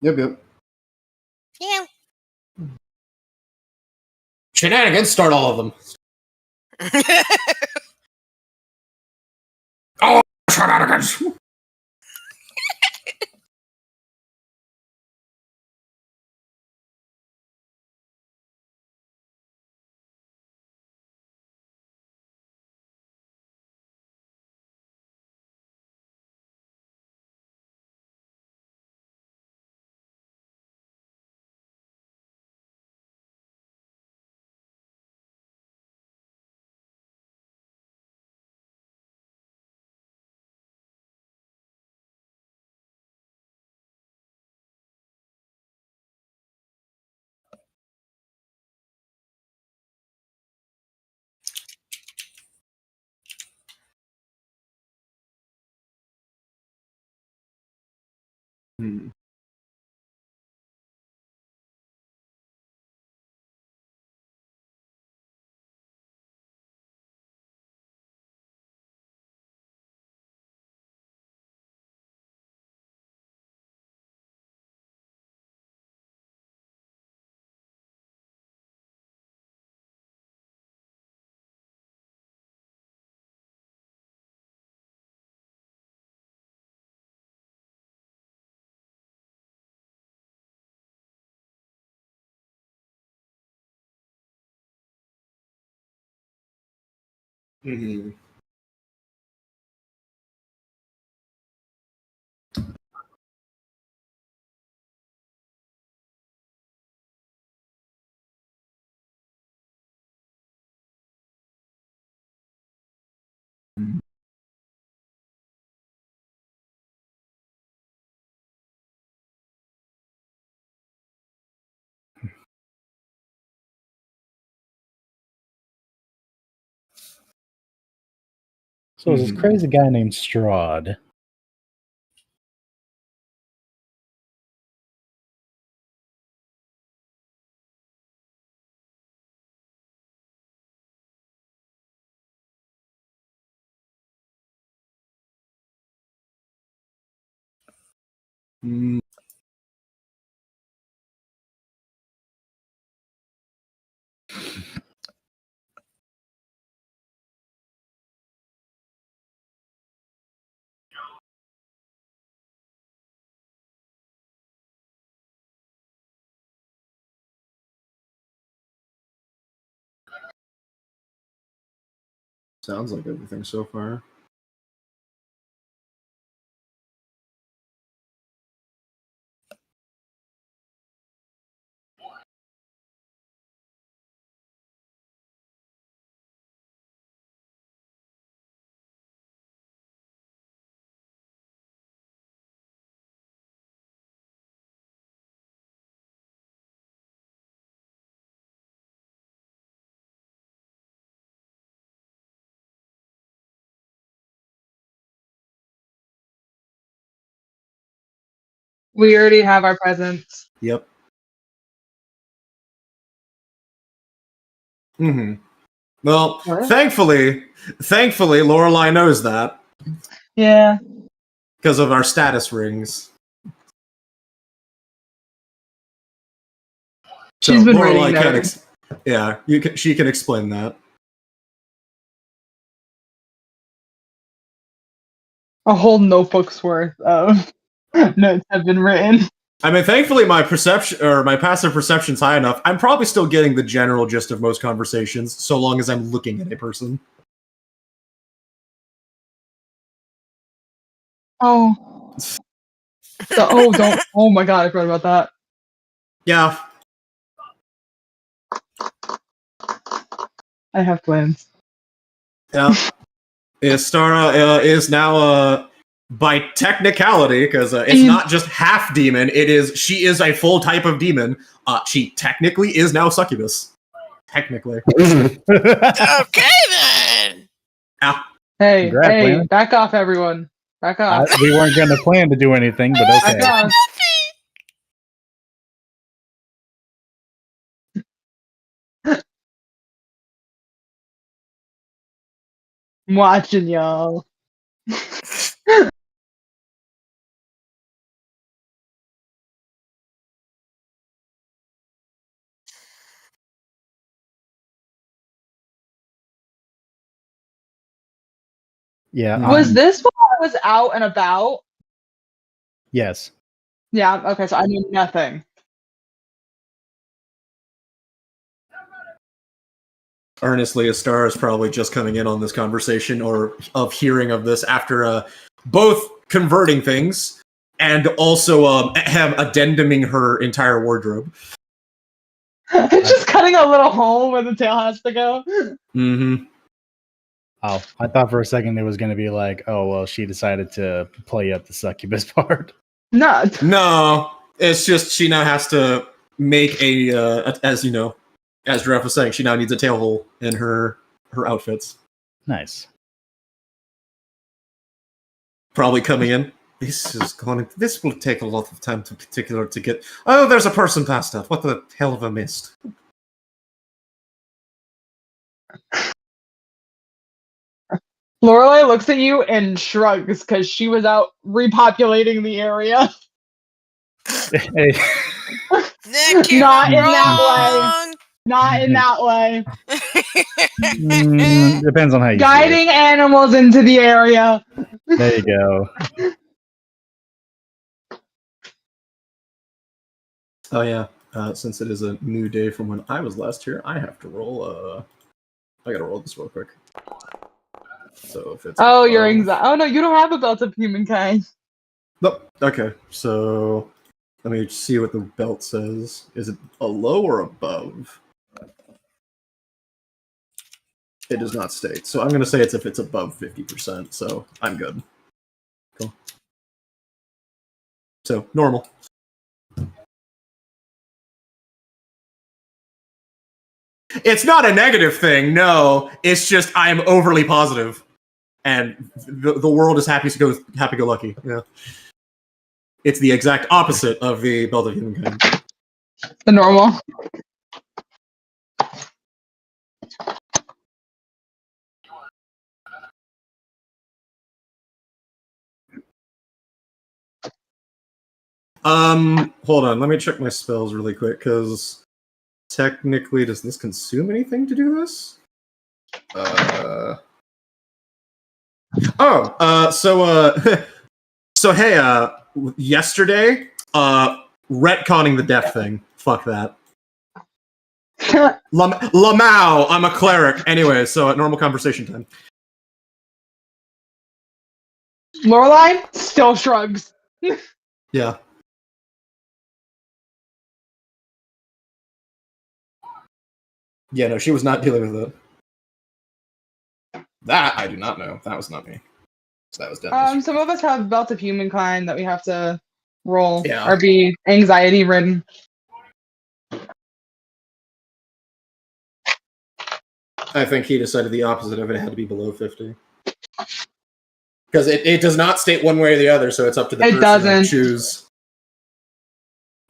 Yep, yep. Yeah. Shenanigans, start all of them. Oh, shenanigans! Hmm. Mm-hmm. So there's this crazy guy named Strahd. Mm. Sounds like everything so far. We already have our presents. Yep. Mm-hmm. Well, What? thankfully, Lorelai knows that Yeah. because of our status rings. She's been reading Lorelai can notes. she can explain that. A whole notebook's worth of notes have been written. I mean, thankfully, my passive perception's high enough. I'm probably still getting the general gist of most conversations, so long as I'm looking at a person. Oh. Don't. Oh my god, I forgot about that. Yeah. I have twins. Yeah. Istara is now, by technicality, because it's not just half demon, she is a full type of demon. She technically is now succubus. Technically. Okay then. Yeah. Hey, Congrats, hey, Landon. back off, everyone. Back off. We weren't going to plan to do anything, but okay. Back off. I'm watching y'all. Yeah. Was I'm- this while I was out and about? Yes. Yeah, okay, so I knew nothing. Earnestly, a star is probably just coming in on this conversation or of hearing of this after both converting things and also have addenduming her entire wardrobe. Just cutting a little hole where the tail has to go. Mm-hmm. Oh, I thought for a second it was going to be like, oh, well, she decided to play up the succubus part. No. No, it's just she now has to make as you know, as Giraffe was saying, she now needs a tail hole in her outfits. Nice. Probably coming in. This will take a lot of time to get. Oh, there's a person passed out. What the hell have I missed? Lorelai looks at you and shrugs because she was out repopulating the area. Hey, Nick, you're Not in wrong. Not in that way. depends on how you see it. Guiding animals into the area. There you go. Oh yeah. Since it is a new day from when I was last here, I have to roll. I gotta roll this real quick. So if it's Oh, your anxiety. Oh no, you don't have a belt of humankind. Nope. Okay. So let me see what the belt says. Is it below or above? It does not state. So I'm going to say it's if it's above 50%. So I'm good. Cool. So normal. It's not a negative thing. No, it's just I am overly positive, and the world is happy-go-lucky. Yeah. It's the exact opposite of the belt of humankind. The normal. Hold on. Let me check my spells really quick, because technically, does this consume anything to do this? So hey, yesterday, retconning the death thing. Fuck that. Lamau, I'm a cleric. Anyway, so at normal conversation time. Lorelai still shrugs. Yeah. Yeah, no, she was not dealing with it. That I do not know. That was not me. So that was Dennis. Some of us have belt of humankind that we have to roll Yeah. or be anxiety ridden. I think he decided the opposite of it. It had to be below 50. Because it does not state one way or the other, so it's up to the It person doesn't. to choose.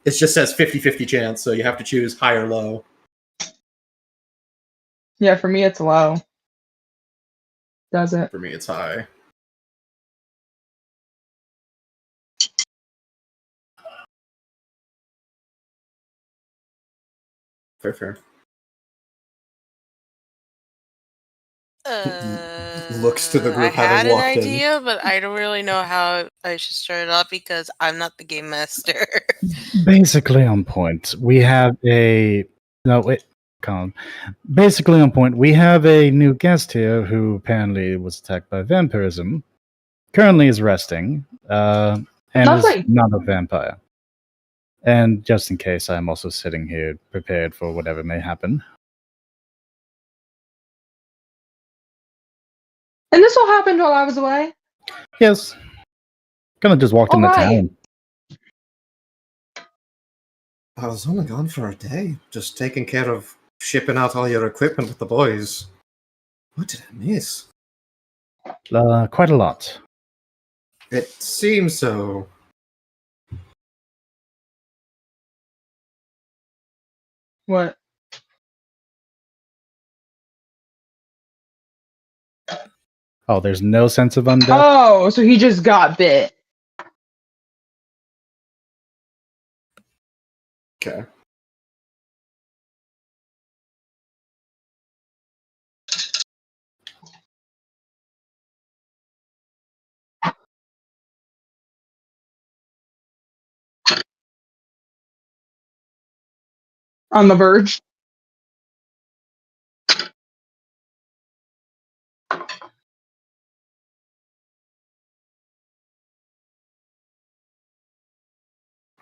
It just says 50-50 chance, so you have to choose high or low. Yeah, for me it's low. Does it? For me, it's high. Fair. Looks to the group I had having an walked in. idea, but I don't really know how I should start it off because I'm not the game master. Basically on point. We have a no wait, Colin. Basically on point. We have a new guest here who apparently was attacked by vampirism. Currently is resting, and is Lovely. not a vampire. And just in case, I'm also sitting here prepared for whatever may happen. And this all happened while I was away? Yes. Kind of just walked into Alright. town. I was only gone for a day, just taking care of shipping out all your equipment with the boys. What did I miss? Quite a lot. It seems so. What? Oh, there's no sense of undeath? Oh, so he just got bit. Okay. On the verge.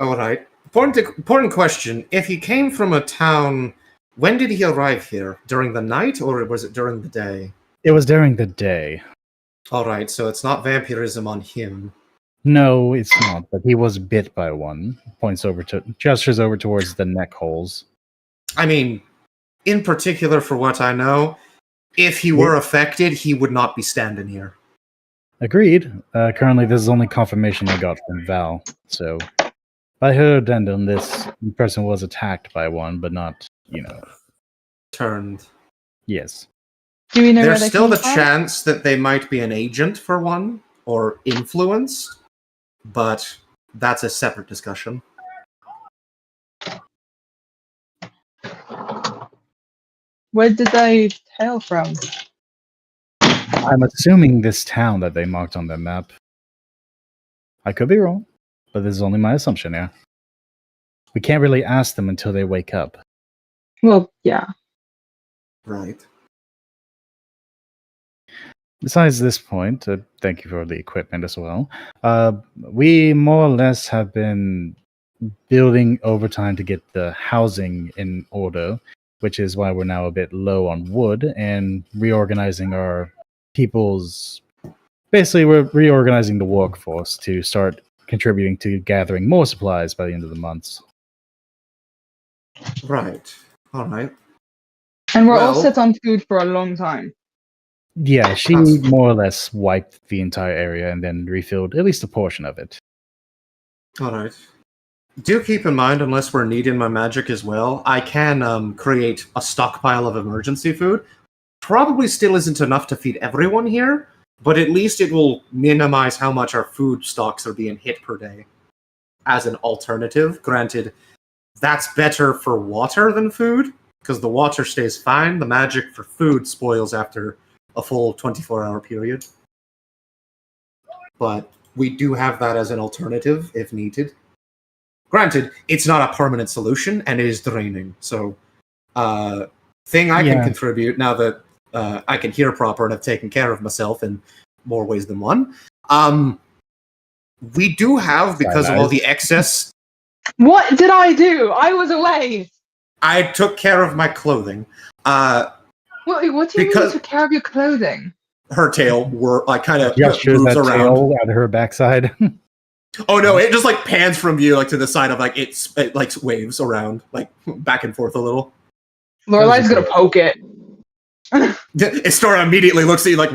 All right. Important question. If he came from a town, when did he arrive here? During the night, or was it during the day? It was during the day. All right, so it's not vampirism on him. No, it's not. But he was bit by one. Gestures over towards the neck holes. I mean, in particular, for what I know, if he were affected, he would not be standing here. Agreed. Currently, this is only confirmation I got from Val. So, by her addendum, this person was attacked by one, but not, Turned. Yes. Do we know where There's they still came the from? chance that they might be an agent for one, or influenced, but that's a separate discussion. Where did they hail from? I'm assuming this town that they marked on their map. I could be wrong, but this is only my assumption here. We can't really ask them until they wake up. Well, yeah. Right. Besides this point, thank you for the equipment as well. We more or less have been building overtime to get the housing in order, which is why we're now a bit low on wood and reorganizing our people's. Basically, we're reorganizing the workforce to start contributing to gathering more supplies by the end of the month. Right. All right. And we're all Well- set on food for a long time. Yeah, she That's- more or less wiped the entire area and then refilled at least a portion of it. All right. Do keep in mind, unless we're needing my magic as well, I can create a stockpile of emergency food. Probably still isn't enough to feed everyone here, but at least it will minimize how much our food stocks are being hit per day. As an alternative, granted, that's better for water than food, because the water stays fine. The magic for food spoils after a full 24-hour period. But we do have that as an alternative if needed. Granted, it's not a permanent solution, and it is draining. So, thing I can Yeah. contribute now that I can hear proper and have taken care of myself in more ways than one. We do have, because of all the excess, What did I do? I was away. I took care of my clothing. What do you mean you Because- took care of your clothing? Her tail were like kind of Gestures moves that around. tail out of her backside. Oh no! It just like pans from view, like to the side of like it like waves around, like back and forth a little. Lorelai's gonna poke it. Istora immediately looks at you like,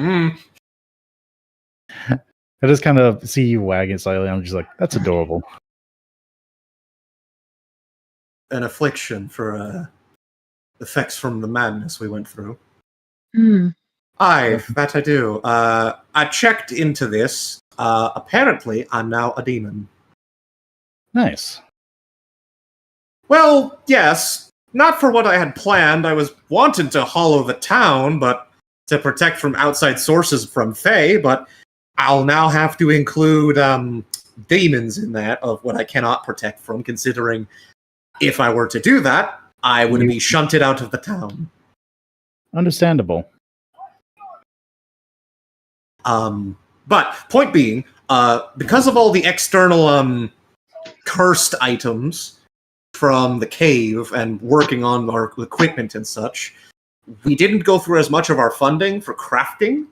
I just kind of see you wagging slightly. I'm just like, that's adorable. an affliction for effects from the madness we went through. Hmm. Aye, that I do. I checked into this. Apparently, I'm now a demon. Nice. Well, yes. Not for what I had planned. I was wanting to hollow the town, but to protect from outside sources from Fae, but I'll now have to include demons in that of what I cannot protect from, considering if I were to do that, I would be shunted out of the town. Understandable. But point being, because of all the external cursed items from the cave and working on our equipment and such, we didn't go through as much of our funding for crafting.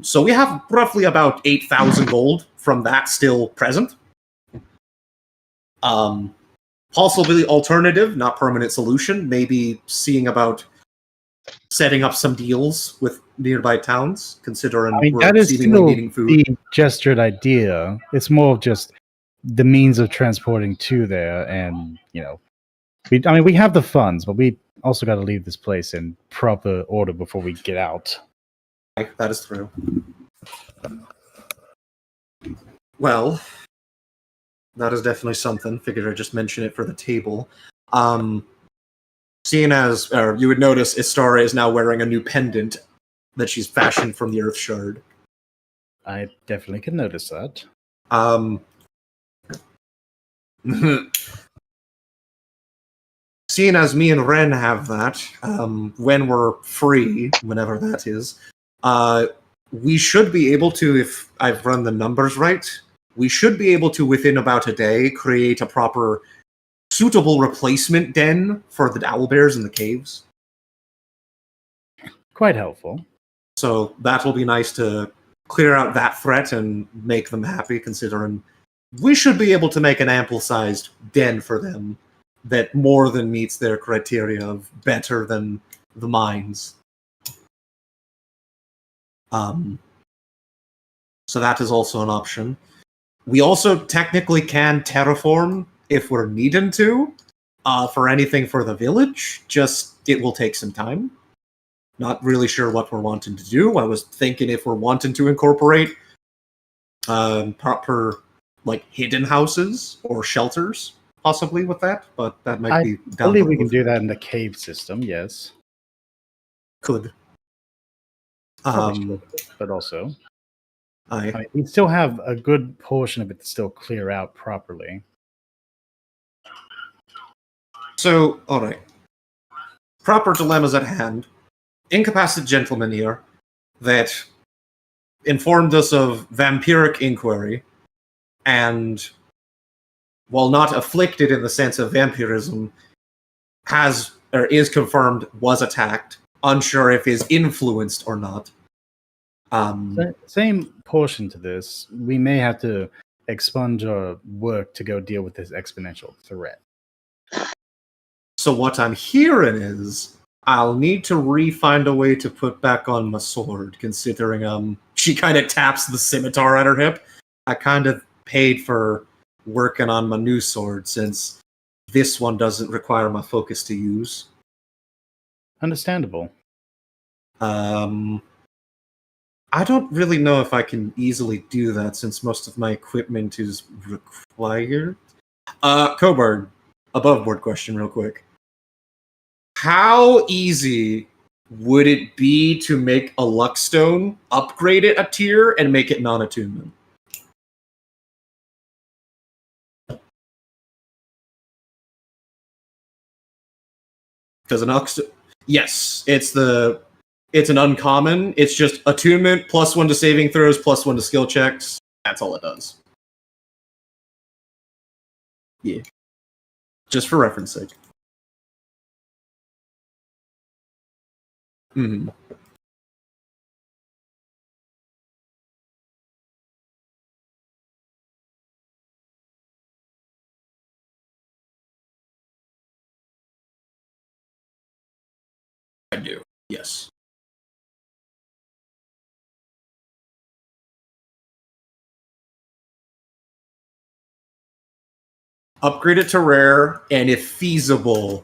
So we have roughly about 8,000 gold from that still present. Possibly alternative, not permanent solution. Maybe seeing about setting up some deals with nearby towns, considering I mean, we're that is seemingly still needing food. the gestured idea. It's more of just the means of transporting to there, and we have the funds, but we also got to leave this place in proper order before we get out. That is true. Well, that is definitely something. Figured I'd just mention it for the table. Seeing as you would notice, Istara is now wearing a new pendant that she's fashioned from the Earth Shard. I definitely can notice that. seeing as me and Ren have that, when we're free, whenever that is, we should be able to, if I've run the numbers right, we should be able to, within about a day, create a proper, suitable replacement den for the owlbears in the caves. Quite helpful. So that will be nice to clear out that threat and make them happy, considering we should be able to make an ample-sized den for them that more than meets their criteria of better than the mines. So that is also an option. We also technically can terraform if we're needing to, for anything for the village, just it will take some time. Not really sure what we're wanting to do. I was thinking if we're wanting to incorporate proper, like, hidden houses or shelters, possibly with that, but that might be I down believe the we can road. do that in the cave system, yes. Could. Probably should, but also, I I mean, we still have a good portion of it to still clear out properly. So, all right. Proper dilemmas at hand. Incapacitated gentleman here that informed us of vampiric inquiry, and while not afflicted in the sense of vampirism, has or is confirmed was attacked. Unsure if is influenced or not. Same portion to this. We may have to expunge our work to go deal with this exponential threat. So what I'm hearing is I'll need to find a way to put back on my sword, considering she kind of taps the scimitar at her hip. I kind of paid for working on my new sword since this one doesn't require my focus to use. Understandable. I don't really know if I can easily do that since most of my equipment is required. Coburn, above board question real quick. How easy would it be to make a Luckstone, upgrade it a tier, and make it non-attunement? Because an Luckstone... Yes, it's an uncommon. It's just attunement, +1 to saving throws, +1 to skill checks. That's all it does. Yeah. Just for reference sake. Mm-hmm. I do. Yes. Upgrade it to rare, and if feasible,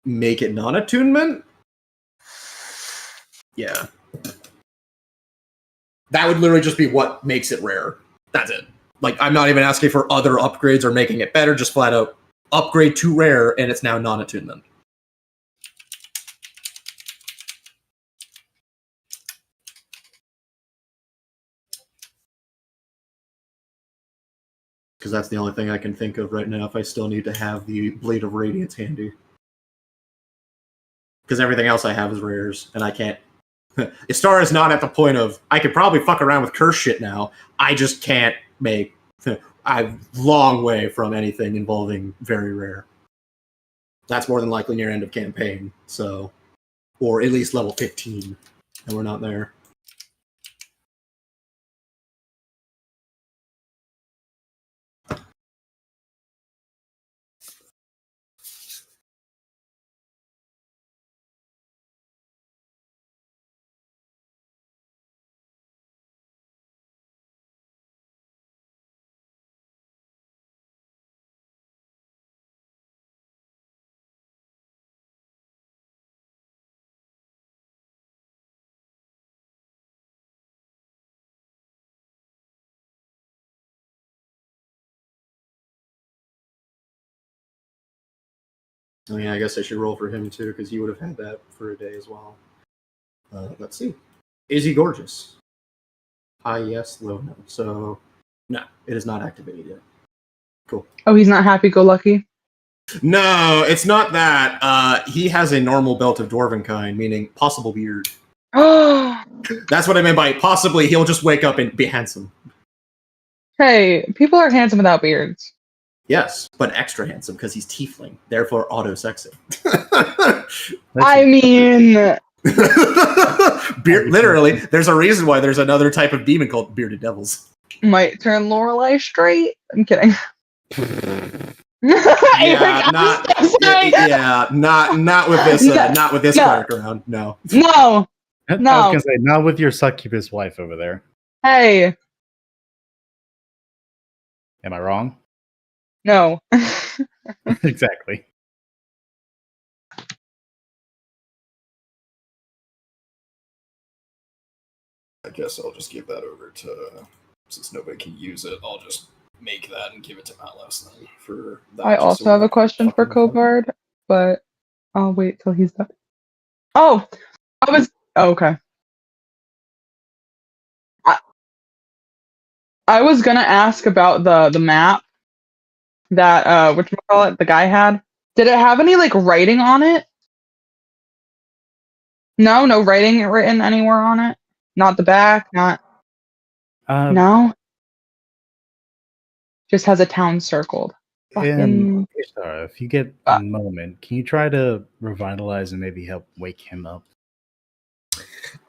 make it non-attunement? Yeah. That would literally just be what makes it rare. That's it. Like, I'm not even asking for other upgrades or making it better, just flat out upgrade to rare, and it's now non-attunement. Because that's the only thing I can think of right now if I still need to have the Blade of Radiance handy. Because everything else I have is rares, and I can't... Istara is not at the point of, I could probably fuck around with curse shit now, I just can't make... I'm long way from anything involving very rare. That's more than likely near end of campaign, so... Or at least level 15, and we're not there. Oh yeah, I guess I should roll for him too, because he would have had that for a day as well. Let's see. Is he gorgeous? High yes, low no. So, no, it is not activated yet. Cool. Oh, he's not happy-go-lucky? No, it's not that. He has a normal belt of dwarven kind, meaning possible beard. That's what I meant by possibly he'll just wake up and be handsome. Hey, people are handsome without beards. Yes, but extra handsome because he's tiefling, therefore auto-sexy. I mean, Literally, there's a reason why there's another type of demon called bearded devils. might turn Lorelei straight. I'm kidding. Yeah, not with this not with this card around. No. No. I was No. gonna say, not with your succubus wife over there. Hey. Am I wrong? No. Exactly. I guess I'll just give that over to, since nobody can use it, I'll just make that and give it to Atlas then for that. I just also so have we're a question not for fucking with Cobard, but I'll wait till he's done. Oh, okay. I was gonna ask about the map that whatchamacallit, the guy had. Did it have any like writing on it? No writing written anywhere on it. Not the back, not no. Just has a town circled. Fucking Ishtar, if you get a moment, can you try to revitalize and maybe help wake him up?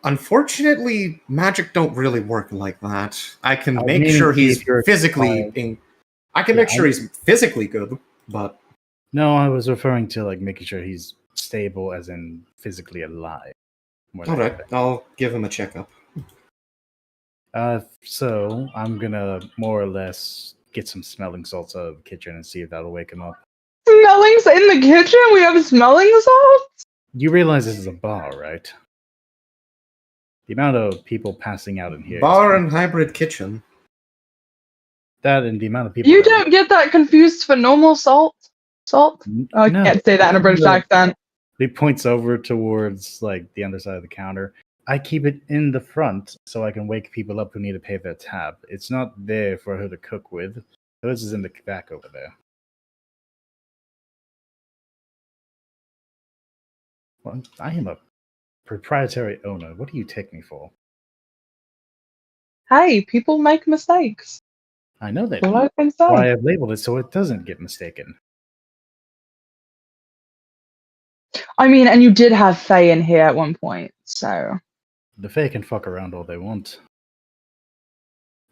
Unfortunately, magic don't really work like that. I can I make mean, sure he's if you're physically. I can make sure he's physically good, but No, I was referring to like making sure he's stable, as in physically alive. more than all right, anything. I'll give him a checkup. So I'm gonna more or less get some smelling salts out of the kitchen and see if that'll wake him up. smellings in the kitchen. We have smelling salts. You realize this is a bar, right? The amount of people passing out in here. Bar and hybrid kitchen. That and the amount of people. You don't get that confused for normal salt. Salt. I No. can't say that in a British accent. He points over towards like the underside of the counter. I keep it in the front so I can wake people up who need to pay their tab. It's not there for her to cook with. Hers is in the back over there. Well, I am a proprietary owner. What do you take me for? Hey, people make mistakes. I know they That's do. all I can That's why say. I've labeled it so it doesn't get mistaken. I mean, and you did have Faye in here at one point, so. The Fae can fuck around all they want.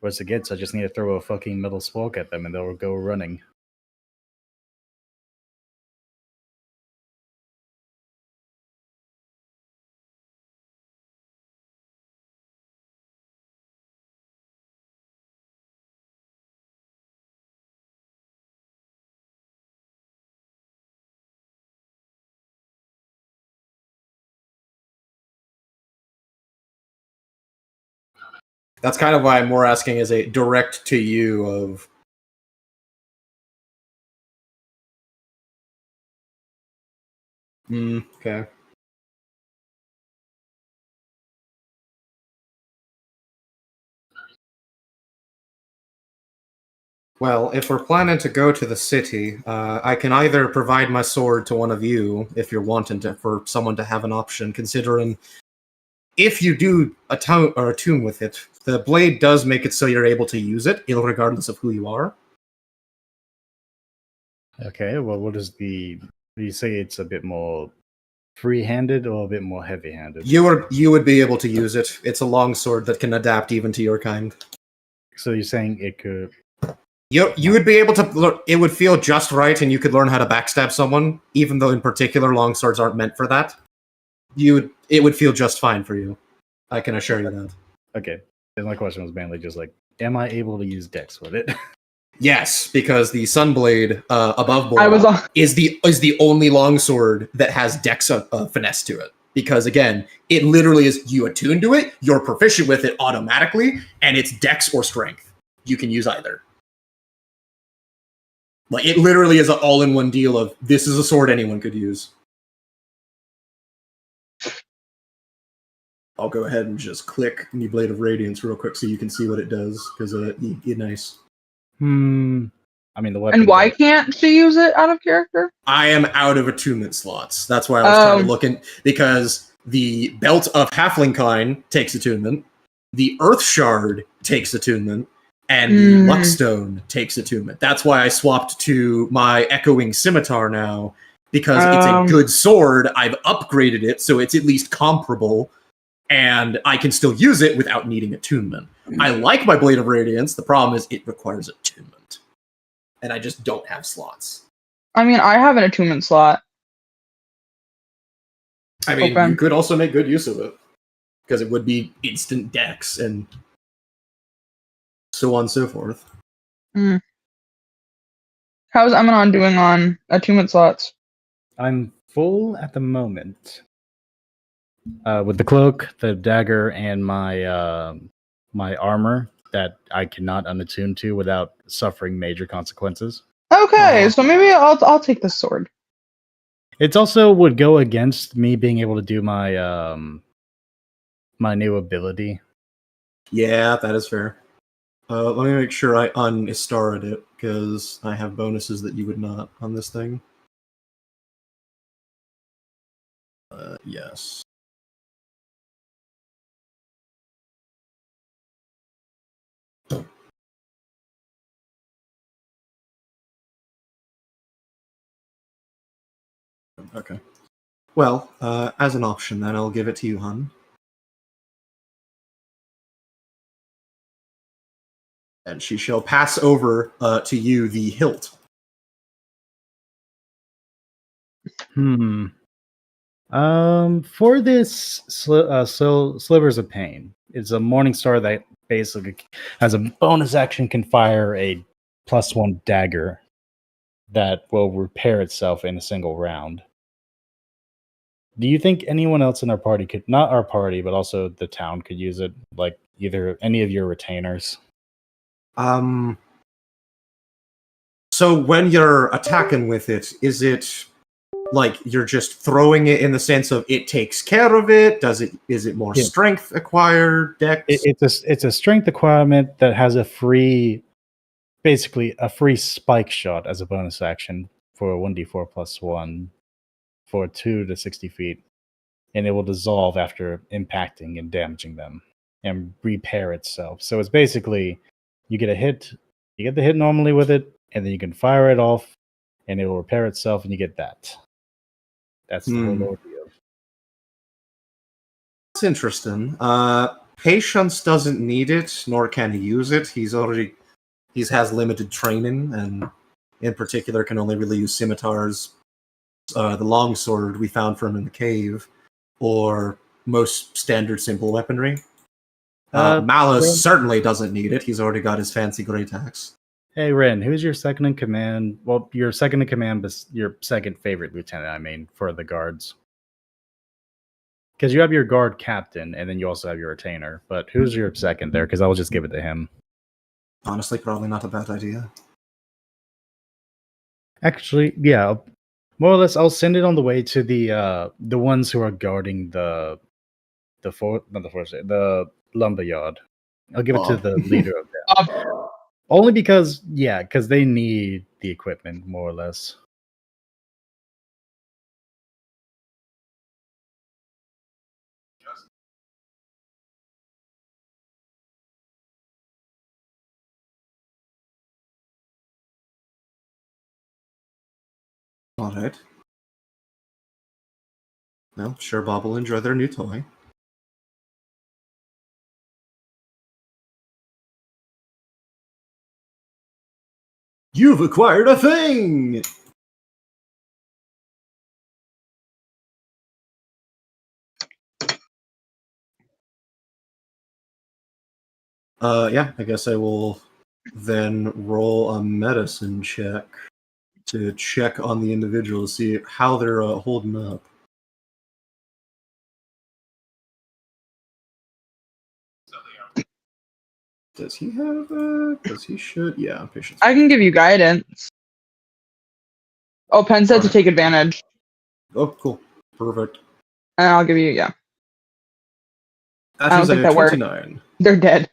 Worst it gets, I just need to throw a fucking metal spork at them and they'll go running. That's kind of why I'm more asking as a direct to you of. Okay. Well, if we're planning to go to the city, I can either provide my sword to one of you if you're wanting for someone to have an option, considering if you do attune with it, the blade does make it so you're able to use it, regardless of who you are. Okay, well, what is the... Do you say it's a bit more free-handed or a bit more heavy-handed? You would be able to use it. It's a long sword that can adapt even to your kind. So you're saying it could... You would be able to... It would feel just right, and you could learn how to backstab someone, even though in particular long swords aren't meant for that. It would feel just fine for you. I can assure you that. Okay, then my question was mainly just like, am I able to use Dex with it? Yes, because the Sunblade above board I was on. is the only longsword that has Dex finesse to it. Because again, it literally is you attune to it, you're proficient with it automatically, and it's Dex or Strength. You can use either. Like it literally is an all-in-one deal of this is a sword anyone could use. I'll go ahead and just click the Blade of Radiance real quick so you can see what it does, because you're nice. I'm I mean, the weapon. And why can't she use it out of character? I am out of attunement slots. That's why I was trying to look in, because the Belt of Halflingkind takes attunement, the Earth Shard takes attunement, and the Luckstone takes attunement. That's why I swapped to my Echoing Scimitar now, because it's a good sword. I've upgraded it, so it's at least comparable, and I can still use it without needing attunement. I like my Blade of Radiance. The problem is it requires attunement, and I just don't have slots. I mean, I have an attunement slot. I mean, Open. you could also make good use of it, because it would be instant dex and so on and so forth. How's Emanon doing on attunement slots? I'm full at the moment. With the cloak, the dagger, and my my armor that I cannot unattune to without suffering major consequences. Okay, so maybe I'll take the sword. It also would go against me being able to do my my new ability. Yeah, that is fair. Let me make sure I un-Istara'd it, because I have bonuses that you would not on this thing. Yes. Okay. Well, as an option, then I'll give it to you, hun. And she shall pass over to you the hilt. For this Slivers of Pain, it's a Morning Star that basically, as a bonus action, can fire a +1 dagger that will repair itself in a single round. Do you think anyone else in our party could, not our party, but also the town, could use it? Like either any of your retainers? So when you're attacking with it, is it like you're just throwing it in the sense of it takes care of it? Is it more strength acquired, dex? It's a strength acquirement that has a free, basically a free spike shot as a bonus action for a 1d4 +1 for 2 to 60 feet, and it will dissolve after impacting and damaging them and repair itself. So it's basically you get the hit normally with it, and then you can fire it off, and it will repair itself, and you get that. That's the whole ordeal. That's interesting. Patience doesn't need it, nor can he use it. He has limited training, and in particular can only really use scimitars. The longsword we found from in the cave, or most standard simple weaponry. Malice certainly doesn't need it. He's already got his fancy great axe. Hey, Ren, who's your second in command? Well, your second in command, but your second favorite lieutenant, I mean, for the guards. Because you have your guard captain, and then you also have your retainer. But who's your second there? Because I'll just give it to him. Honestly, probably not a bad idea. Actually, yeah, more or less, I'll send it on the way to the ones who are guarding the lumberyard. I'll give it to the leader of them. Only because they need the equipment, more or less. Alright. Well, sure, Bob will enjoy their new toy. You've acquired a thing! Yeah, I guess I will then roll a medicine check to check on the individual to see how they're holding up. Does he have because he should, yeah, patience. I can give you guidance. Oh, Penn said to take advantage. Oh, cool. Perfect. And I'll give you, yeah. That I don't is think a that worked. 29. They're dead.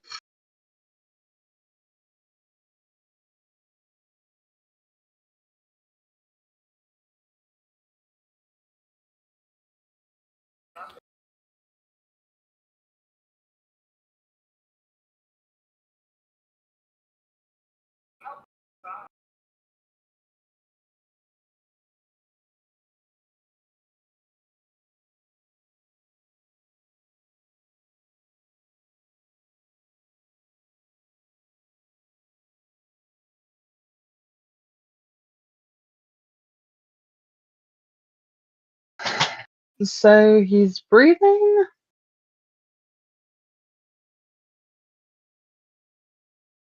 So he's breathing.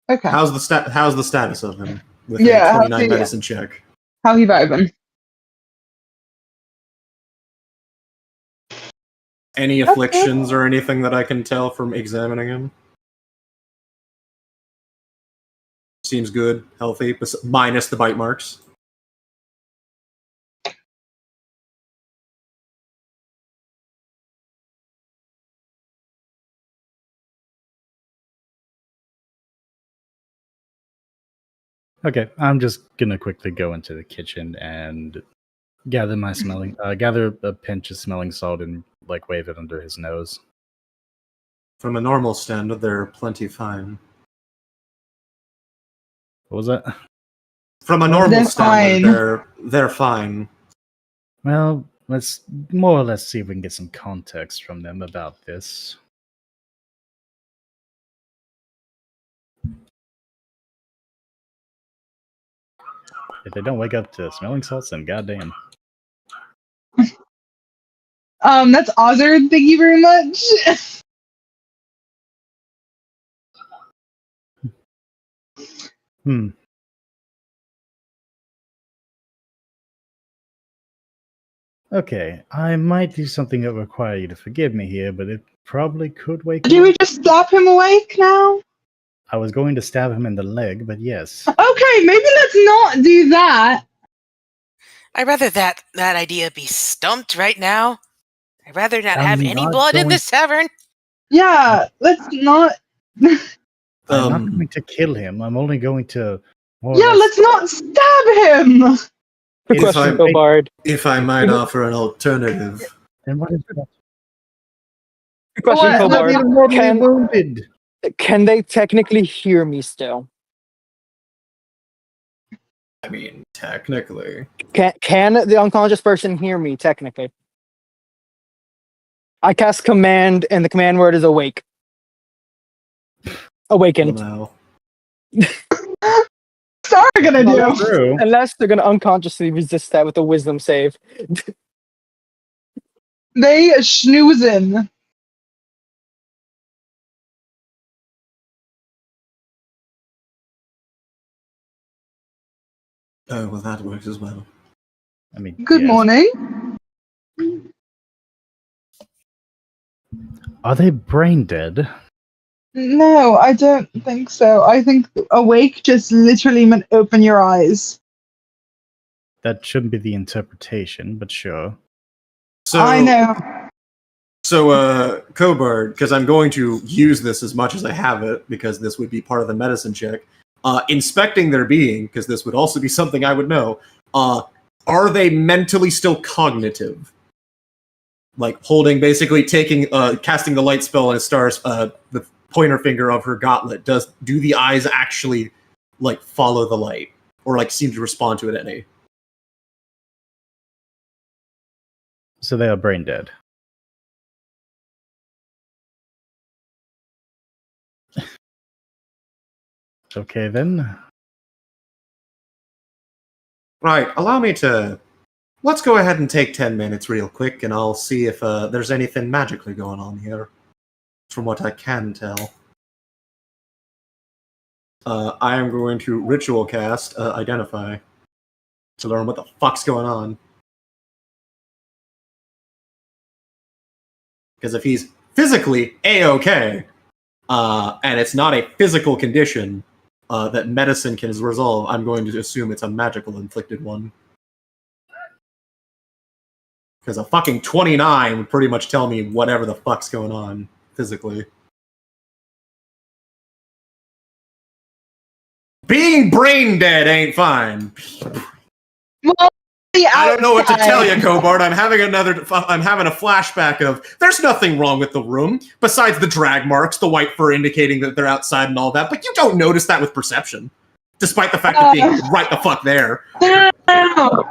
Okay. How's the status of him with Yeah, a how's 29 he- medicine check? How he vibing? Any Okay. afflictions or anything that I can tell from examining him? Seems good, healthy, minus the bite marks. Okay, I'm just gonna quickly go into the kitchen and gather a pinch of smelling salt and like wave it under his nose. From a normal standard, they're plenty fine. What was that? From a normal They're standard, fine. they're fine. Well, let's more or less see if we can get some context from them about this. If they don't wake up to smelling salts, then goddamn. That's Ozard. Thank you very much. Hmm. Okay, I might do something that require you to forgive me here, but it probably could wake Do him we up. just slap him awake now? I was going to stab him in the leg, but yes. Okay, maybe let's not do that. I'd rather that idea be stumped right now. I'd rather not I'm have any not blood in going- this tavern. Yeah, let's not. I'm not going to kill him. I'm only going to. Yeah, let's not stab him. Good If question, I'm- Gobard. If I might offer an alternative. Then what is that? Good question, What? Gobard. I'm mortally Can, wounded. can they technically hear me still? I mean, technically. Can the unconscious person hear me technically? I cast command, and the command word is awake. Awakened. Well, Sorry, gonna do. True. Unless they're gonna unconsciously resist that with a wisdom save. They snoozing. oh, well, that works as well. I mean, Good yes. morning. Are they brain dead? No, I don't think so. I think awake just literally meant open your eyes. That shouldn't be the interpretation, but sure. So, I know. So, Cobard, because I'm going to use this as much as I have it, because this would be part of the medicine check. Inspecting their being, because this would also be something I would know. Are they mentally still cognitive? Like holding, basically taking, casting the light spell on Star's, the pointer finger of her gauntlet. Do the eyes actually like follow the light, or like seem to respond to it any? So they are brain dead. Okay then. Right, allow me to. Let's go ahead and take 10 minutes real quick, and I'll see if there's anything magically going on here. From what I can tell. I am going to ritual cast Identify to learn what the fuck's going on. Because if he's physically A-OK, and it's not a physical condition that medicine can resolve, I'm going to assume it's a magical inflicted one. Because a fucking 29 would pretty much tell me whatever the fuck's going on physically. Being brain dead ain't fine. Well, I don't know what to tell you, Cobard. I'm having a flashback of there's nothing wrong with the room besides the drag marks, the white fur indicating that they're outside and all that. But you don't notice that with perception. despite the fact of being right the fuck there. No.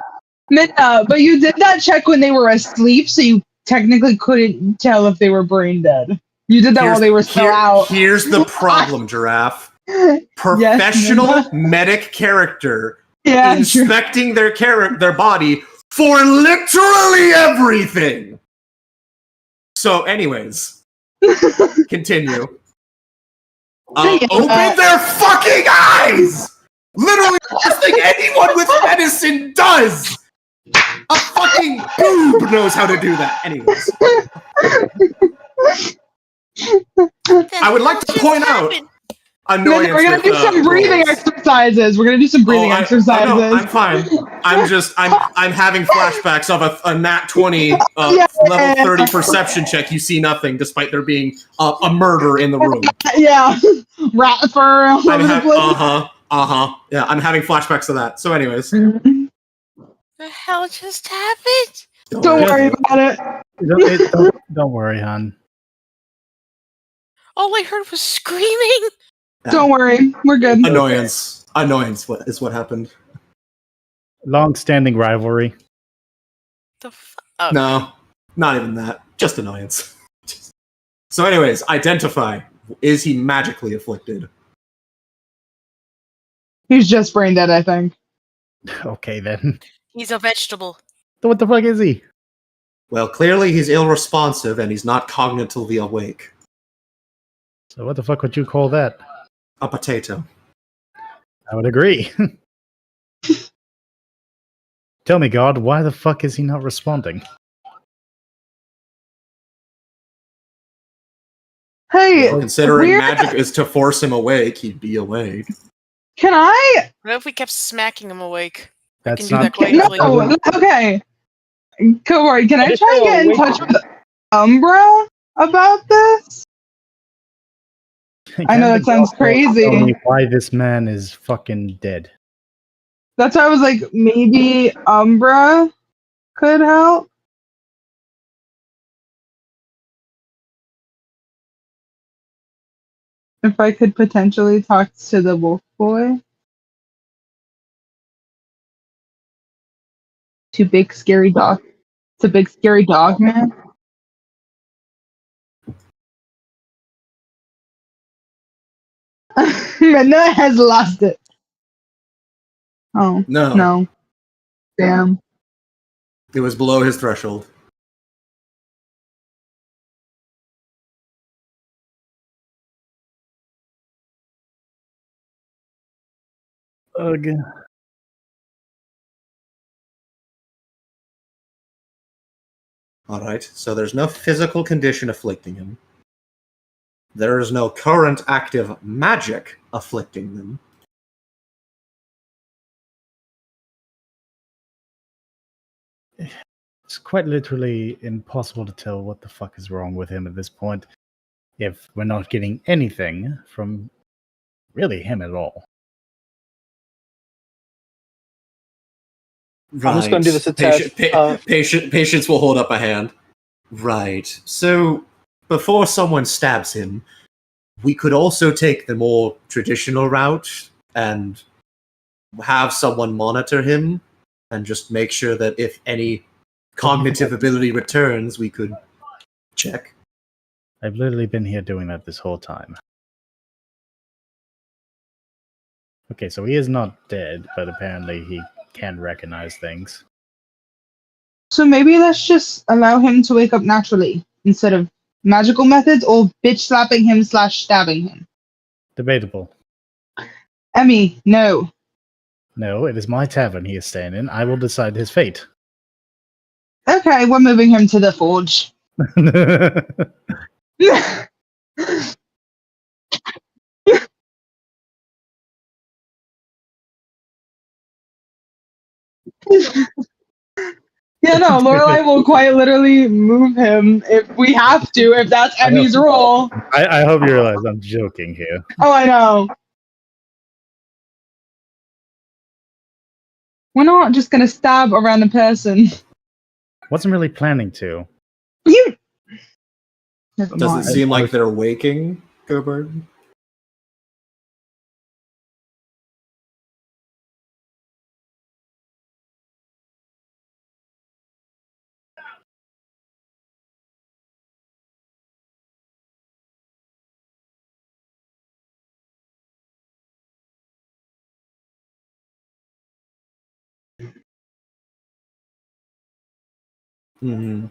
Minna, but you did that check when they were asleep, so you technically couldn't tell if they were brain dead. You did that while they were still out. Here's the problem, Giraffe. Professional medic character inspecting their body for literally everything. So, anyways, continue. Open their fucking eyes! Literally, the first thing anyone with medicine does. A fucking boob knows how to do that. Anyways, I would like to point out. Annoyance. We're gonna do some breathing exercises. We're gonna do some breathing exercises. I'm fine. I'm having flashbacks of a nat 20 level 30 perception check. You see nothing, despite there being a murder in the room. Yeah, rat fur all over the place. Yeah, I'm having flashbacks of that. So, anyways, The hell just happened? Don't worry about it. Don't worry, hon. All I heard was screaming. Don't worry, we're good. Annoyance is what happened. Long-standing rivalry. The fuck? No, not even that. Just annoyance. So, anyways, identify. Is he magically afflicted? He's just brain dead, I think. Okay, then. He's a vegetable. What the fuck is he? Well, clearly he's ill-responsive and he's not cognitively awake. So what the fuck would you call that? A potato. I would agree. Tell me, God, why the fuck is he not responding? Hey, Considering magic is to force him awake, he'd be awake. can I? What if we kept smacking him awake? That's do not. that quite No, easily. okay. Corey, can I try and get in touch with Umbra about this? I know that sounds crazy. Tell me why this man is fucking dead. That's why I was like, maybe Umbra could help. If I could potentially talk to the wolf boy. To big scary dog. To big scary dog man. Mena has lost it. Oh No, no. Damn. it was below his threshold. Ugh. Alright, so there's no physical condition afflicting him. There is no current active magic afflicting them. It's quite literally impossible to tell what the fuck is wrong with him at this point, if we're not getting anything from really him at all. I'm just gonna do this a test. Patience will hold up a hand. Right. So, before someone stabs him, we could also take the more traditional route and have someone monitor him and just make sure that if any cognitive ability returns, we could check. I've literally been here doing that this whole time. Okay, so he is not dead, but apparently he can recognize things. So maybe let's just allow him to wake up naturally instead of magical methods or bitch slapping him / stabbing him. Debatable. Emmy, no. No, it is my tavern he is staying in. I will decide his fate. Okay, we're moving him to the forge. Yeah, no, Lorelai will quite literally move him if we have to, if that's Emmy's role. I hope you realize I'm joking here. Oh, I know. We're not just gonna stab a random person. Wasn't really planning to. You. Never Does it mind. seem like they're waking, Gobert? Mhm.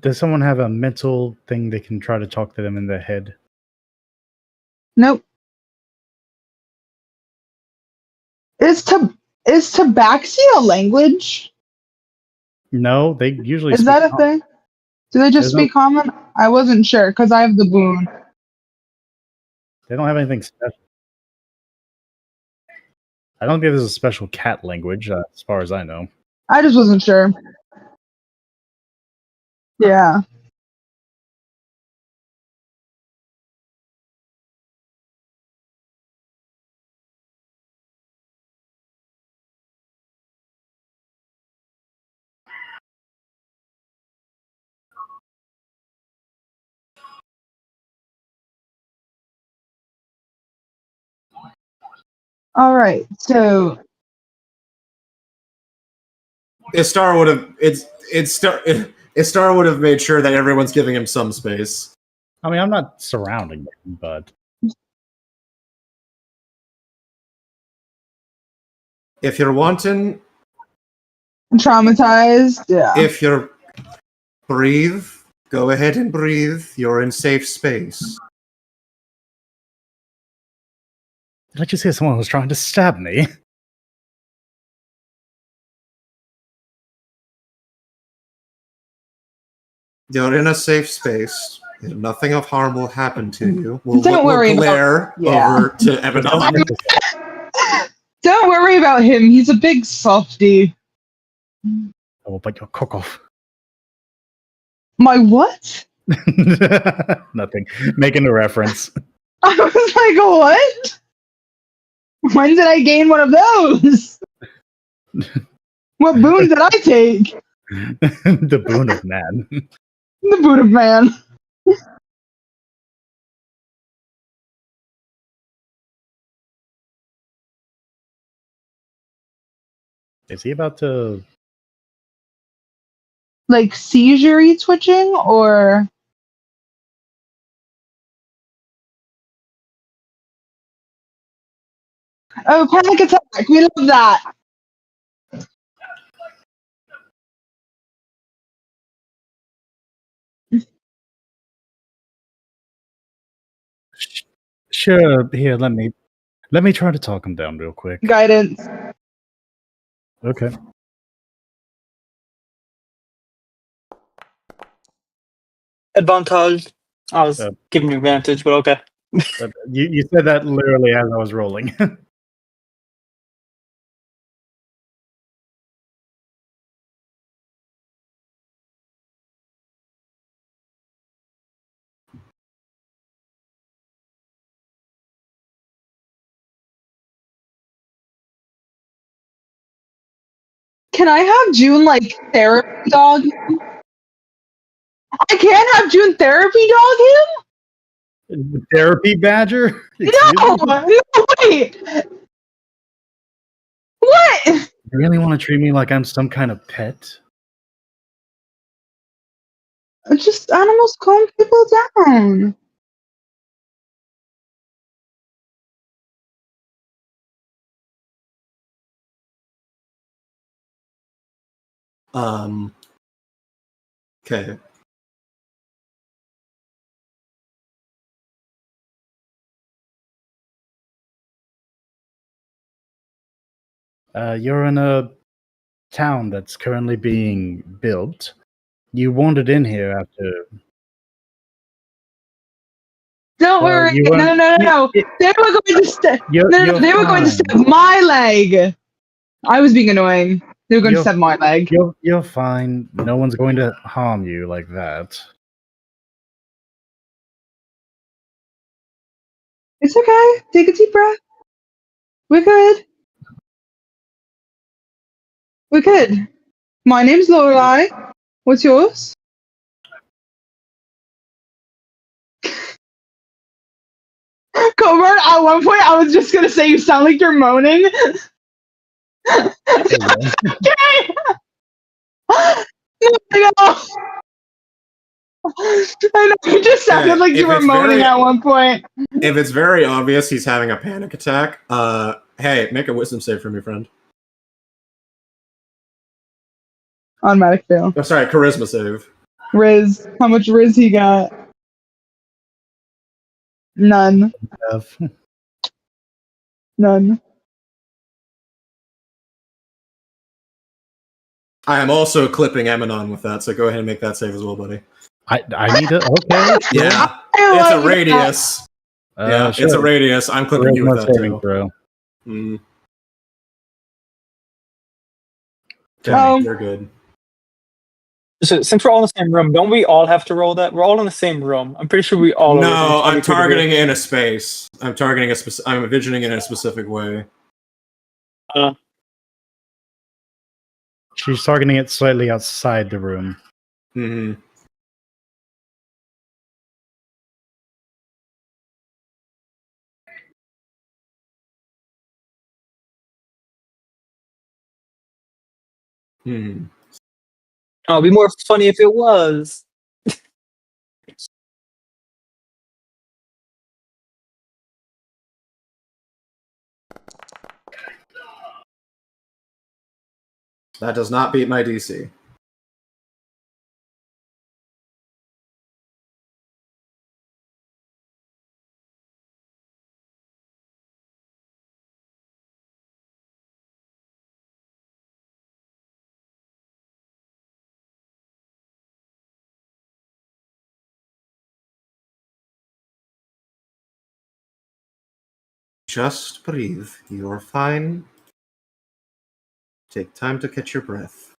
Does someone have a mental thing they can try to talk to them in their head? Nope. Is Tabaxi a language? No, they usually Is speak that a thing? Do they just There's no- speak common? I wasn't sure because I have the boon. They don't have anything special. I don't think there's a special cat language, as far as I know. I just wasn't sure. Yeah. All right. So Istar would have Istar would have made sure that everyone's giving him some space. I mean, I'm not surrounding them, but If you're wanting, traumatized. Yeah. if you're breathe, go ahead and breathe. You're in safe space. did I just hear someone was trying to stab me? You're in a safe space. Nothing of harm will happen to you. We'll worry about- glare yeah. over to Ebonella. Don't worry about him. He's a big softy. I will bite your cock off. My what? Nothing. Making a reference. I was like, what? When did I gain one of those? What boon did I take? The boon of man. The boon of man. Is he about to? Like seizure-y twitching or oh, panic attack. We love that. Sure. Here, let me try to talk him down real quick. Guidance. Okay. Advantage. I was Uh, giving you advantage, but okay. But you said that literally as I was rolling. Can I have June like therapy dog him? I can't have June therapy dog him? Therapy badger? No! Excuse me? No, wait! What? You really want to treat me like I'm some kind of pet? Just animals calm people down. Okay. You're in a town that's currently being built. You wandered in here after. Don't Well, worry. you No, weren't- no, no, no. you- They were going to stab. You're, No, you're they were going to fine. stab my leg. I was being annoying. They were going to You're- stab my leg. You're fine. No one's going to harm you like that. It's okay. Take a deep breath. We're good. We're good. My name's Lorelai. What's yours? Cobart, at one point I was just gonna say you sound like you're moaning. Hey, man. I know. I know. You just sounded like you if were it's moaning very- at one point. If it's very obvious he's having a panic attack, hey, make a wisdom save for me, friend. Automatic fail. I'm sorry, charisma save. Riz. How much Riz he got? None. None. I am also clipping Eminon with that, so go ahead and make that save as well, buddy. I need it. Okay. Yeah, I it's a like radius. Yeah, Sure. it's a radius. I'm clipping you with Charisma that saving too. throw. Mm. Oh. Okay, you're good. So since we're all in the same room, don't we all have to roll that? We're all in the same room. I'm pretty sure we all. are within No, 20 I'm feet of targeting here. in a space. I'm targeting I'm envisioning in a specific way. She's targeting it slightly outside the room. Hmm. Hmm. Oh, it'd be more funny if it was. That does not beat my DC. Just breathe. You're fine. Take time to catch your breath.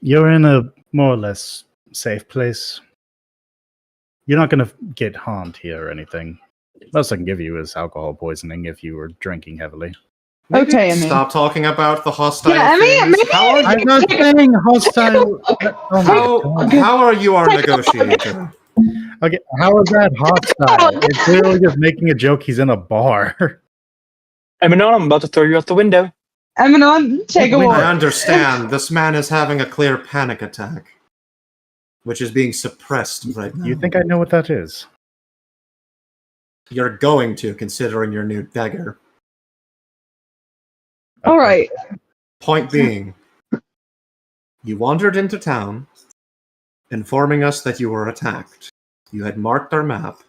You're in a more or less safe place. You're not going to get harmed here or anything. Most I can give you is alcohol poisoning if you were drinking heavily. Maybe Okay, Emmy. stop talking about the hostile Yeah, Emmy, things. maybe How are I'm you, not saying hostile. Oh my God. how are you our negotiator? Okay, how is that hostile? It's literally just making a joke. He's in a bar. Eminon, I'm about to throw you out the window. Eminon, take a Wait, walk. I understand. This man is having a clear panic attack, which is being suppressed right now. You think I know what that is? You're going to, considering your new dagger. All right. Point being, you wandered into town, informing us that you were attacked. You had marked our map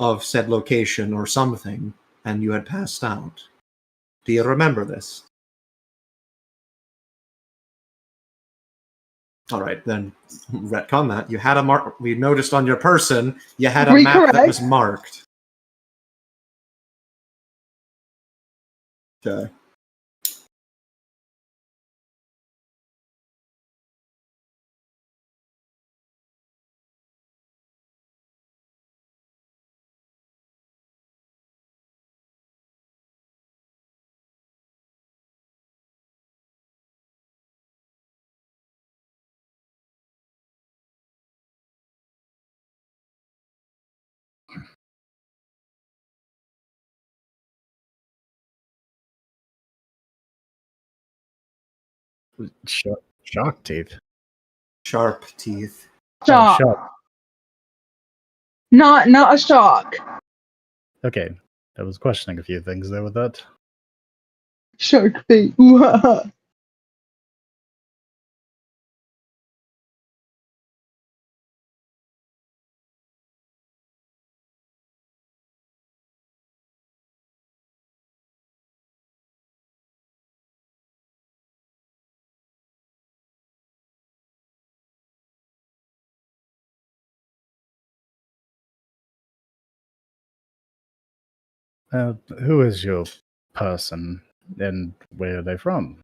of said location or something, and you had passed out. Do you remember this? All right, then retcon that. You had a mark. We noticed on your person you had a map that was marked. Okay. Shark teeth. Sharp teeth. Shock. Shark. Not a shock. Okay, I was questioning a few things there with that. Shark feet. Who is your person and where are they from?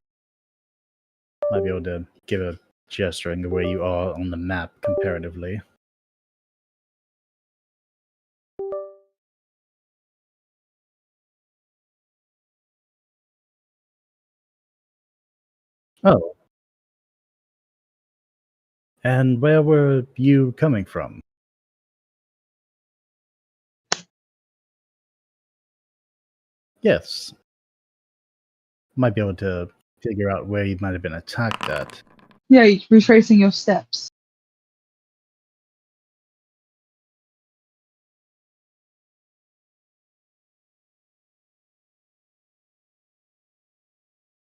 Might be able to give a gesturing to where you are on the map comparatively. Oh. And where were you coming from? Yes. Might be able to figure out where you might have been attacked at. Yeah, you're retracing your steps.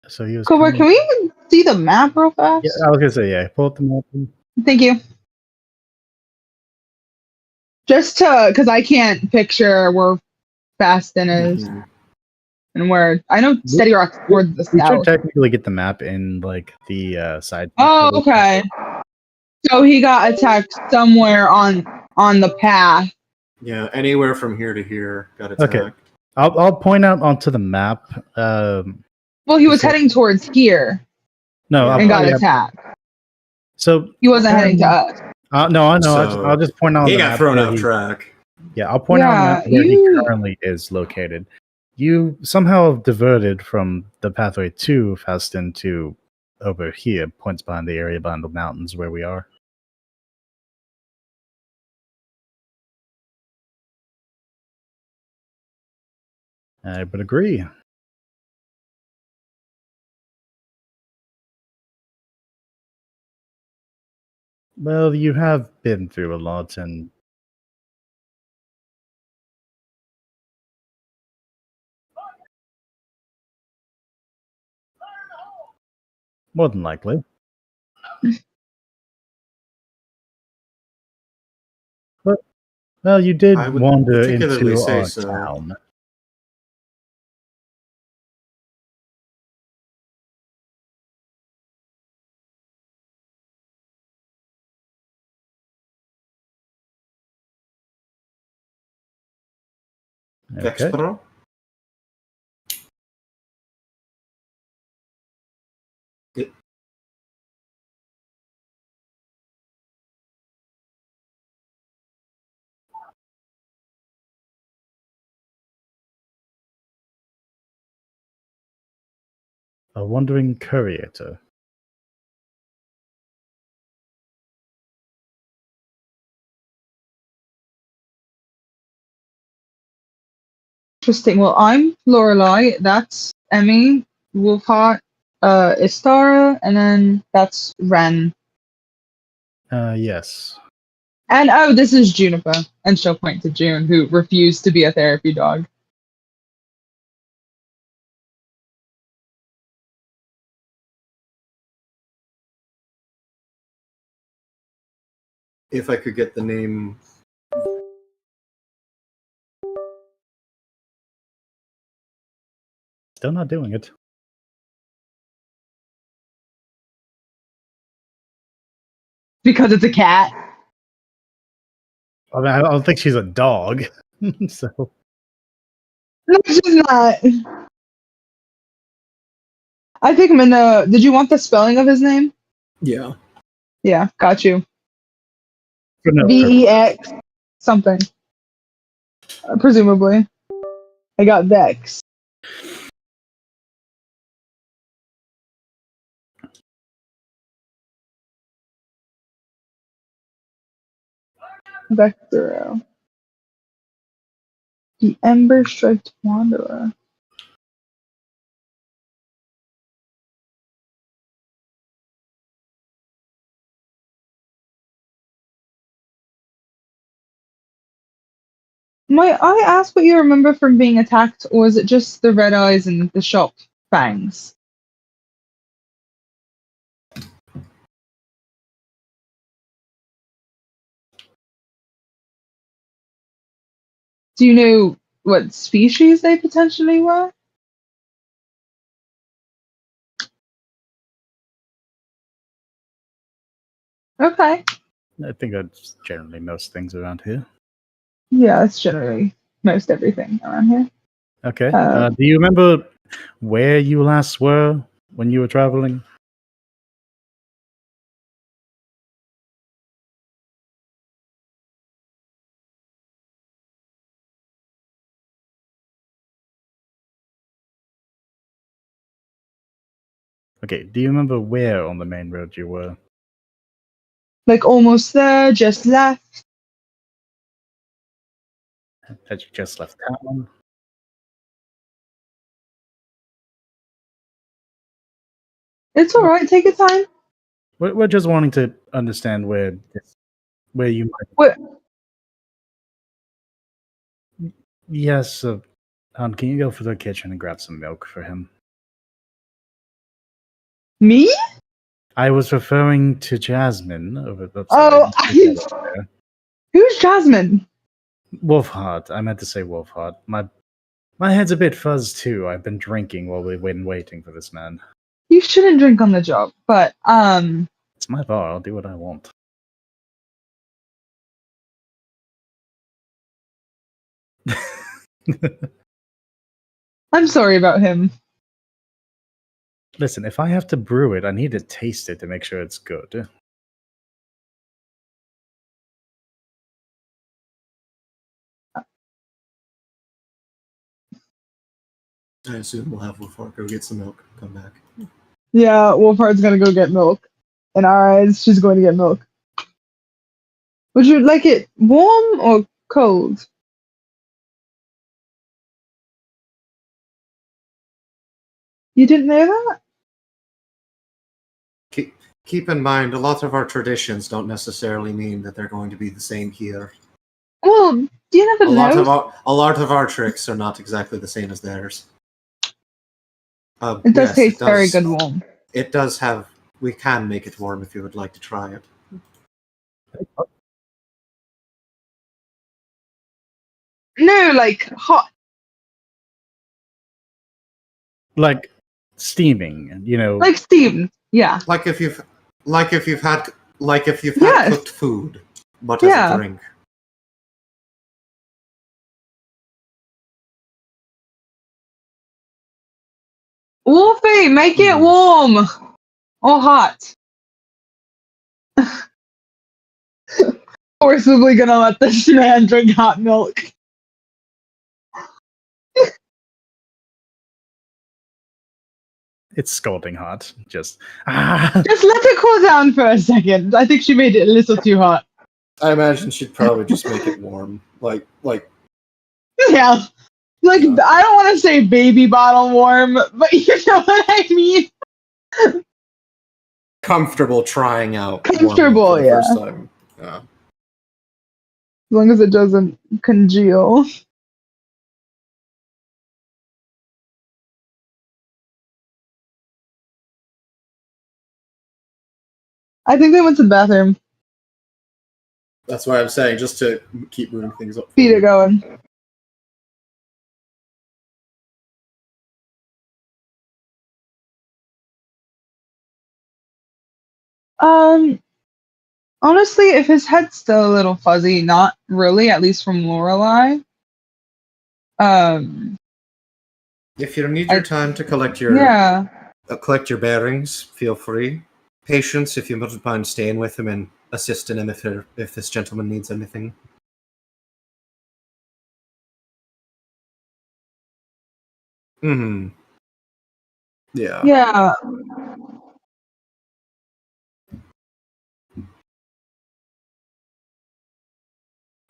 So he was. Cooper, coming- can we even see the map real fast? Yeah, I was gonna say yeah. Pull up the map. Thank you. Just to, because I can't picture where Baston is Mhm. and where I know Steady Rock's towards the We should south. technically get the map in like the side. Oh, okay. So he got attacked somewhere on the path. Yeah, anywhere from here to here got attacked. Okay. I'll point out onto the map. Well, he was So- heading towards here No, Yeah. and got yeah. attacked. So He wasn't heading to us. no, I know. So, I'll just point out. on He the got map thrown where off he- track. Yeah, I'll point out on the map Yeah, where he you- currently is located. You somehow diverted from the pathway to Fastin to over here, points behind the area behind the mountains where we are. I would agree. Well, you have been through a lot, and more than likely. But, well, you did I would wander particularly into say our so. town. Okay. Vexpro? A wandering courier. Interesting. Well, I'm Lorelai. That's Emmy, Wolfhot, Istara, and then that's Ren. Yes. And oh, this is Juniper. And she'll point to June, who refused to be a therapy dog. If I could get the name. Still not doing it. Because it's a cat. I mean, I don't think she's a dog. So No, she's not. I think Minna. Did you want the spelling of his name? Yeah. Yeah, got you. for no Vex something. Presumably. I got Vex. Vectoro. The Ember Striped Wanderer. Might I ask what you remember from being attacked, or is it just the red eyes and the sharp fangs? Do you know what species they potentially were? Okay. I think that's generally most things around here. Yeah, that's generally most everything around here. Okay. Uh, Do you remember where you last were when you were traveling? Okay. Do you remember where on the main road you were? Like almost there, just left. Had you just left town? It's alright, take your time. We're just wanting to understand where you might. What? Yes. Can you go for the kitchen and grab some milk for him? Me? I was referring to Jasmine over the Oh, who's Jasmine? Wolfheart. I meant to say Wolfheart. My head's a bit fuzzed too. I've been drinking while we've been waiting for this man. You shouldn't drink on the job, but It's my bar. I'll do what I want. I'm sorry about him. Listen, if I have to brew it, I need to taste it to make sure it's good. I assume we'll have Wolfhard go get some milk. Come back. Yeah, Wolfhard's gonna go get milk. In our eyes, she's going to get milk. Would you like it warm or cold? You didn't know that? Keep in mind, a lot of our traditions don't necessarily mean that they're going to be the same here. Well, you never A lot know. of our tricks are not exactly the same as theirs. It does yes, taste very good warm. It does have. We can make it warm if you would like to try it. No, like hot. Like steaming, you know. Like steamed. Yeah. Like if you've had Yes. cooked food, but as Yeah. a drink. Wolfie, make it warm or hot. Forcibly gonna let this man drink hot milk. It's scalding hot. Just Just let it cool down for a second. I think she made it a little too hot. I imagine she'd probably just make it warm, like Yeah. Like, I don't want to say baby bottle warm, but you know what I mean? comfortable trying out. Comfortable, warming for the yeah. First time. Yeah. As long as it doesn't congeal. I think they went to the bathroom. That's why I'm saying, just to keep moving things up. Keep it going. Honestly, if his head's still a little fuzzy, not really, at least from Lorelei. If you need your time to collect your bearings, feel free. Patience, if you wouldn't mind staying with him and assisting him if this gentleman needs anything. Hmm. Yeah. Yeah.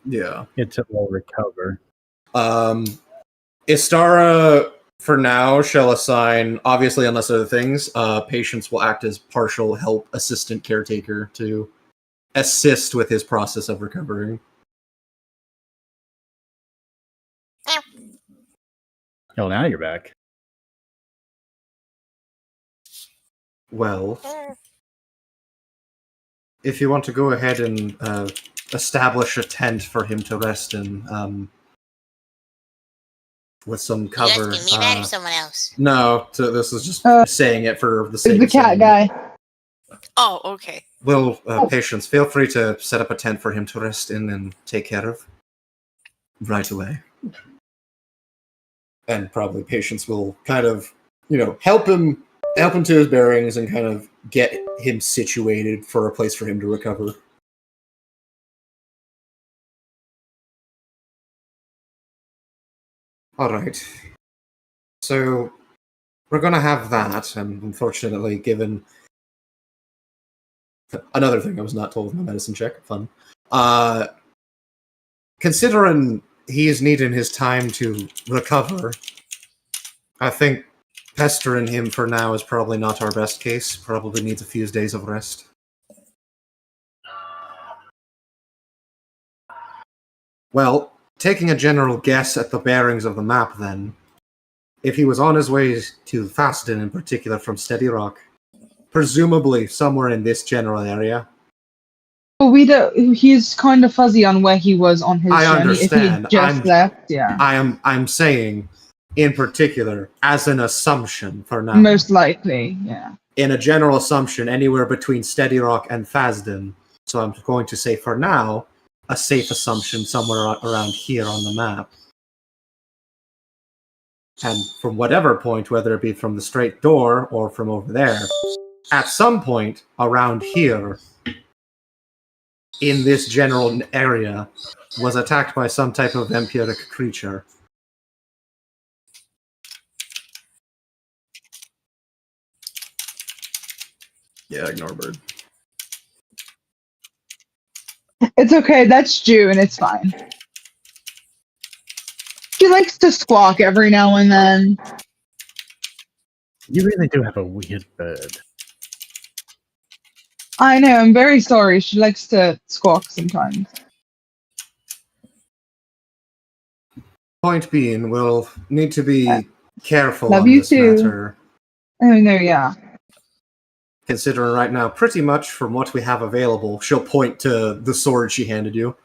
Yeah. it will recover. Istara, for now, shall assign, obviously, unless other things, Patience will act as partial help assistant caretaker to assist with his process of recovering. Oh, now you're back. Well, if you want to go ahead and establish a tent for him to rest in, with some cover. You asking me that or someone else? No, so this is just saying it for the sake It's the of saying cat it. guy. Oh, okay. Well, Patience, feel free to set up a tent for him to rest in and take care of right away. And probably Patience will kind of, help him to his bearings and kind of get him situated for a place for him to recover. All right. So we're going to have that, and unfortunately, given another thing I was not told in my medicine check, fun. Considering he is needing his time to recover, I think pestering him for now is probably not our best case. Probably needs a few days of rest. Well, taking a general guess at the bearings of the map, then, if he was on his way to Faston in particular from Steady Rock, presumably somewhere in this general area. But we don't. He's kind of fuzzy on where he was on his I journey. understand. If he just left, yeah, I'm saying, in particular, as an assumption for now. most likely, yeah. In a general assumption, anywhere between Steady Rock and Phasden. So I'm going to say, for now, a safe assumption somewhere around here on the map. And from whatever point, whether it be from the straight door or from over there, at some point around here, in this general area, was attacked by some type of vampiric creature. Yeah, ignore bird. It's okay. That's June. It's fine. She likes to squawk every now and then. You really do have a weird bird. I know. I'm very sorry. She likes to squawk sometimes. Point being, we'll need to be careful Love on you this too. matter. Oh no, yeah. Considering right now, pretty much from what we have available, she'll point to the sword she handed you.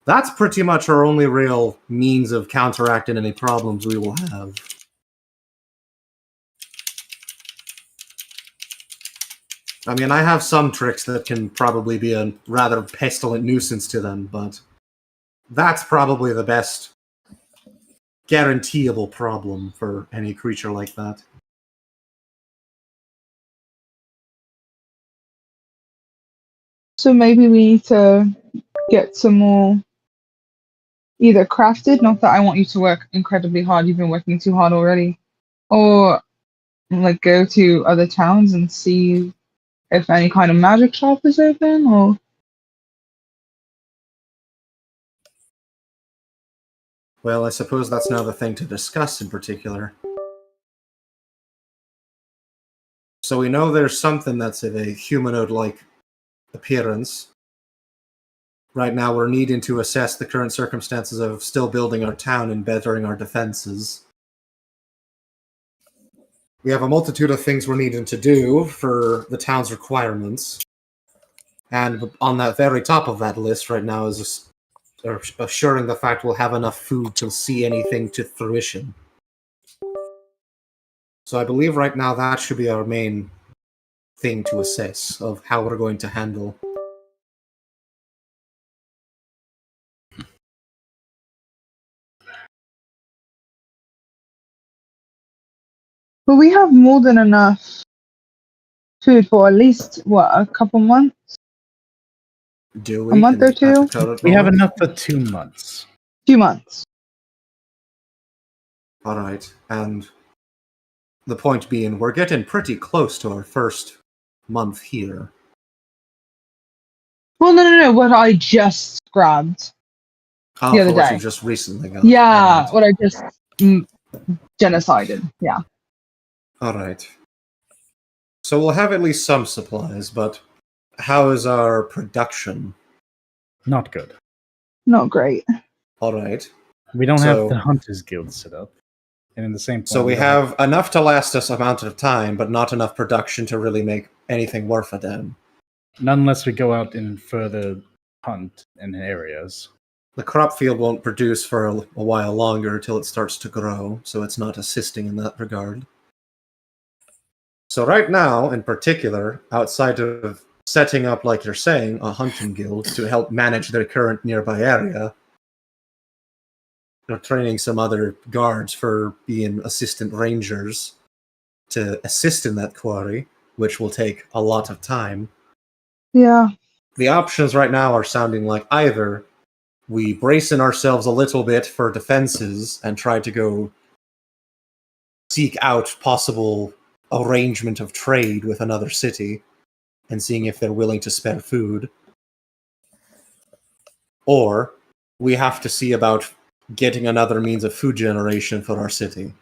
That's pretty much our only real means of counteracting any problems we will have. I mean, I have some tricks that can probably be a rather pestilent nuisance to them, but that's probably the best guaranteeable problem for any creature like that. So maybe we need to get some more either crafted, not that I want you to work incredibly hard, you've been working too hard already, or like go to other towns and see if any kind of magic shop is open, or Well, I suppose that's another thing to discuss in particular. So we know there's something that's of a humanoid-like appearance. Right now we're needing to assess the current circumstances of still building our town and bettering our defenses. We have a multitude of things we're needing to do for the town's requirements. And on that very top of that list right now is assuring the fact we'll have enough food to see anything to fruition. So I believe right now that should be our main thing to assess of how we're going to handle. but we have more than enough food for at least what, a couple months? Do A month or at the two? current We have moment? enough for 2 months. Few months. All right, and the point being, we're getting pretty close to our first month here. Well, no, what I just grabbed. Oh, The other for what day. you just recently got. Yeah, All right. what I just genocided. Yeah. All right. So we'll have at least some supplies, but how is our production? Not good. Not great. All right. We don't So- have the Hunters Guild set up. And in the same point, So we don't have enough to last us amount of time, but not enough production to really make anything worth a damn. not unless we go out and further hunt in areas. The crop field won't produce for a while longer till it starts to grow, so it's not assisting in that regard. So right now, in particular, outside of setting up, like you're saying, a hunting guild to help manage their current nearby area, they're training some other guards for being assistant rangers to assist in that quarry, which will take a lot of time. Yeah. The options right now are sounding like either we brace in ourselves a little bit for defenses and try to go seek out possible arrangement of trade with another city and seeing if they're willing to spare food, or we have to see about getting another means of food generation for our city.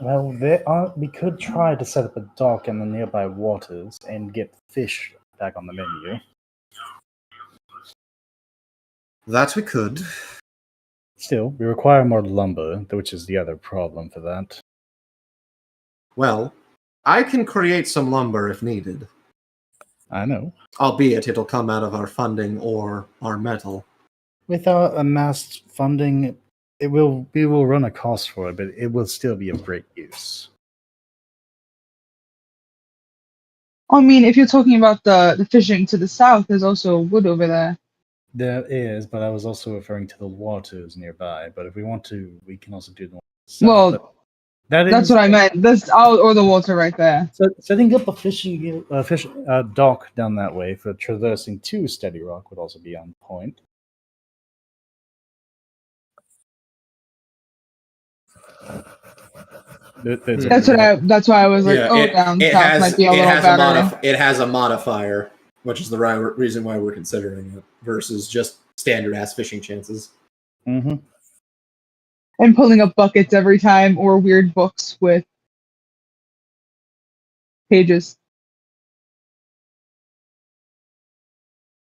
Well, we could try to set up a dock in the nearby waters and get fish back on the menu. That we could. Still, we require more lumber, which is the other problem for that. Well, I can create some lumber if needed. I know. Albeit it'll come out of our funding or our metal. With our amassed funding, we will run a cost for it, but it will still be of great use. I mean, if you're talking about the fishing to the south, there's also wood over there. There is, but I was also referring to the waters nearby. But if we want to, we can also do the one south. Well, But that's what I meant. That's out or the water right there. So setting up a fishing dock down that way for traversing to Steady Rock would also be on point. That's why I was like, down south might be a little better. It has a modifier, which is the right reason why we're considering it, versus just standard ass fishing chances. Mm-hmm. And pulling up buckets every time, or weird books with pages.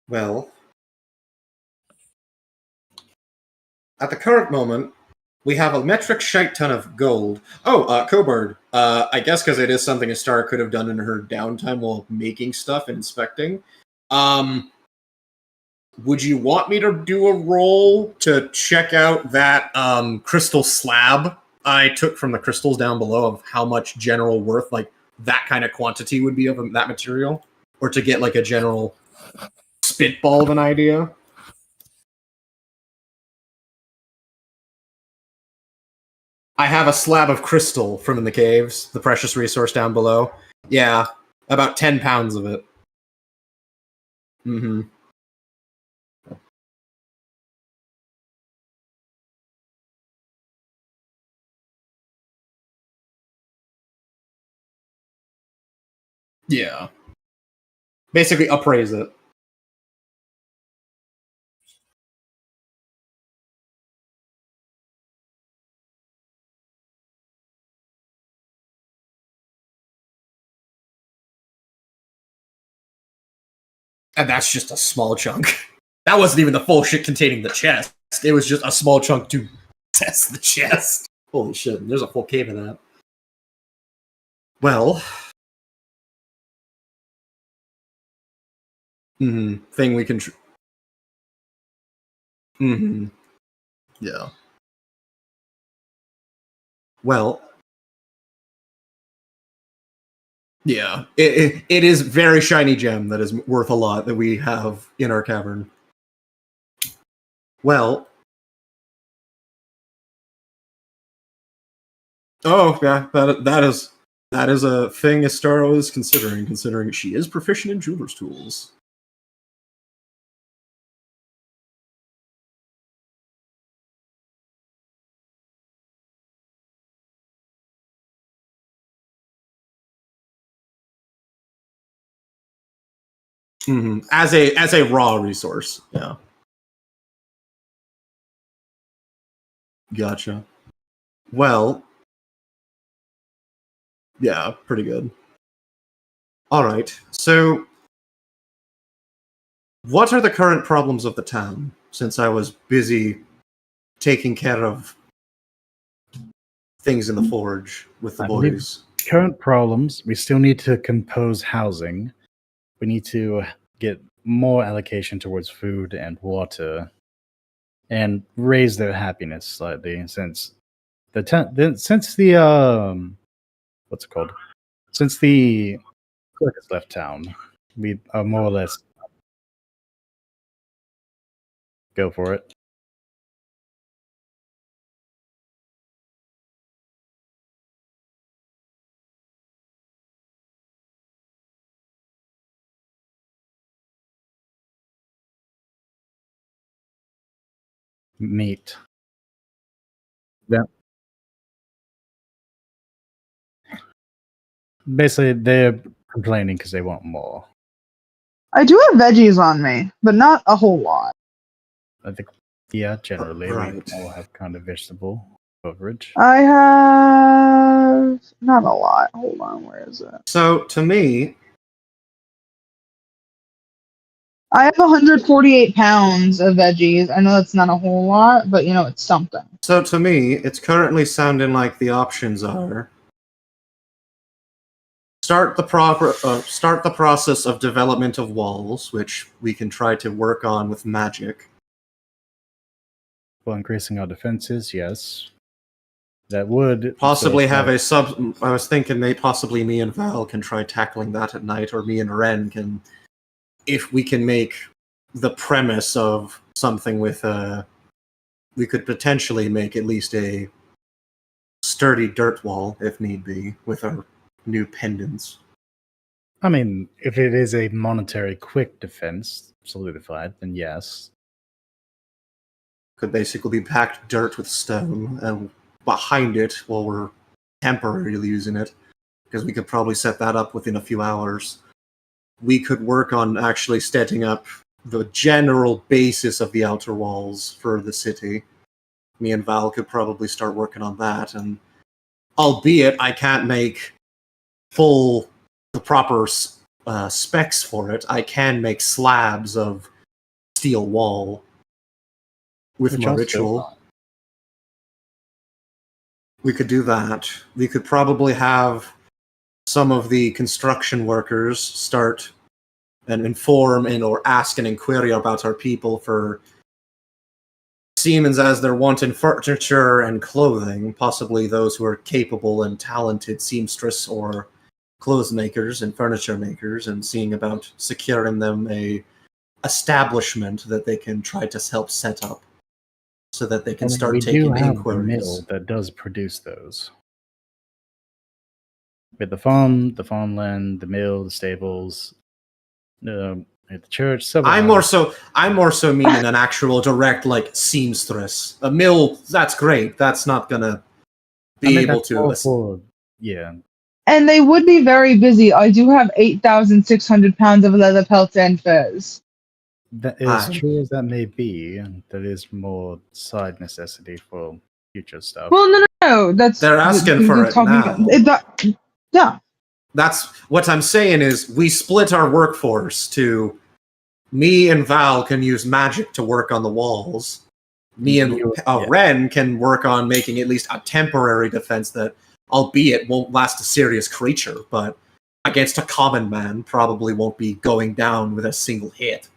Well, at the current moment, we have a metric shite ton of gold. Oh, Coburn. I guess because it is something Astara could have done in her downtime while making stuff and inspecting. Would you want me to do a roll to check out that crystal slab I took from the crystals down below of how much general worth, like that kind of quantity would be of that material? Or to get like a general spitball of an idea? I have a slab of crystal from in the caves, the precious resource down below. Yeah, about 10 pounds of it. Mm-hmm. Yeah. Basically appraise it. And that's just a small chunk. That wasn't even the full shit containing the chest. It was just a small chunk to test the chest. Holy shit, there's a full cave of that. Well. Thing we can... Yeah. Well. Yeah, it is very shiny gem that is worth a lot that we have in our cavern. Well. Oh, yeah, that is a thing Astara is considering she is proficient in jeweler's tools. As a raw resource, yeah. Gotcha. Well, yeah, pretty good. All right. So, what are the current problems of the town? Since I was busy taking care of things in the forge with the boys. Current problems: we still need to compose housing. We need to get more allocation towards food and water, and raise their happiness slightly. Since what's it called? Since the clerk has left town, we are more or less go for it. Meat. Yeah. Basically, they're complaining because they want more. I do have veggies on me, but not a whole lot. I think, yeah, generally Right. we all have kind of vegetable coverage. I have not a lot. Hold on, where is it? So, to me, I have 148 pounds of veggies. I know that's not a whole lot, but it's something. So to me, it's currently sounding like the options are start the process of development of walls, which we can try to work on with magic. Well, increasing our defenses, yes. That would Possibly so- have a sub. I was thinking possibly me and Val can try tackling that at night, or me and Ren can, if we can make the premise of something with we could potentially make at least a sturdy dirt wall if need be with our new pendants. I mean, if it is a monetary quick defense solidified, then yes. Could basically be packed dirt with stone, and behind it, while we're temporarily using it, because we could probably set that up within a few hours, we could work on actually setting up the general basis of the outer walls for the city. Me and Val could probably start working on that, and albeit I can't make the proper specs for it, I can make slabs of steel wall with Which my also- ritual. We could do that. We could probably have some of the construction workers start and inform and or ask and inquire about our people for Siemens as they're wanting furniture and clothing, possibly those who are capable and talented seamstress or clothes makers and furniture makers, and seeing about securing them a establishment that they can try to help set up so that they can I mean, start we do taking have inquiries. a mill that does produce those. With the farmland, the mill, the stables, at the church. I'm more so meaning an actual direct like seamstress. A mill, that's great. That's not gonna be able to. Yeah. And they would be very busy. I do have 8,600 pounds of leather pelts and furs. That is Ah. true as that may be. That is more side necessity for future stuff. Well, no. That's They're asking you're for it talking now. about- yeah. That's what I'm saying is we split our workforce to me and Val can use magic to work on the walls. Me and Yeah. Ren can work on making at least a temporary defense that, albeit won't last a serious creature, but against a common man probably won't be going down with a single hit.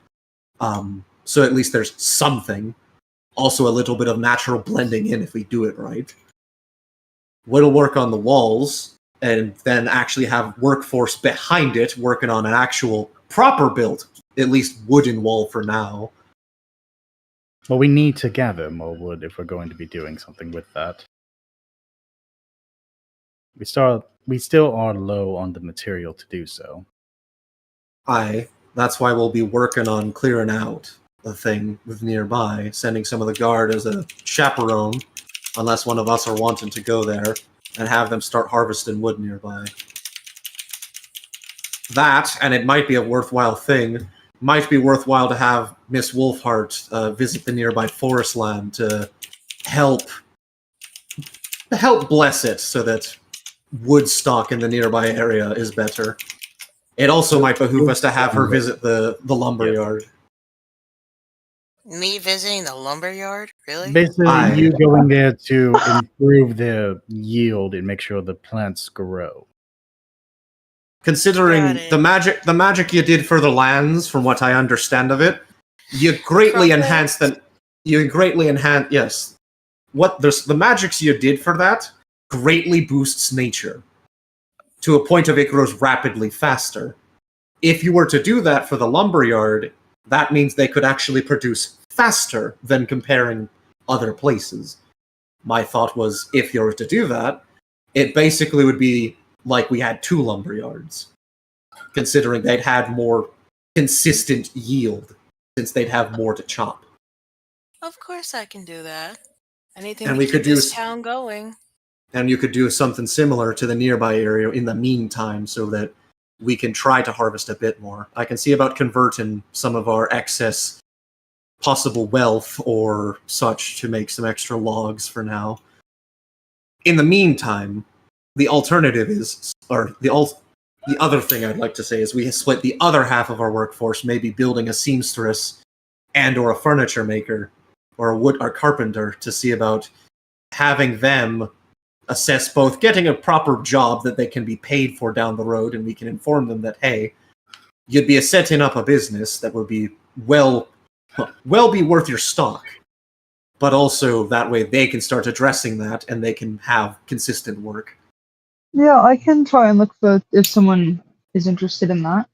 So at least there's something. Also a little bit of natural blending in if we do it right. We'll work on the walls and then actually have workforce behind it working on an actual proper built, at least wooden wall for now. Well, we need to gather more wood if we're going to be doing something with that. We still are low on the material to do so. That's why we'll be working on clearing out the thing with nearby, sending some of the guard as a chaperone, unless one of us are wanting to go there, and have them start harvesting wood nearby. That, and it might be a worthwhile thing, might be worthwhile to have Miss Wolfheart visit the nearby forest land to help bless it so that wood stock in the nearby area is better. It also might behoove us to have her visit the lumberyard. Me visiting the lumberyard? Really? Basically, I- you going there to improve their yield and make sure the plants grow. Considering Got it. the magic you did for the lands, from what I understand of it, you greatly enhanced the. You greatly enhance. Yes, the magics you did for that greatly boosts nature to a point of it grows rapidly faster. If you were to do that for the lumberyard, that means they could actually produce faster than comparing other places. My thought was, if you were to do that, it basically would be like we had 2 lumberyards, considering they'd had more consistent yield, since they'd have more to chop. Of course I can do that. Anything And to we keep could this use- town going. And you could do something similar to the nearby area in the meantime, so that we can try to harvest a bit more. I can see about converting some of our excess possible wealth or such to make some extra logs for now. In the meantime, the alternative is, or the other thing I'd like to say is we split the other half of our workforce, maybe building a seamstress and or a furniture maker or a carpenter, to see about having them assess both getting a proper job that they can be paid for down the road, and we can inform them that, hey, you'd be setting up a business that would be well be worth your stock. But also that way they can start addressing that and they can have consistent work. Yeah, I can try and look for if someone is interested in that.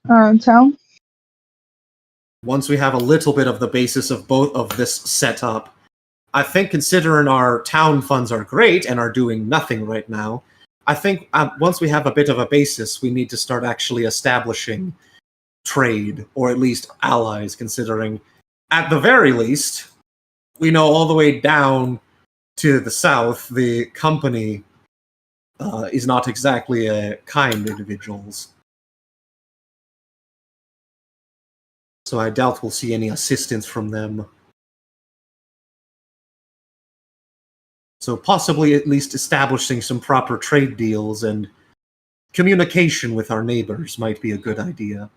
Around town. Once we have a little bit of the basis of both of this set up, I think considering our town funds are great and are doing nothing right now, I think once we have a bit of a basis, we need to start actually establishing trade, or at least allies, considering at the very least, we know all the way down to the south, the company is not exactly kind individuals. So I doubt we'll see any assistance from them. So possibly at least establishing some proper trade deals and communication with our neighbors might be a good idea.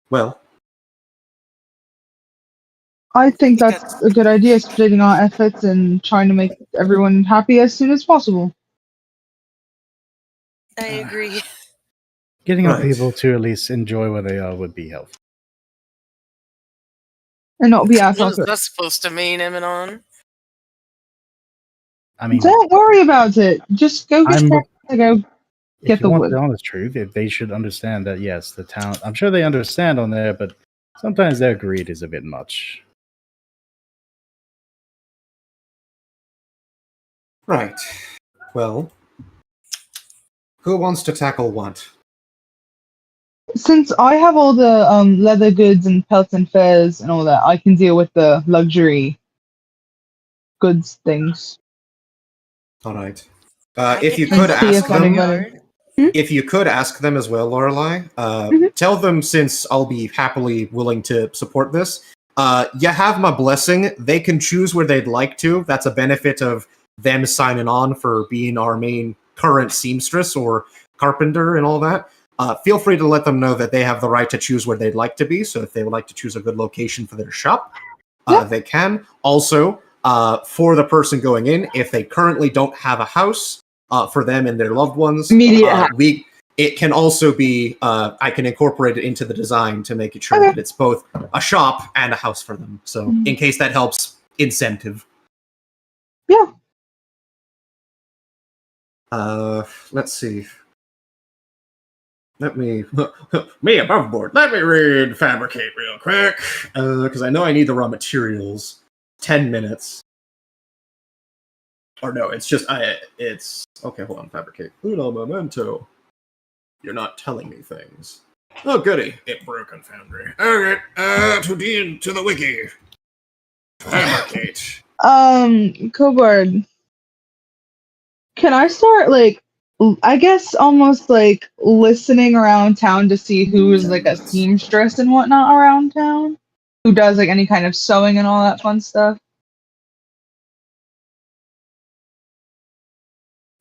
Well, I think that's a good idea, splitting our efforts and trying to make everyone happy as soon as possible. I agree. Getting our Right. people to at least enjoy where they are would be helpful. And not be What assholes. is that supposed to mean, Eminon? I mean, Don't worry about it. Just go get I'm- go if get you the want wood. the honest truth, they should understand that, yes, the town, I'm sure they understand on there, but sometimes their greed is a bit much. right. Well, who wants to tackle what? Since I have all the leather goods and pelts and furs and all that, I can deal with the luxury goods things. All right. I If get you the could see if ask them, anybody- if you could ask them as well, Lorelei, Mhm. tell them, since I'll be happily willing to support this, you have my blessing. They can choose where they'd like to. That's a benefit of them signing on for being our main current seamstress or carpenter and all that. Feel free to let them know that they have the right to choose where they'd like to be. So if they would like to choose a good location for their shop, Yeah. they can. Also, for the person going in, if they currently don't have a house, for them and their loved ones, Immediate house. it can also be, I can incorporate it into the design to make it sure Okay. that it's both a shop and a house for them. So in case that helps, incentive. Yeah. Let's see. Let me me above board. Let me read fabricate real quick, because I know I need the raw materials. 10 minutes. Or no, it's just it's okay. Hold on, fabricate. Uno momento. You're not telling me things. Oh goody, it broken foundry. Okay, to the wiki. Fabricate. Cobard. Can I start I guess almost like listening around town to see who's like a seamstress and whatnot around town? Who does like any kind of sewing and all that fun stuff?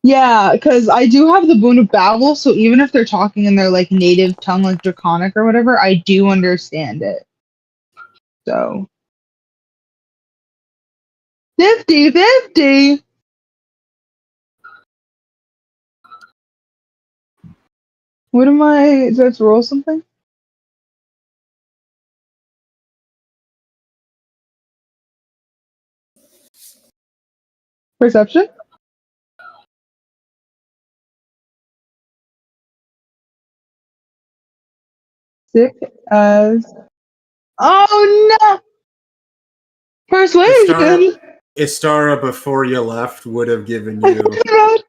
Yeah, because I do have the boon of babel, so even if they're talking in their like native tongue, like Draconic or whatever, I do understand it. So 50-50. What am I? Do I have to roll something? Perception? Sick as. Oh no! Persuasion! Istara, before you left, would have given I you. forgot.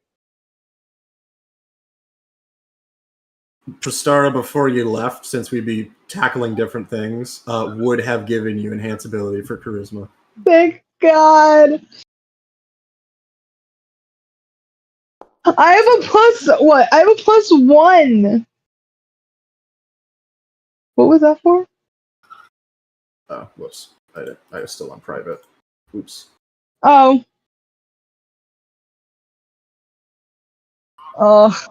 Prastara, before you left, since we'd be tackling different things, would have given you enhance ability for charisma. Thank God. I have a plus what? I have a +1. What was that for? Whoops. I was still on private. Oops. Oh. Oh,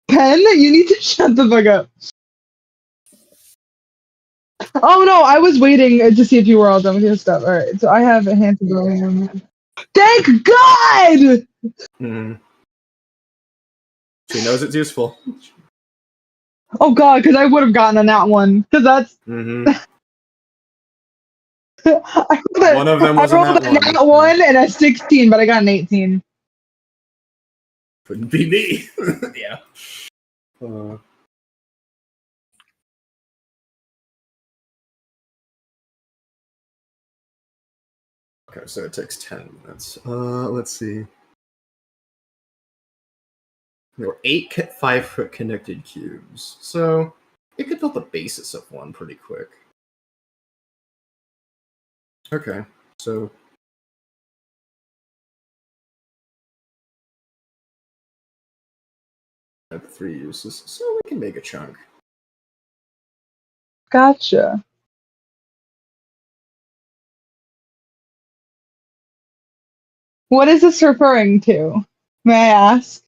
Pen, you need to shut the fuck up. Oh no, I was waiting to see if you were all done with your stuff. All right, so I have a hand to go. Thank God! Mm. She knows it's useful. Oh God, because I would have gotten on that one. Because that's Hmm. One of them I was a rolled nat a one. nat one and a 16, but I got an 18. Couldn't be me. Yeah. Okay, so it takes 10 minutes. Let's see. There were 8 5-foot connected cubes, so it could build the basis of one pretty quick. Okay, so I have 3 uses, so we can make a chunk. Gotcha. What is this referring to? May I ask?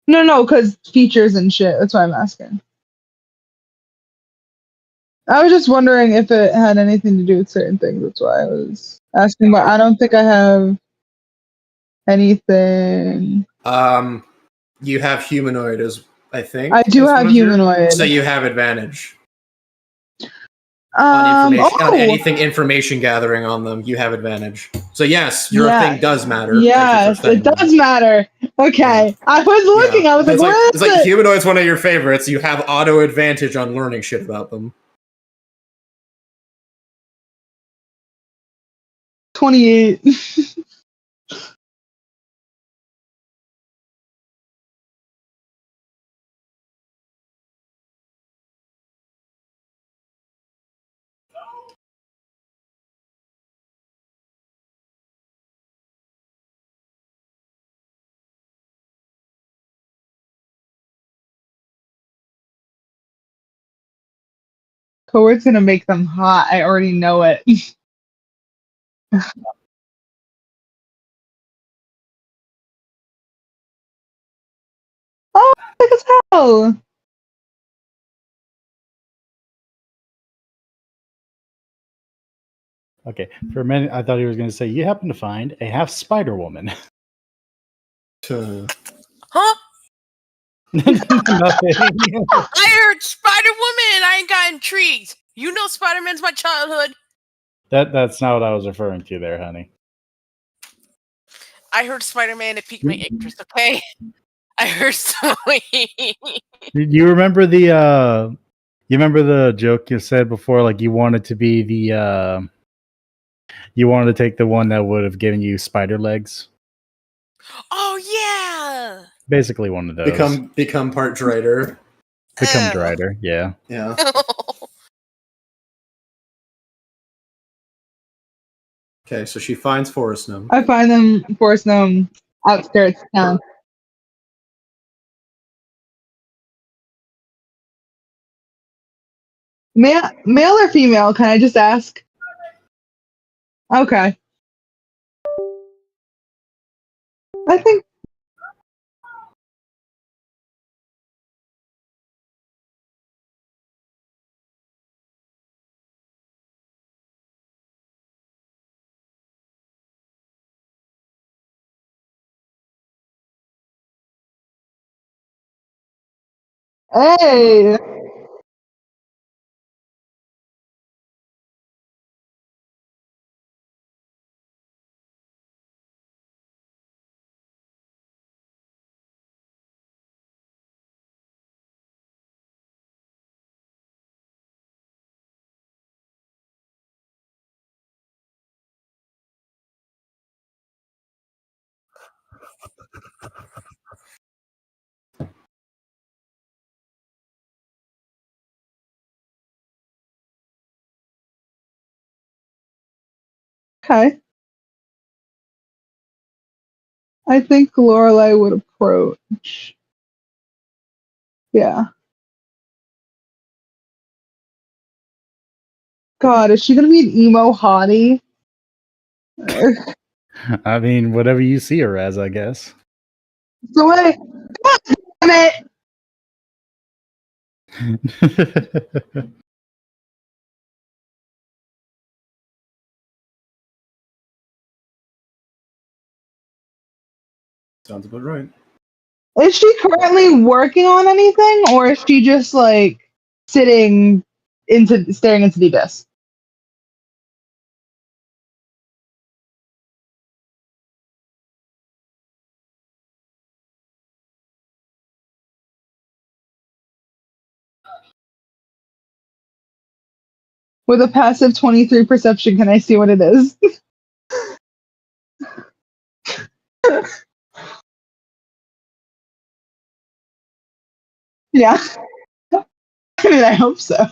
No, because features and shit. That's why I'm asking. I was just wondering if it had anything to do with certain things. That's why I was asking. But I don't think I have anything. You have humanoid as I think. I do is one have of your- humanoid. So you have advantage on information on anything information gathering on them. You have advantage. So yes, your Yeah. thing does matter. Thank you for Yes, saying it that. does matter. Okay, I was looking. I was like, It's "What it's is like it?" humanoid's one of your favorites. You have auto advantage on learning shit about them. 28. Cowork's gonna make them hot. I already know it. Oh, look as hell. Okay, for a minute, I thought he was going to say, "You happen to find a half spider woman." Uh, Huh? Nothing. I heard Spider Woman and I got intrigued. You know Spider Man's my childhood. That's not what I was referring to there, honey. I heard Spider Man, it piqued my interest, okay? I heard so. You remember you remember the joke you said before, like you wanted to be you wanted to take the one that would have given you spider legs? Oh, yeah! Basically one of those. become part Drider. Become Ew. Drider, yeah. Yeah. Okay, so she finds Forest Gnome. I find them Forest Gnome outskirts town. Male or female? Can I just ask? Okay. I think. Hey. Okay. I think Lorelai would approach. Yeah. God, is she gonna be an emo hottie? I mean, whatever you see her as, I guess. So wait, God damn it! Sounds about right. Is she currently working on anything, or is she just like staring into the abyss? With a passive 23 perception, can I see what it is? Yeah. I mean, I hope so.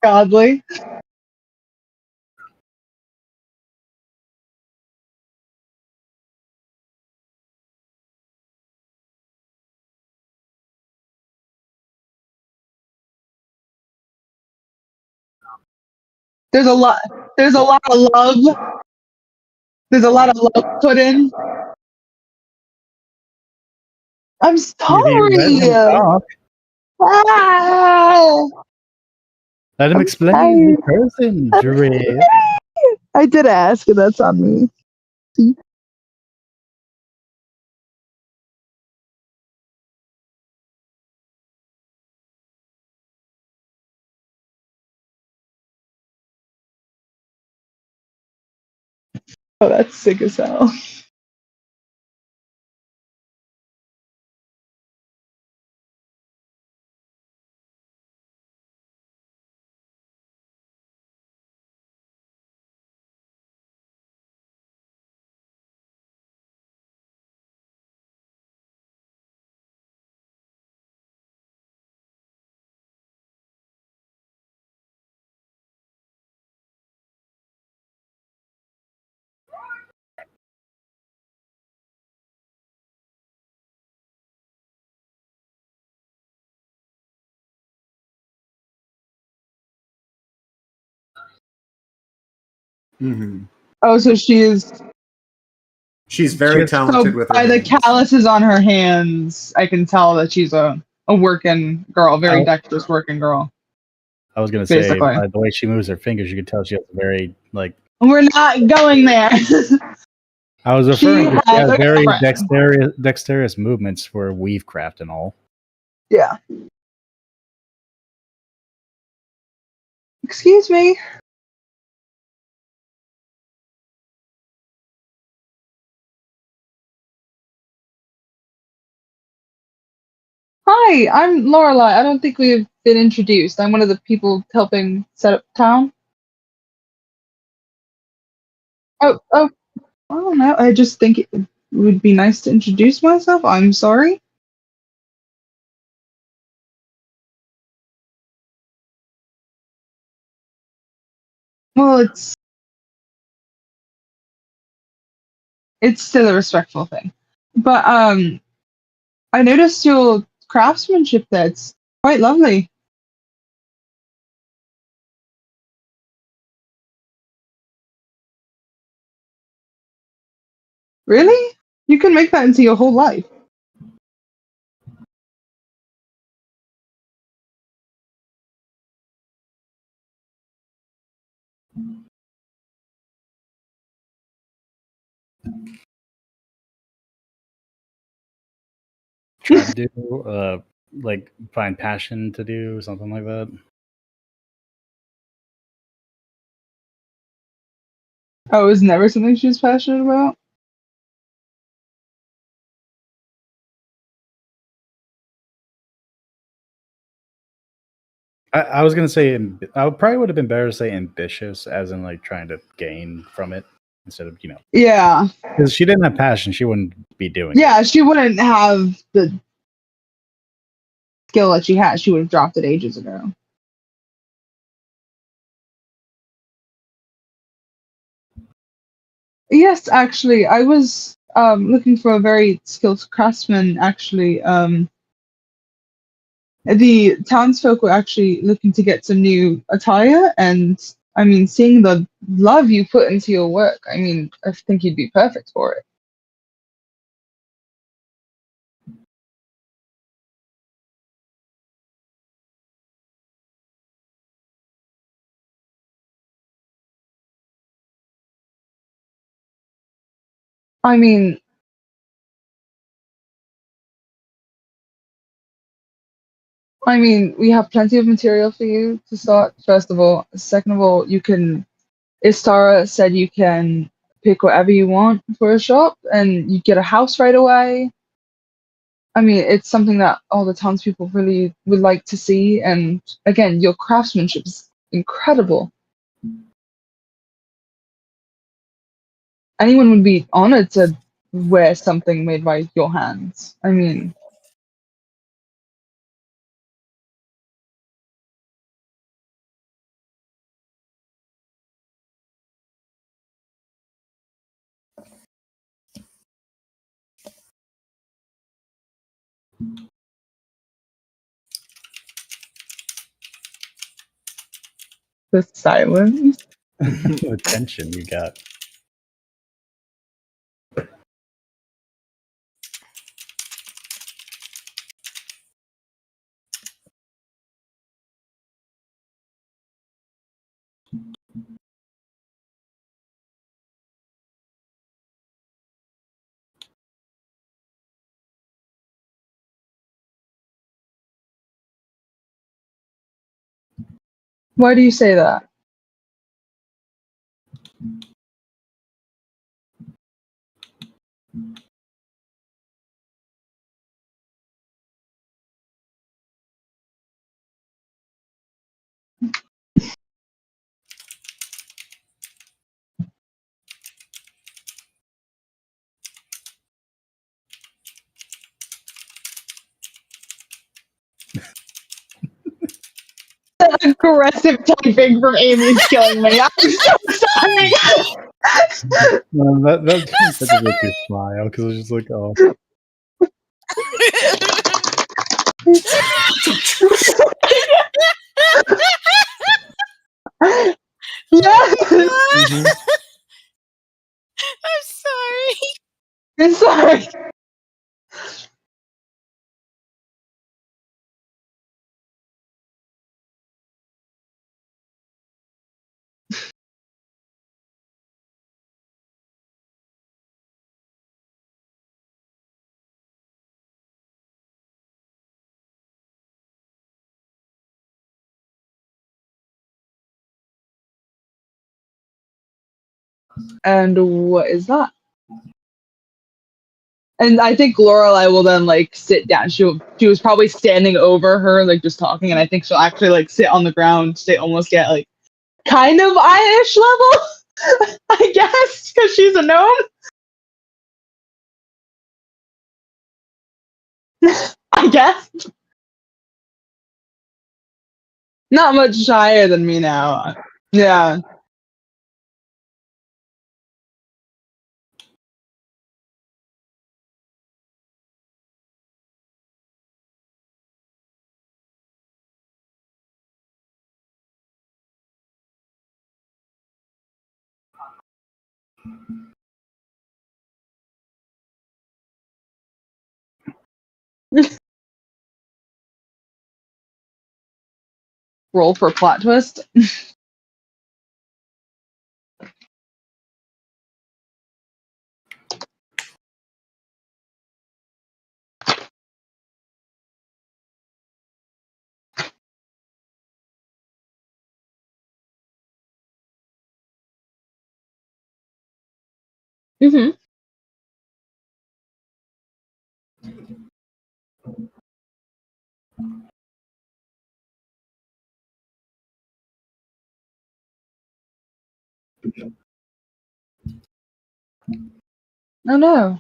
Godly. There's a lot. There's a lot of love. There's a lot of love put in. I'm If you let sorry. him talk, Ah, let him I'm explain sorry. the person, I'm Dre. sorry. I did ask, and that's on me. See? Oh, that's sick as hell. Hmm. Oh, so she is. She's very Just talented So with her by the hands. calluses on her hands, I can tell that she's a working girl, very Oh. dexterous working girl. I was gonna say, Basically. by the way she moves her fingers, you can tell she has a very like. We're not going there. I was She referring to she has has a very girlfriend. dexterous movements for weavecraft and all. Yeah. Excuse me. Hi, I'm Lorelai. I don't think we've been introduced. I'm one of the people helping set up town. Oh, I don't know. I just think it would be nice to introduce myself. I'm sorry. Well, it's still a respectful thing. But I noticed your craftsmanship that's quite lovely. Really? You can make that into your whole life. Try to do like find passion to do something like that. Oh, it was never something she was passionate about? I was gonna say I probably would have been better to say ambitious, as in like trying to gain from it instead of Yeah. because she didn't have passion, she wouldn't be doing it. Yeah, she wouldn't have the skill that she has. She would have dropped it ages ago. Yes, actually, I was looking for a very skilled craftsman. Actually, the townsfolk were actually looking to get some new attire, and I mean, seeing the love you put into your work, I mean, I think you'd be perfect for it. I mean, we have plenty of material for you to start. First of all, second of all, you can. Istara said you can pick whatever you want for a shop, and you get a house right away. I mean, it's something that all the townspeople really would like to see. And again, your craftsmanship is incredible. Anyone would be honored to wear something made by your hands. I mean, the silence. The tension you got. Why do you say that? Aggressive typing from Amy's killing me. I'm so sorry. That just make me smile because it's just like, oh, Yes, I'm sorry. I'm sorry. And what is that? And I think Lorelai will then like sit down. She was probably standing over her, like just talking, and I think she'll actually like sit on the ground, stay almost get like kind of eye-ish level, I guess, because she's a gnome. I guess. Not much higher than me now. Yeah. Roll for plot twist. Mm-hmm. Oh no.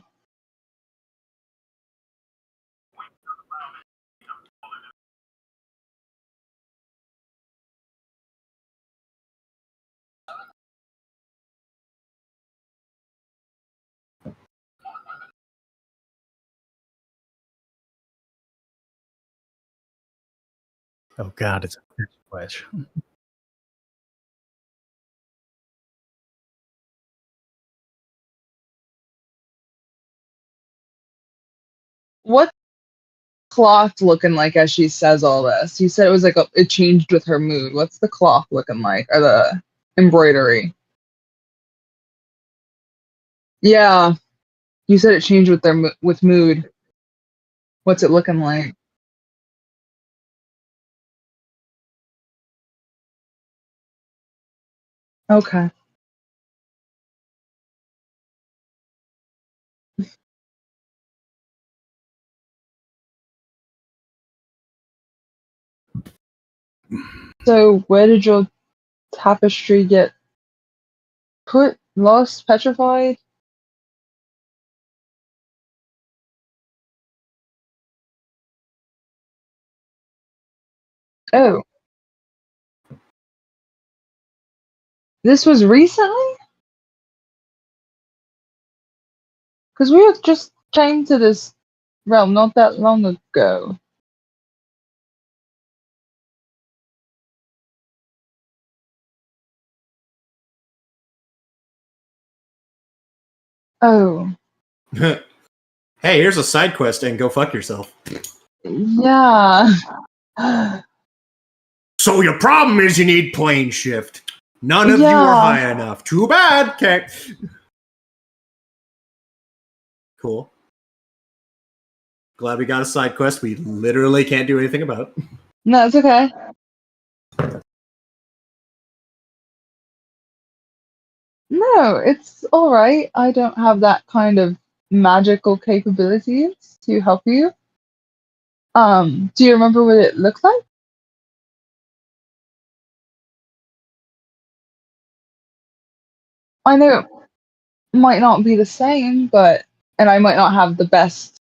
Oh god, it's a flash. What cloth looking like as she says all this? You said it was like it changed with her mood. What's the cloth looking like, or the embroidery? Yeah, you said it changed with with mood. What's it looking like? Okay. So where did your tapestry get put? Lost? Petrified? Oh, this was recently? Because we had just came to this realm not that long ago. Oh, Hey, here's a side quest and go fuck yourself. yeah. So your problem is you need plane shift. None of you Yeah. are high enough. Too bad. Okay. Cool. Glad we got a side quest we literally can't do anything about. No, it's okay. No, it's all right. I don't have that kind of magical capabilities to help you. Do you remember what it looked like? I know it might not be the same, and I might not have the best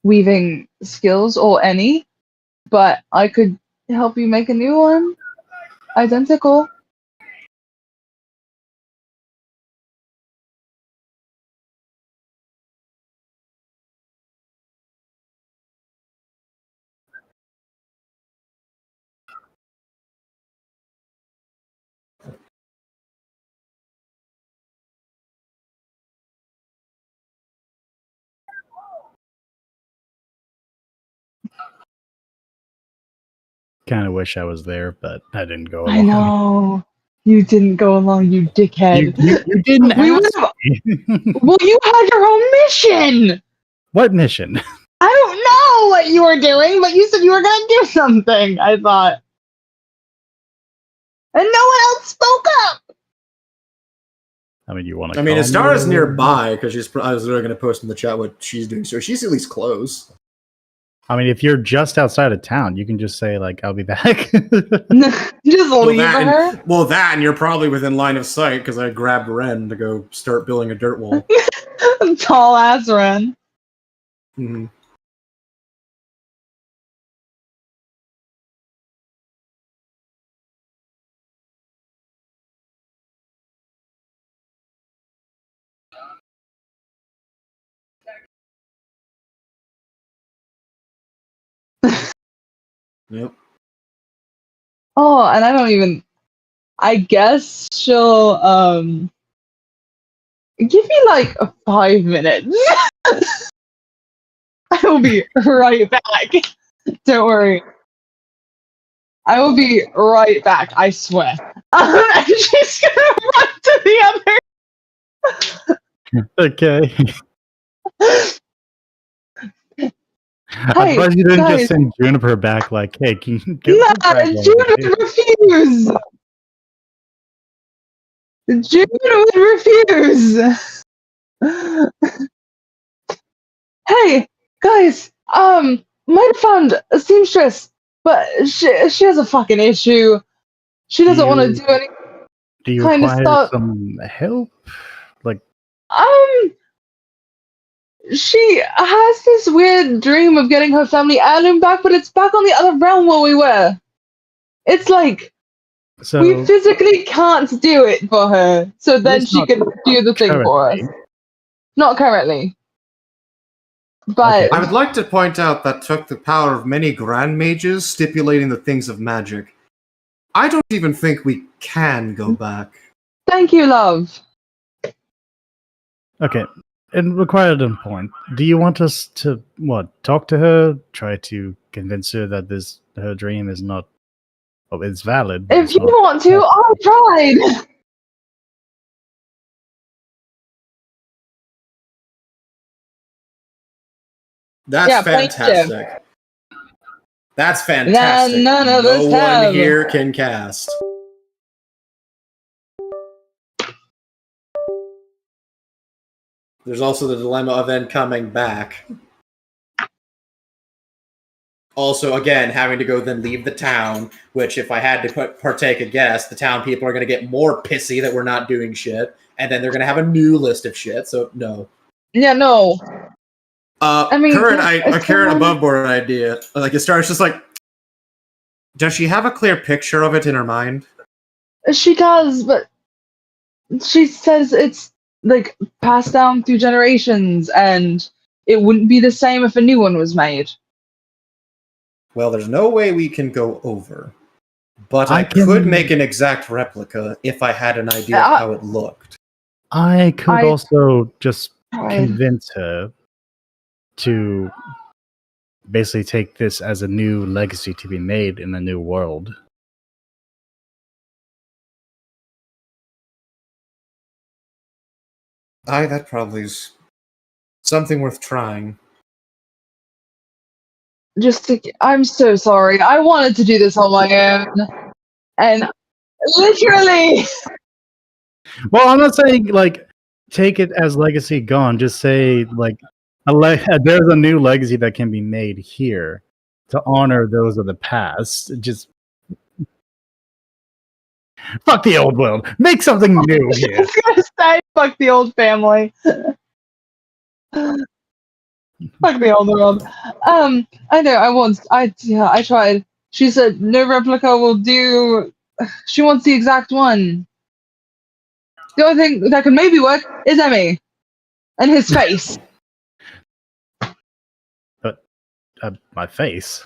weaving skills or any, but I could help you make a new one. Identical. Kind of wish I was there, but I didn't go along. I know. You didn't go along, you dickhead. You didn't We ask would've- me. Well, you had your own mission! What mission? I don't know what you were doing, but you said you were gonna do something, I thought. And no one else spoke up! I mean, you want to? I mean, Astara's nearby because I was literally going to post in the chat what she's doing, so she's at least close. I mean, if you're just outside of town, you can just say like, "I'll be back." Just leave her. That, and you're probably within line of sight because I grabbed Ren to go start building a dirt wall. Tall ass Ren. Mm-hmm. Yep. Oh, and I guess she'll give me like 5 minutes. I will be right back. Don't worry. I will be right back, I swear. And she's gonna run to the Okay. I'm Hey, surprised you didn't guys. just send Juniper back. Like, hey, can you go? Nah, back June would refuse. June would refuse. Hey, guys, might have found a seamstress, but she has a fucking issue. She doesn't want to do any. Do you Kinda require start- some help? Like, She has this weird dream of getting her family heirloom back, but it's back on the other realm where we were. It's like so we physically can't do it for her, so then least she not can do the thing for us. currently. Not currently. But Okay. I would like to point out that took the power of many grand mages stipulating the things of magic. I don't even think we can go back. thank you, love. Okay. And required on point. Do you want us to talk to her, try to convince her that her dream is not it's valid? But If it's you not- want to, I tried. That's Yeah, point fantastic. That's fantastic. none of no us one have. here can cast. There's also the dilemma of then coming back. Also, again, having to go then leave the town, which if I had to partake a guess, the town people are going to get more pissy that we're not doing shit, and then they're going to have a new list of shit, so no. Yeah, no. I mean, current someone- above board idea. Like, it starts just like, does she have a clear picture of it in her mind? She does, but she says it's like passed down through generations, and it wouldn't be the same if a new one was made. Well, there's no way we can go over. But I I can- could make an exact replica if I had an idea Yeah, of how it looked. I could I- also just Tried. convince her to basically take this as a new legacy to be made in a new world. Aye, that probably is something worth trying. I'm so sorry. I wanted to do this on my own, and literally, Well, I'm not saying like take it as legacy gone. Just say like there's a new legacy that can be made here to honor those of the past. Just fuck the old world. Make something new I here. was gonna say, fuck the old family. Fuck the old world. I know. I tried. She said no replica will do. She wants the exact one. The only thing that could maybe work is Emmy and his face. My face.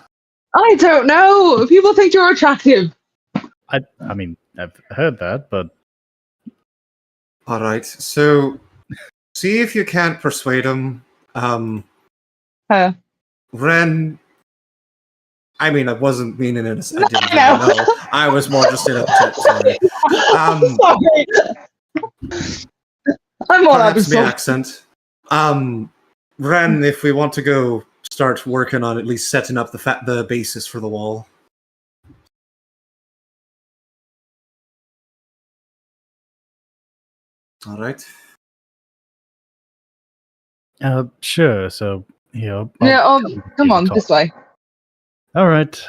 I don't know. People think you're attractive. I mean, I've heard that, but Alright, so see if you can't persuade him. Ren. I mean, I wasn't meaning it. I didn't No. really know. I was more just in a sorry. Sorry. I'm all out of Perhaps the sorts. accent. Ren, if we want to go start working on at least setting up the basis for the wall. All right. sure. So I'll Yeah, come on, talk. this way. All right.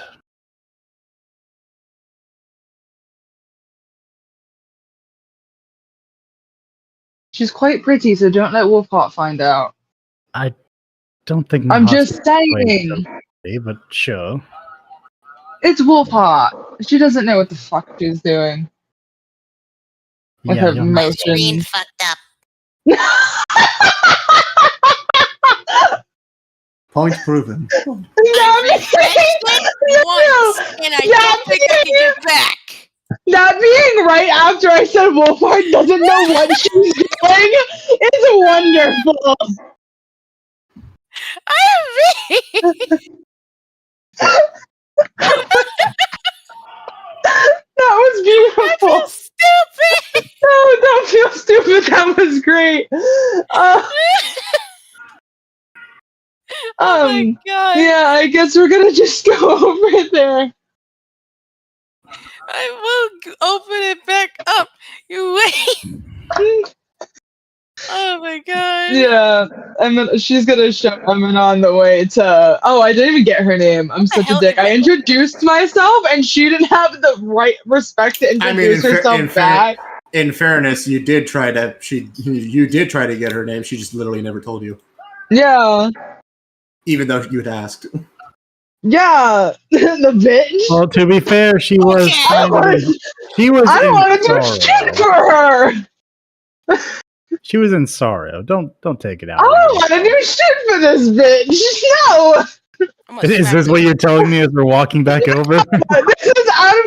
She's quite pretty, so don't let Wolfheart find out. Don't think I'm Mahat's just playing saying. somebody, but sure. It's Wolfheart. She doesn't know what the fuck she's doing with her you're Mine's being emotions. fucked up. Point proven. Refreshed it once, and I don't think I can get back. That being right after I said Wolfheart doesn't know what she's doing is wonderful. I That was beautiful. feel stupid. No, don't feel stupid. That was great. Oh my god. Yeah, I guess we're gonna just go over there. I will open it back up. You wait. Oh my god. Yeah, she's gonna show Emin on the way to. Oh, I didn't even get her name. I'm the such a hell dick. did I I- introduced myself, and she didn't have the right respect to I mean, introduce herself in back. In fairness, you did try to get her name. She just literally never told you, Yeah. even though you had asked. Yeah. The bitch. Well, to be fair, she was Okay. I don't wanna- she was I don't in want to do shit sorrow. for her. She was in sorrow. Don't take it out. I on don't me. want to do shit for this bitch. No. I'm gonna Is smack this the- what you're telling me as we're walking back over?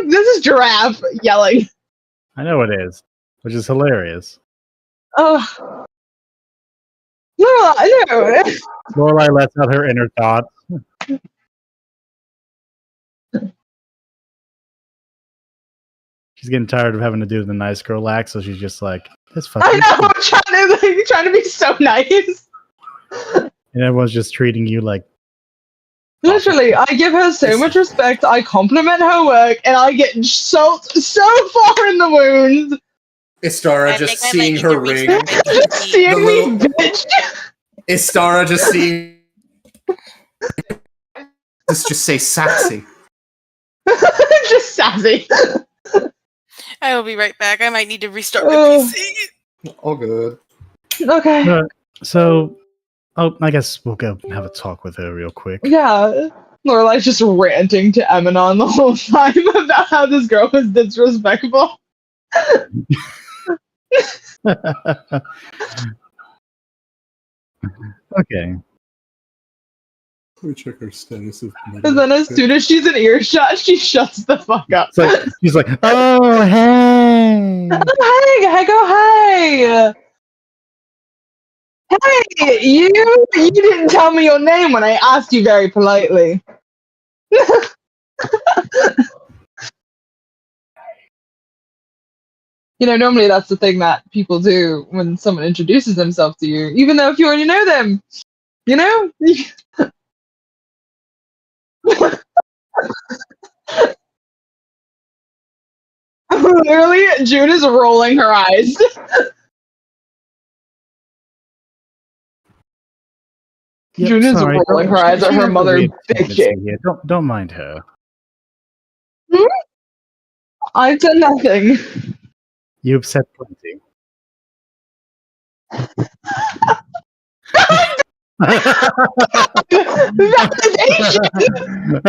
This is Giraffe yelling. I know it is, which is hilarious. Oh. No, I know. Lorelai lets out her inner thoughts. She's getting tired of having to do the nice girl act, so she's just like, "This I fucking." know. I'm trying to be so nice. And everyone's just treating you like. Literally, I give her so much respect. I compliment her work, and I get salt so far in the wounds. Istara I just think I seeing might her need to ring. restart my Just PC. seeing The little- me, bitch. Istara just seeing. Let's just say sassy. Just sassy. I will be right back. I might need to restart my Oh. PC. All good. Okay. So, I guess we'll go have a talk with her real quick. Yeah. Lorelai's just ranting to Eminon the whole time about how this girl was disrespectful. Okay. Let me check her status of. And then as soon as she's in earshot, she shuts the fuck up. It's like she's like, "Oh, hey." Hey, go hey. Hey, you didn't tell me your name when I asked you very politely. You know, normally that's the thing that people do when someone introduces themselves to you, even though if you already know them. You know? Literally, June is rolling her eyes. Yep, June is sorry, rolling don't- her eyes at she her has a mother weird tendency bitching. here. Don't mind her. I've done nothing. You've said plenty. Validation!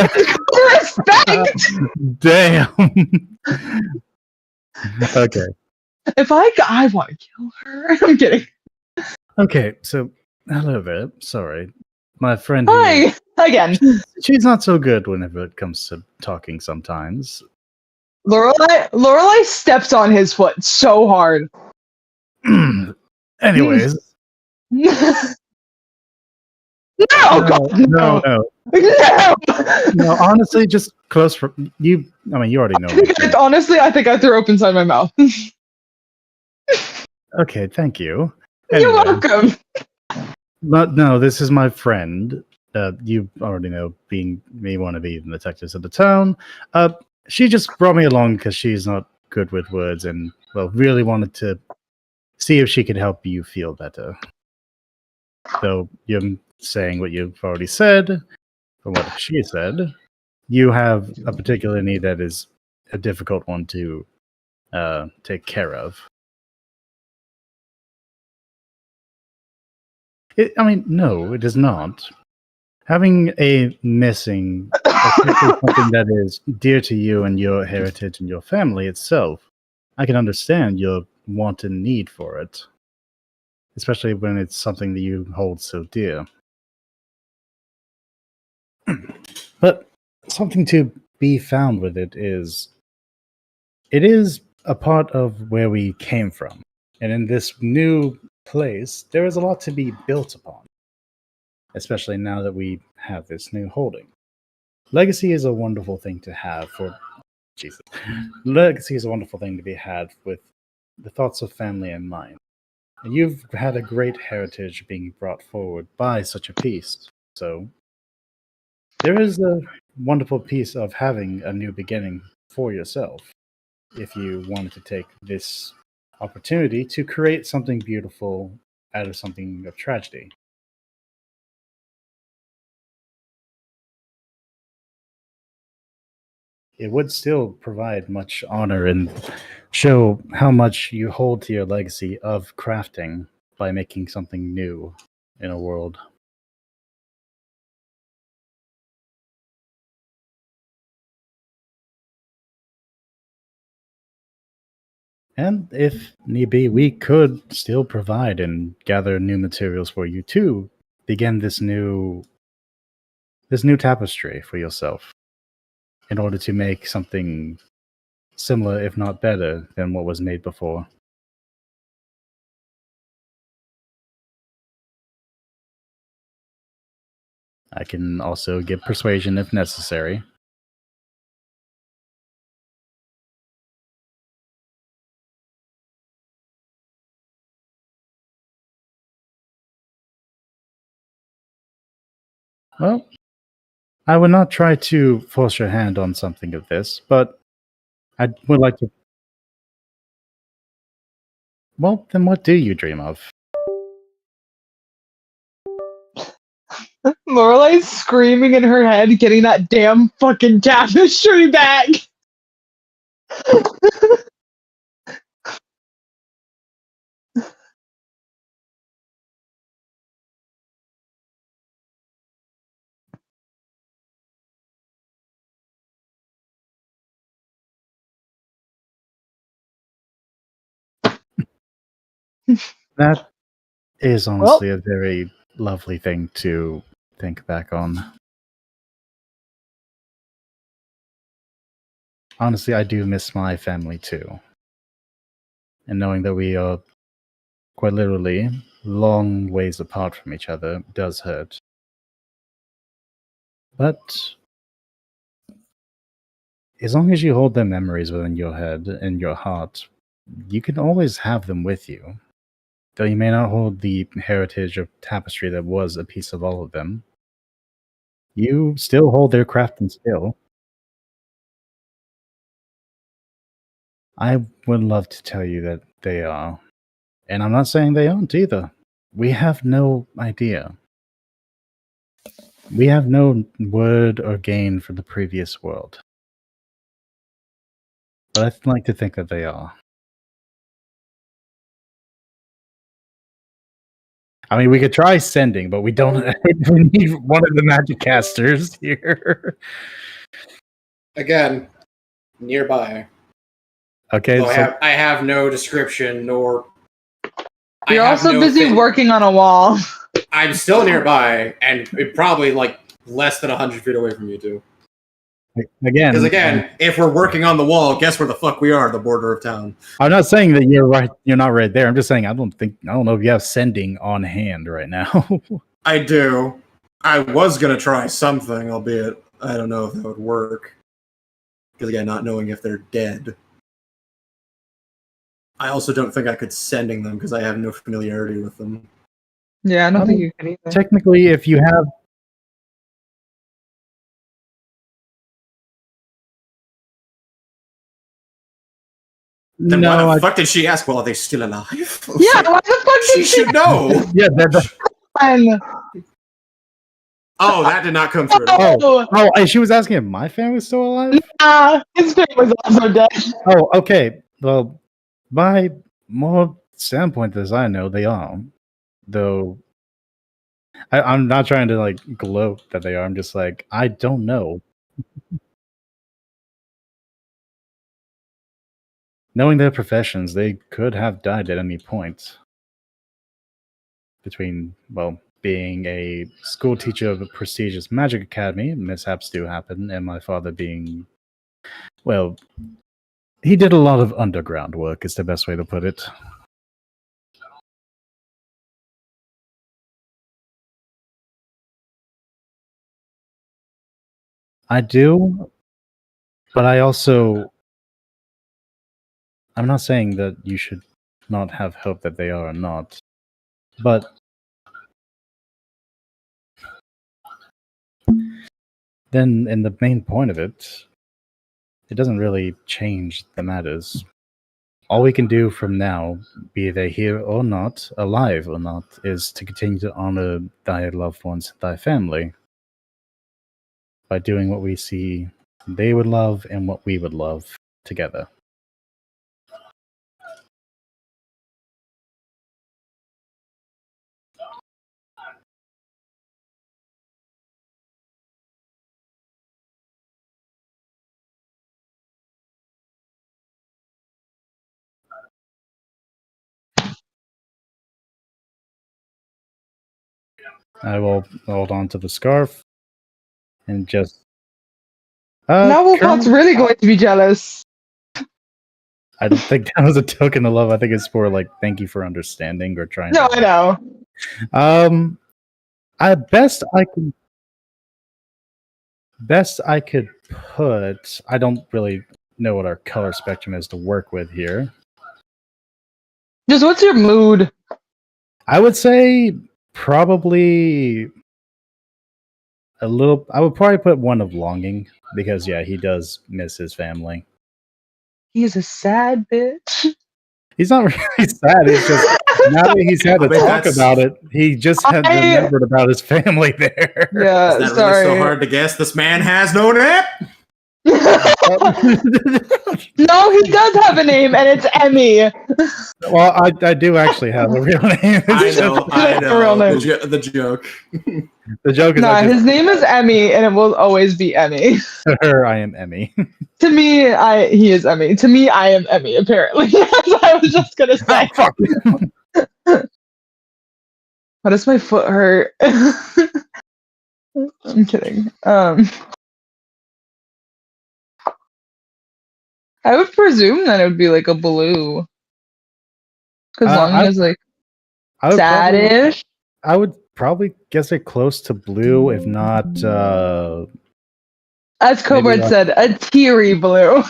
Respect! Damn. Okay. If I want to kill her. I'm kidding. Okay. So, hello there. Sorry, my friend. here, Hi again. she's not so good whenever it comes to talking. Sometimes. Lorelai steps on his foot so hard. Anyways. No, God, no. no. No, honestly, just close for you. I mean, you already know. me. Honestly, I think I threw up inside my mouth. Okay, thank you. You're Anyway, welcome. But no, this is my friend. You already know, being me one of the detectives of the town. She just brought me along because she's not good with words, and well, really wanted to see if she could help you feel better. So you're saying what you've already said, from what she said. You have a particular need that is a difficult one to take care of. No, it is not. Having a missing, especially something that is dear to you and your heritage and your family itself, I can understand your want and need for it, especially when it's something that you hold so dear. But something to be found with it is a part of where we came from. And in this new place, there is a lot to be built upon, especially now that we have this new holding. Legacy is a wonderful thing to have for Jesus. Legacy is a wonderful thing to be had with the thoughts of family in mind. And you've had a great heritage being brought forward by such a piece. So there is a wonderful piece of having a new beginning for yourself if you wanted to take this opportunity to create something beautiful out of something of tragedy. It would still provide much honor and show how much you hold to your legacy of crafting by making something new in a world. And if need be, we could still provide and gather new materials for you to begin this new tapestry for yourself in order to make something similar, if not better, than what was made before. I can also give persuasion if necessary. Well, I would not try to force your hand on something of this, but I would like to. Well, then what do you dream of? Lorelai's screaming in her head, getting that damn fucking tapestry back. That is honestly a very lovely thing to think back on. Honestly, I do miss my family too. And knowing that we are quite literally long ways apart from each other does hurt. But as long as you hold their memories within your head and your heart, you can always have them with you. Though you may not hold the heritage of tapestry that was a piece of all of them, you still hold their craft and skill. I would love to tell you that they are. And I'm not saying they aren't either. We have no idea. We have no word or gain from the previous world. But I'd like to think that they are. I mean, we could try sending, but we don't. We need one of the magic casters here. Again, nearby. Okay, So I have no description, nor. You're also busy working on a wall. I'm still nearby, and probably like less than 100 feet away from you two. Again, Because again, if we're working on the wall, guess where the fuck we are? The border of town. I'm not saying that you're right. You're not right there. I'm just saying I don't know if you have sending on hand right now. I do. I was gonna try something, albeit I don't know if that would work. Because again, not knowing if they're dead. I also don't think I could sending them because I have no familiarity with them. Yeah, I don't think you could either. Technically, if you have. Then why the fuck did she ask? Well, are they still alive? Yeah, why the fuck She did she should know. Yeah, Oh, that did not come through. She was asking if my family was still alive? Nah, his family was also dead. Oh, okay. Well, by more standpoint as I know, they are. Though I'm not trying to like gloat that they are. I'm just like, I don't know. Knowing their professions, they could have died at any point. Between, well, being a school teacher of a prestigious magic academy, mishaps do happen, and my father being, well, he did a lot of underground work, is the best way to put it. I do, but I also... I'm not saying that you should not have hope that they are or not, but then in the main point of it, it doesn't really change the matters. All we can do from now, be they here or not, alive or not, is to continue to honor thy loved ones, thy family, by doing what we see they would love and what we would love together. I will hold on to the scarf and just. Now Colonel- Wolfheart's really going to be jealous. I don't think that was a token of love. I think it's for like thank you for understanding or trying. No, to, I know. Best I could put. I don't really know what our color spectrum is to work with here. Just what's your mood? I would say probably a little. I would probably put one of longing because yeah, he does miss his family. He's a sad bitch. He's not really sad. It's just now that he's had to I mean, talk that's- about it, he just had remembered about his family there. Yeah, Is that sorry. really so hard to guess? This man has no name. No, he does have a name, and it's Emmy. Well, I do actually have a real name. I know. Real name. The joke. The joke is Nah, I his just name is Emmy, and it will always be Emmy. to her I am Emmy. To me, he is Emmy. To me, I am Emmy. Apparently, I was just gonna say. Fuck. Why does my foot hurt? I'm kidding. I would presume that it would be like a blue. Because Longing is like I would probably- sad-ish. I would probably guess it close to blue, if not. As Cobalt maybe said, a teary blue.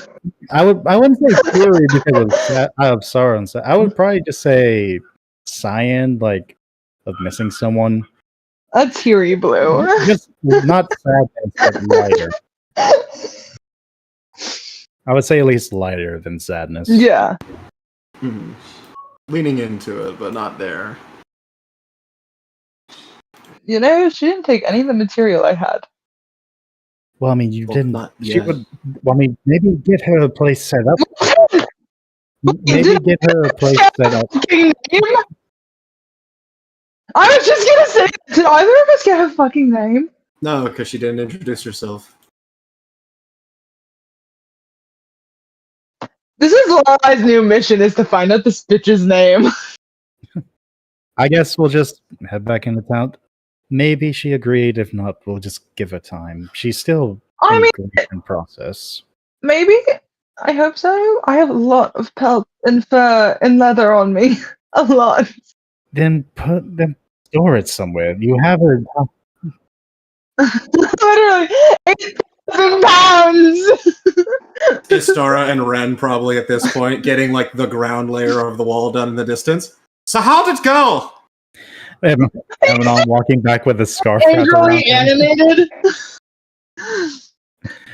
I wouldn't say fury because of sorrow and stuff. I would probably just say cyan, like of missing someone. A teary blue. Just not sadness, but lighter. I would say at least lighter than sadness. Yeah. Mhm. Leaning into it, but not there. You know, she didn't take any of the material I had. Well, I mean, you Well, didn't. not She yet. would. Well, I mean, maybe get her a place set up. Maybe did- get her a place set up. Fucking name? I was just gonna say, did either of us get her fucking name? No, because she didn't introduce herself. This is Lorelai's new mission, is to find out this bitch's name. I guess we'll just head back into town. Maybe she agreed. If not, we'll just give her time. She's still I in mean, grieving process. maybe. I hope so. I have a lot of pelt and fur and leather on me. A lot. Then store it somewhere. You have her. Literally, 8,000 pounds! Istara and Ren probably at this point getting like the ground layer of the wall done in the distance. So how'd it go? Amanon walking back with a scarf. wrapped around Angrily her. animated.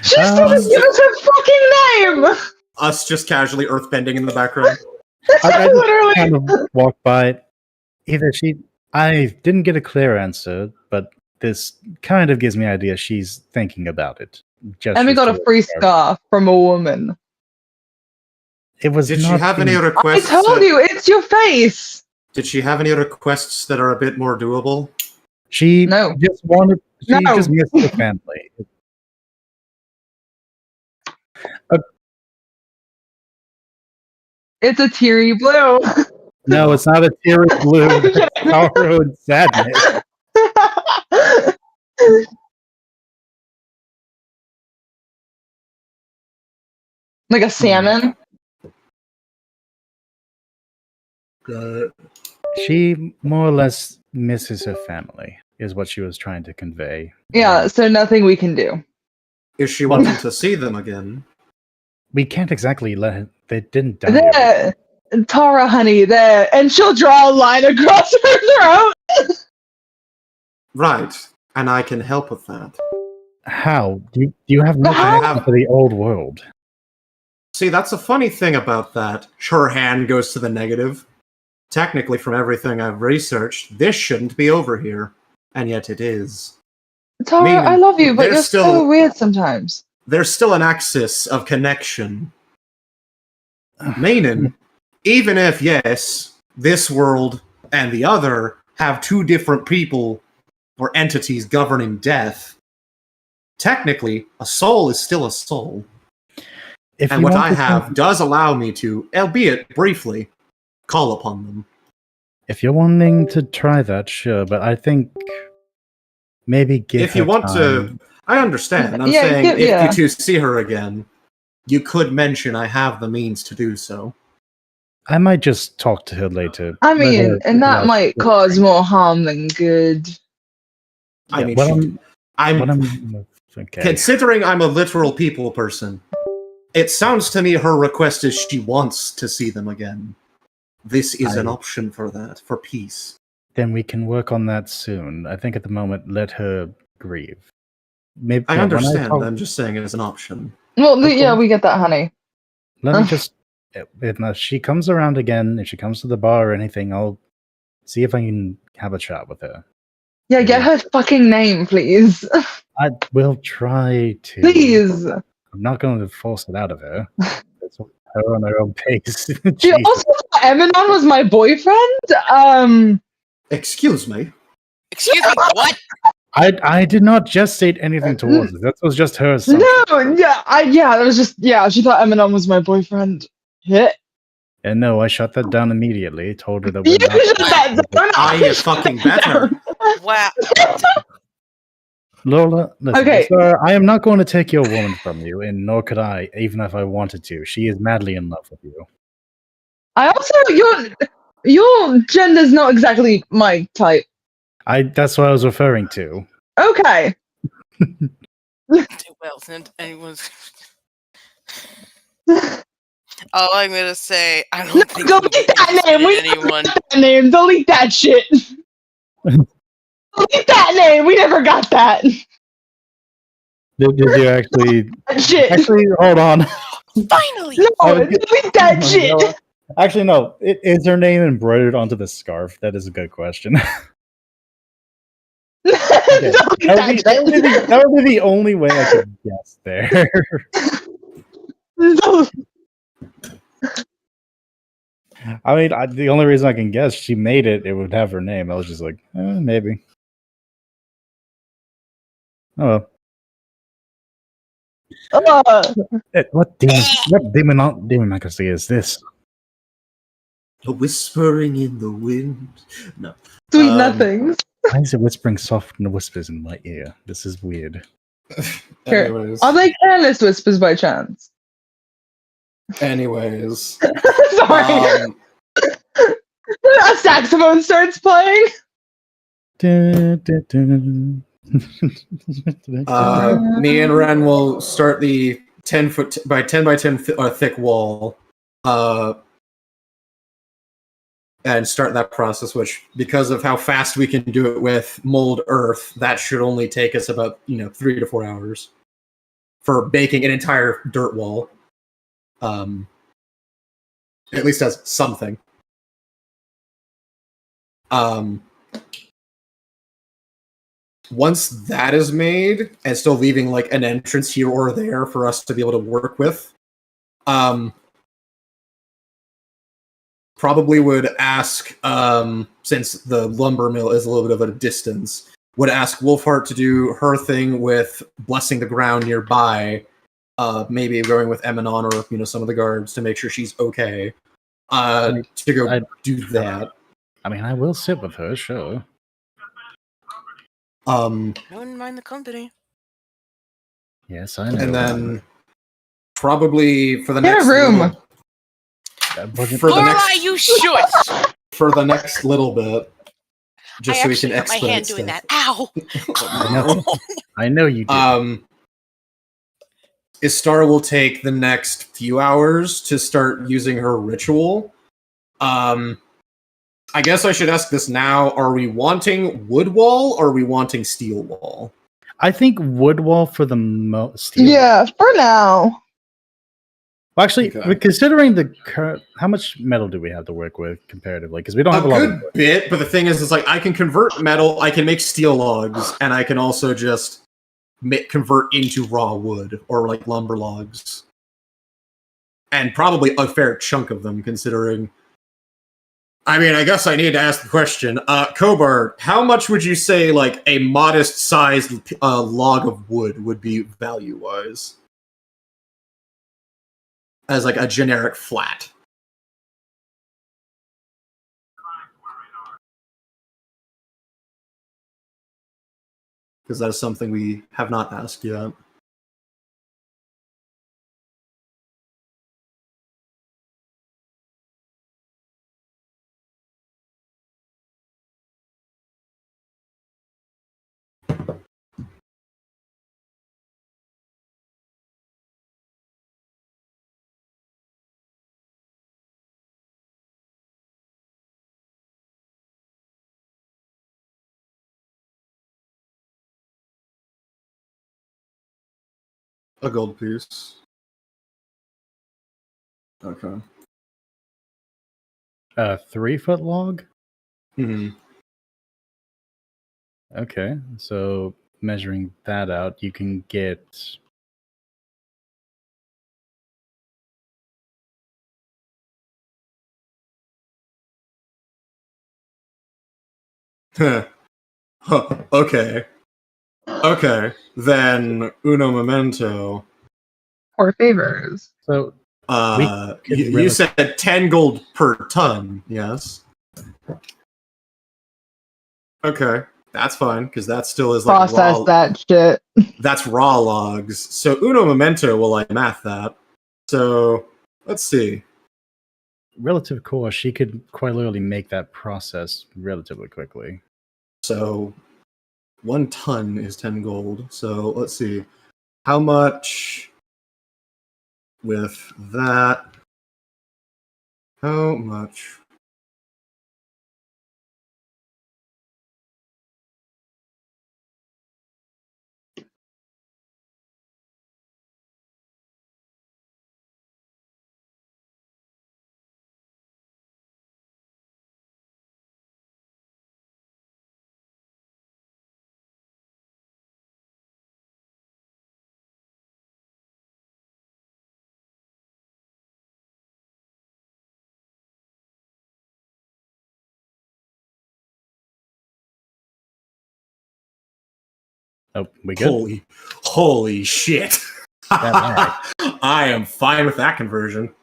She didn't give us her fucking name! Us just casually earthbending in the background. I just Literally. kind of walked by. I didn't get a clear answer, but this kind of gives me an idea she's thinking about it. Emmy got a free scarf from a woman. It was Did she not have any the- I requests? told you, it's your face! Did she have any requests that are a bit more doable? She No. just wanted. She No. just missed the family. It's a teary blue. No, it's not a teary blue. It's sorrow and sadness. Like a salmon. She more or less misses her family, is what she was trying to convey. Yeah, so nothing we can do. Is she wanting to see them again? We can't exactly let her, they didn't die. There, Tara, honey, there, and she'll draw a line across her throat. Right, and I can help with that. How? Do you have no How? connection to the old world? See, that's a funny thing about that. Her hand goes to the negative. Technically, from everything I've researched, this shouldn't be over here, and yet it is. Tara, Meaning, I love you, but there's you're so still- weird sometimes. There's still an axis of connection. Meaning, even if, yes, this world and the other have two different people or entities governing death, technically, a soul is still a soul. If And you what want I to have think- does allow me to, albeit briefly, call upon them. If you're wanting to try that, sure, but I think maybe give If you her want time. to, I understand. I'm Yeah, saying if yeah. you two see her again, you could mention I have the means to do so. I might just talk to her later. I Let mean, her and that rest. might cause more harm than good. I Yeah, mean, what I'm I'm okay. considering I'm a literal people person. It sounds to me her request is she wants to see them again. This is an option for that, for peace. Then we can work on that soon. I think at the moment, let her grieve. Maybe I yeah, when understand. talk- I'm just saying it as an option. Well, Okay. yeah, we get that, honey. Let me just. If she comes around again, if she comes to the bar or anything, I'll see if I can have a chat with her. Yeah, get her fucking name, please. I will try to. Please. I'm not going to force it out of her. It's her on her own pace. She Jesus. also thought Eminon was my boyfriend. Excuse me. Excuse me, what? I did not gestate anything towards it. That was just her assumption. No, that was just she thought Eminon was my boyfriend. Yeah. And no, I shut that down immediately. Told her that You we're not. shut that down. I fucking better. Wow. Lola, listen, Okay. sir, I am not going to take your woman from you, and nor could I, even if I wanted to. She is madly in love with you. I also your gender's not exactly my type. That's what I was referring to. Okay. Well, since anyone's. All I'm gonna say, I don't think Delete that name. We anyone. that name. Delete that shit. Delete that name. We never got that. Did you actually? Shit. Actually, hold on. Finally. No, delete that shit. Actually, no. Is her name embroidered onto the scarf? That is a good question. Okay. That would be the only way I could guess there. I mean, the only reason I can guess she made it would have her name. I was just like, maybe. Oh well. What demonicracy is this? A whispering in the wind. No. Sweet nothings. Why is it whispering soft whispers in my ear? This is weird. Anyways. Are they careless whispers by chance? Anyways. Sorry. A saxophone starts playing. Me and Ren will start the 10 foot by 10 by 10 thick wall, and start that process. Which, because of how fast we can do it with mold earth, that should only take us about 3 to 4 hours for baking an entire dirt wall. At least as something. Once that is made, and still leaving like an entrance here or there for us to be able to work with, probably would ask, since the lumber mill is a little bit of a distance, would ask Wolfheart to do her thing with blessing the ground nearby, maybe going with Eminon or some of the guards to make sure she's okay, to go do that. I mean, I will sit with her, sure. I wouldn't mind the company. Yes, I know. And then probably for the Get next a room. You should. For the next little bit, just so we can expedite my hand doing stuff. that. Ow! I know you do. Istar will take the next few hours to start using her ritual. I guess I should ask this now. Are we wanting wood wall or are we wanting steel wall? I think wood wall for the most. Yeah, for now. Well, actually, considering how much metal do we have to work with comparatively? Because we don't have a lot. A good bit, but the thing is, like I can convert metal, I can make steel logs, and I can also just convert into raw wood or like lumber logs, and probably a fair chunk of them, considering. I mean, I guess I need to ask the question. Kobar, how much would you say like a modest-sized log of wood would be value-wise? As like a generic flat. because that is something we have not asked yet. A gold piece. Okay. A 3-foot log? Hmm. Okay, so measuring that out, you can get. Okay. Okay. Then uno momento. Or favors. So could You said 10 gold per ton, yes? Okay, that's fine, because that still is like Process raw, that shit. that's raw logs. So uno momento will I math that. So let's see. relative core, she could quite literally make that process relatively quickly. So 1 ton is 10 gold. So let's see. How much with that? How much? Oh, we good? Holy shit. That I am fine with that conversion.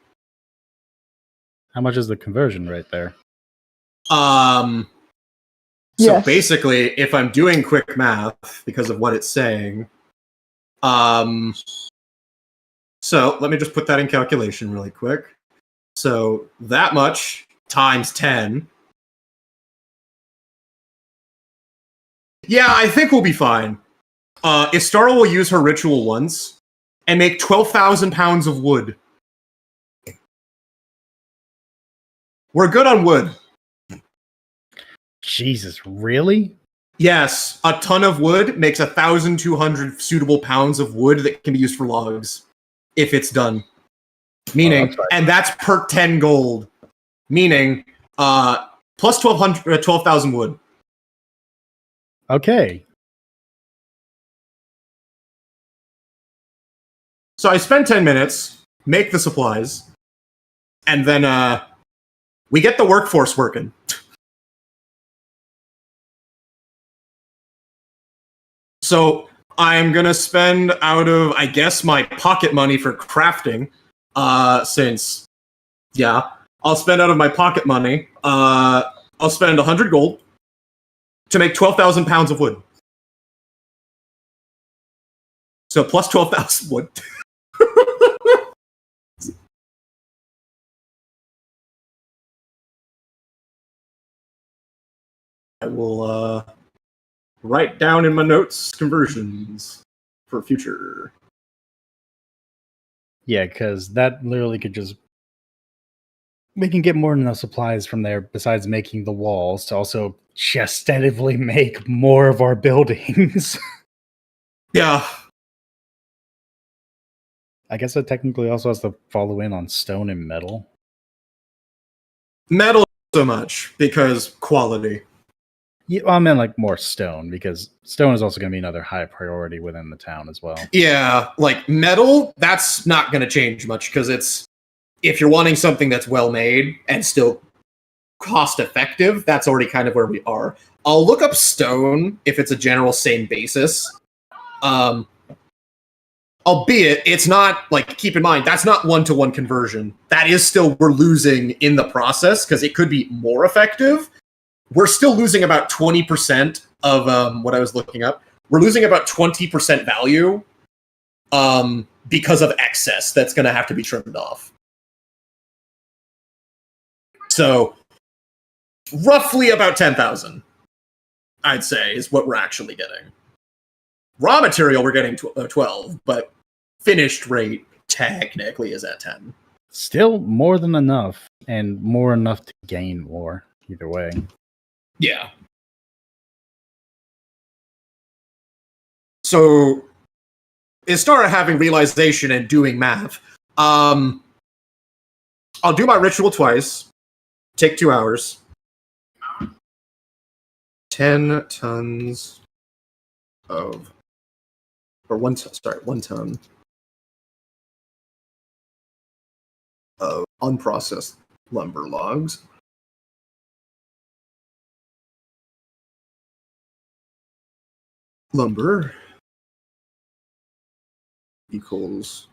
How much is the conversion right there? So Yes. basically, if I'm doing quick math because of what it's saying, so let me just put that in calculation really quick. So that much times 10. Yeah, I think we'll be fine. Istara will use her ritual once and make 12,000 pounds of wood. We're good on wood. Jesus, really? Yes, a ton of wood makes 1,200 suitable pounds of wood that can be used for logs if it's done. Meaning, that's fine. and that's per 10 gold. Meaning, plus 12,000 wood. Okay. So I spend 10 minutes, make the supplies, and then we get the workforce working. So I'm gonna spend out of, I guess, my pocket money for crafting, since, yeah, I'll spend out of my pocket money. I'll spend 100 gold to make 12,000 pounds of wood. So plus 12,000 wood. I will write down in my notes conversions for future. Yeah, because that literally could just. We can get more than enough supplies from there besides making the walls to also gestatively make more of our buildings. Yeah. I guess it technically also has to follow in on stone and metal. Metal so much because quality. Yeah, I meant like more stone because stone is also going to be another high priority within the town as well. Yeah, like metal, that's not going to change much because it's, if you're wanting something that's well made and still cost effective, that's already kind of where we are. I'll look up stone if it's a general same basis. Albeit, it's not, like, keep in mind, that's not one-to-one conversion. That is still, we're losing in the process because it could be more effective. We're still losing about 20% of what I was looking up. we're losing about 20% value because of excess that's going to have to be trimmed off. So roughly about 10,000, I'd say, is what we're actually getting. Raw material, we're getting 12, but finished rate technically is at 10. Still more than enough, and more enough to gain more, either way. Yeah. So, Istara having realization and doing math, I'll do my ritual twice, take 2 hours. 10 tons of, or 1 ton of unprocessed lumber logs. Lumber equals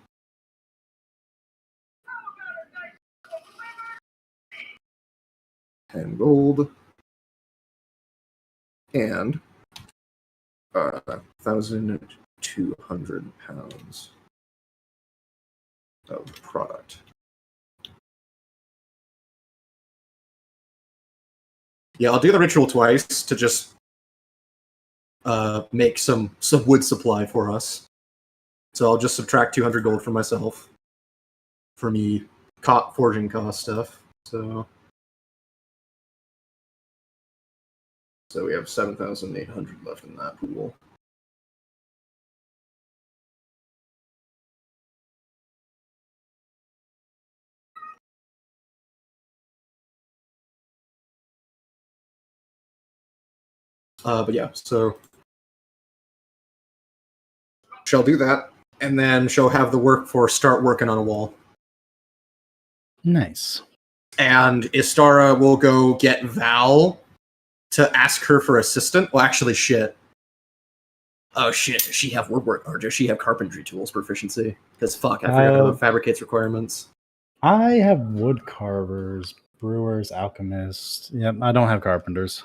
and gold and 1,200 pounds of product. Yeah, I'll do the ritual twice to just make some wood supply for us. So I'll just subtract 200 gold from myself for me forging cost stuff. So we have 7,800 left in that pool. But yeah, so she'll do that, and then she'll have the workforce start working on a wall. Nice. And Istara will go get Val to ask her for assistant. Well, actually, shit. Oh shit, does she have woodwork, or does she have carpentry tools proficiency? Because fuck, I forgot about fabricates requirements. I have wood carvers, brewers, alchemists. Yep, I don't have carpenters.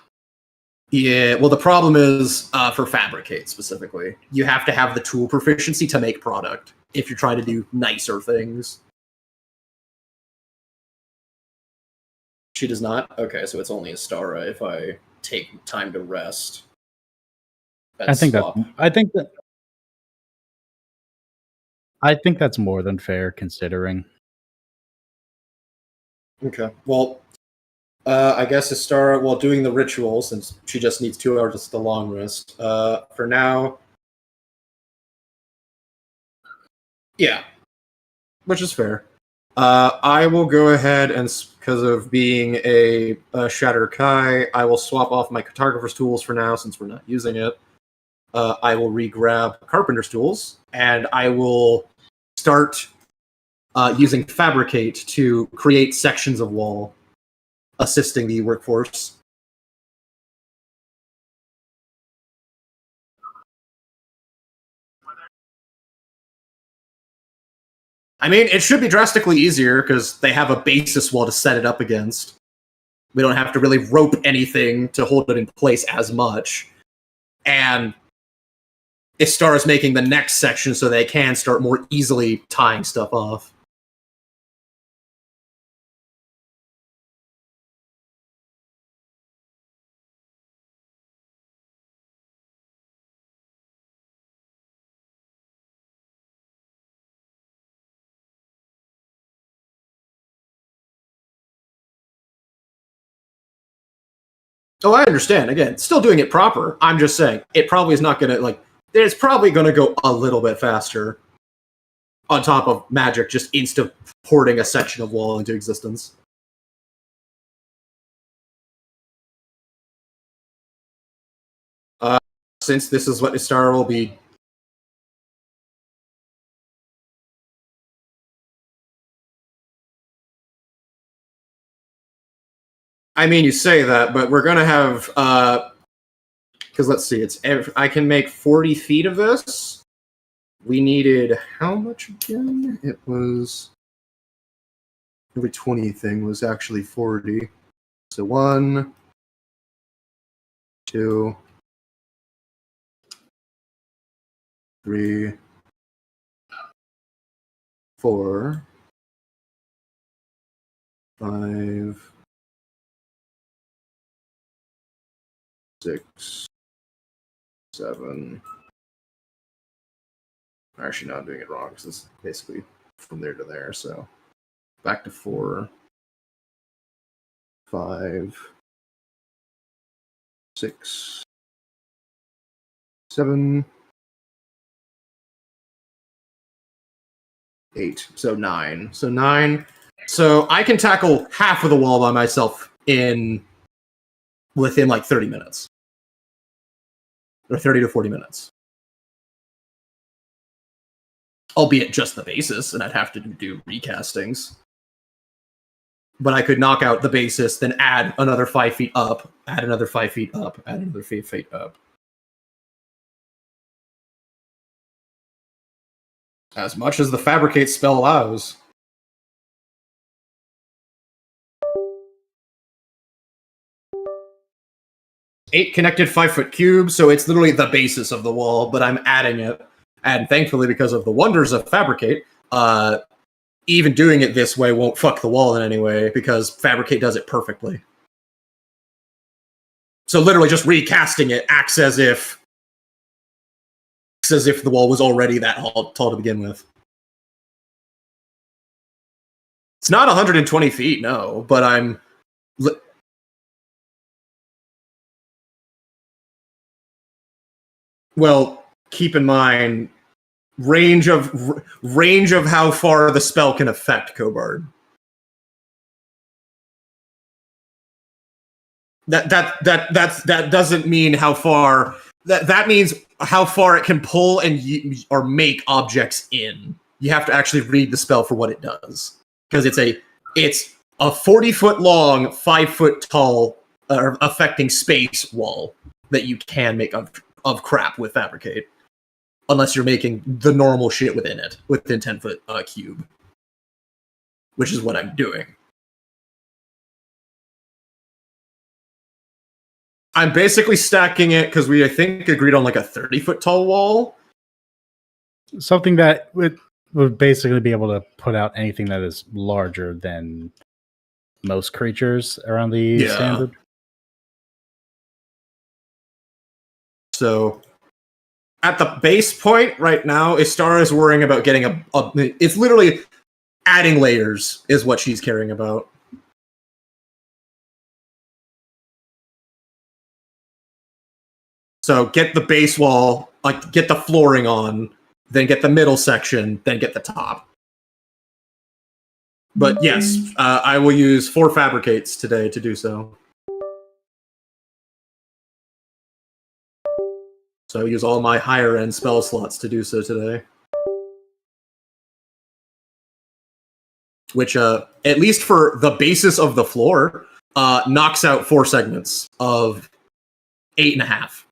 Yeah, well, the problem is for fabricate specifically, you have to have the tool proficiency to make product if you're trying to do nicer things. She does not? Okay, so it's only Istara if I take time to rest. I think that's more than fair considering. Okay, well, I guess Istara, while doing the ritual, since she just needs 2 hours of the long rest, for now, yeah, which is fair. I will go ahead and, because of being a Shatter Kai, I will swap off my cartographer's tools for now since we're not using it. I will re-grab carpenter's tools, and I will start using fabricate to create sections of wall, assisting the workforce. I mean, it should be drastically easier because they have a basis wall to set it up against. We don't have to really rope anything to hold it in place as much. And Istara's making the next section so they can start more easily tying stuff off. Oh, I understand. Again, still doing it proper. I'm just saying, it probably is not going to, like, it's probably going to go a little bit faster on top of magic just insta-porting a section of wall into existence. Since this is what Istara will be... I mean, you say that, but we're going to have... because let's see, I can make 40 feet of this. We needed how much again? It was... Every 20 thing was actually 40. So 1, 2, 3, 4, 5, 6, 7. Actually, no, I'm doing it wrong because it's basically from there to there. So back to 4, 5, 6, 7, 8. So 9. So 9. So I can tackle half of the wall by myself within like 30 minutes. Or 30 to 40 minutes. Albeit just the basis, and I'd have to do recastings. But I could knock out the basis, then add another 5 feet up, add another 5 feet up, add another 5 feet up. As much as the Fabricate spell allows. Eight connected 5-foot cubes, so it's literally the basis of the wall, but I'm adding it. And thankfully, because of the wonders of Fabricate, even doing it this way won't fuck the wall in any way, because Fabricate does it perfectly. So literally just recasting it acts as if the wall was already that tall to begin with. It's not 120 feet, no, but I'm... Well, keep in mind, range of how far the spell can affect Kobard. That doesn't mean how far. That means how far it can pull and or make objects in. You have to actually read the spell for what it does, because it's a 40-foot long, 5-foot tall, affecting space wall that you can make of crap with Fabricate, unless you're making the normal shit within 10-foot cube, which is what I'm doing. I'm basically stacking it because we, I think, agreed on like a 30-foot tall wall. Something that would basically be able to put out anything that is larger than most creatures around the standard. So, at the base point right now, Istara is worrying about getting it's literally adding layers is what she's caring about. So get the base wall, like get the flooring on, then get the middle section, then get the top. But yes, I will use 4 Fabricates today to do so. So I use all my higher end spell slots to do so today. Which, at least for the basis of the floor, knocks out 4 segments of 8.5.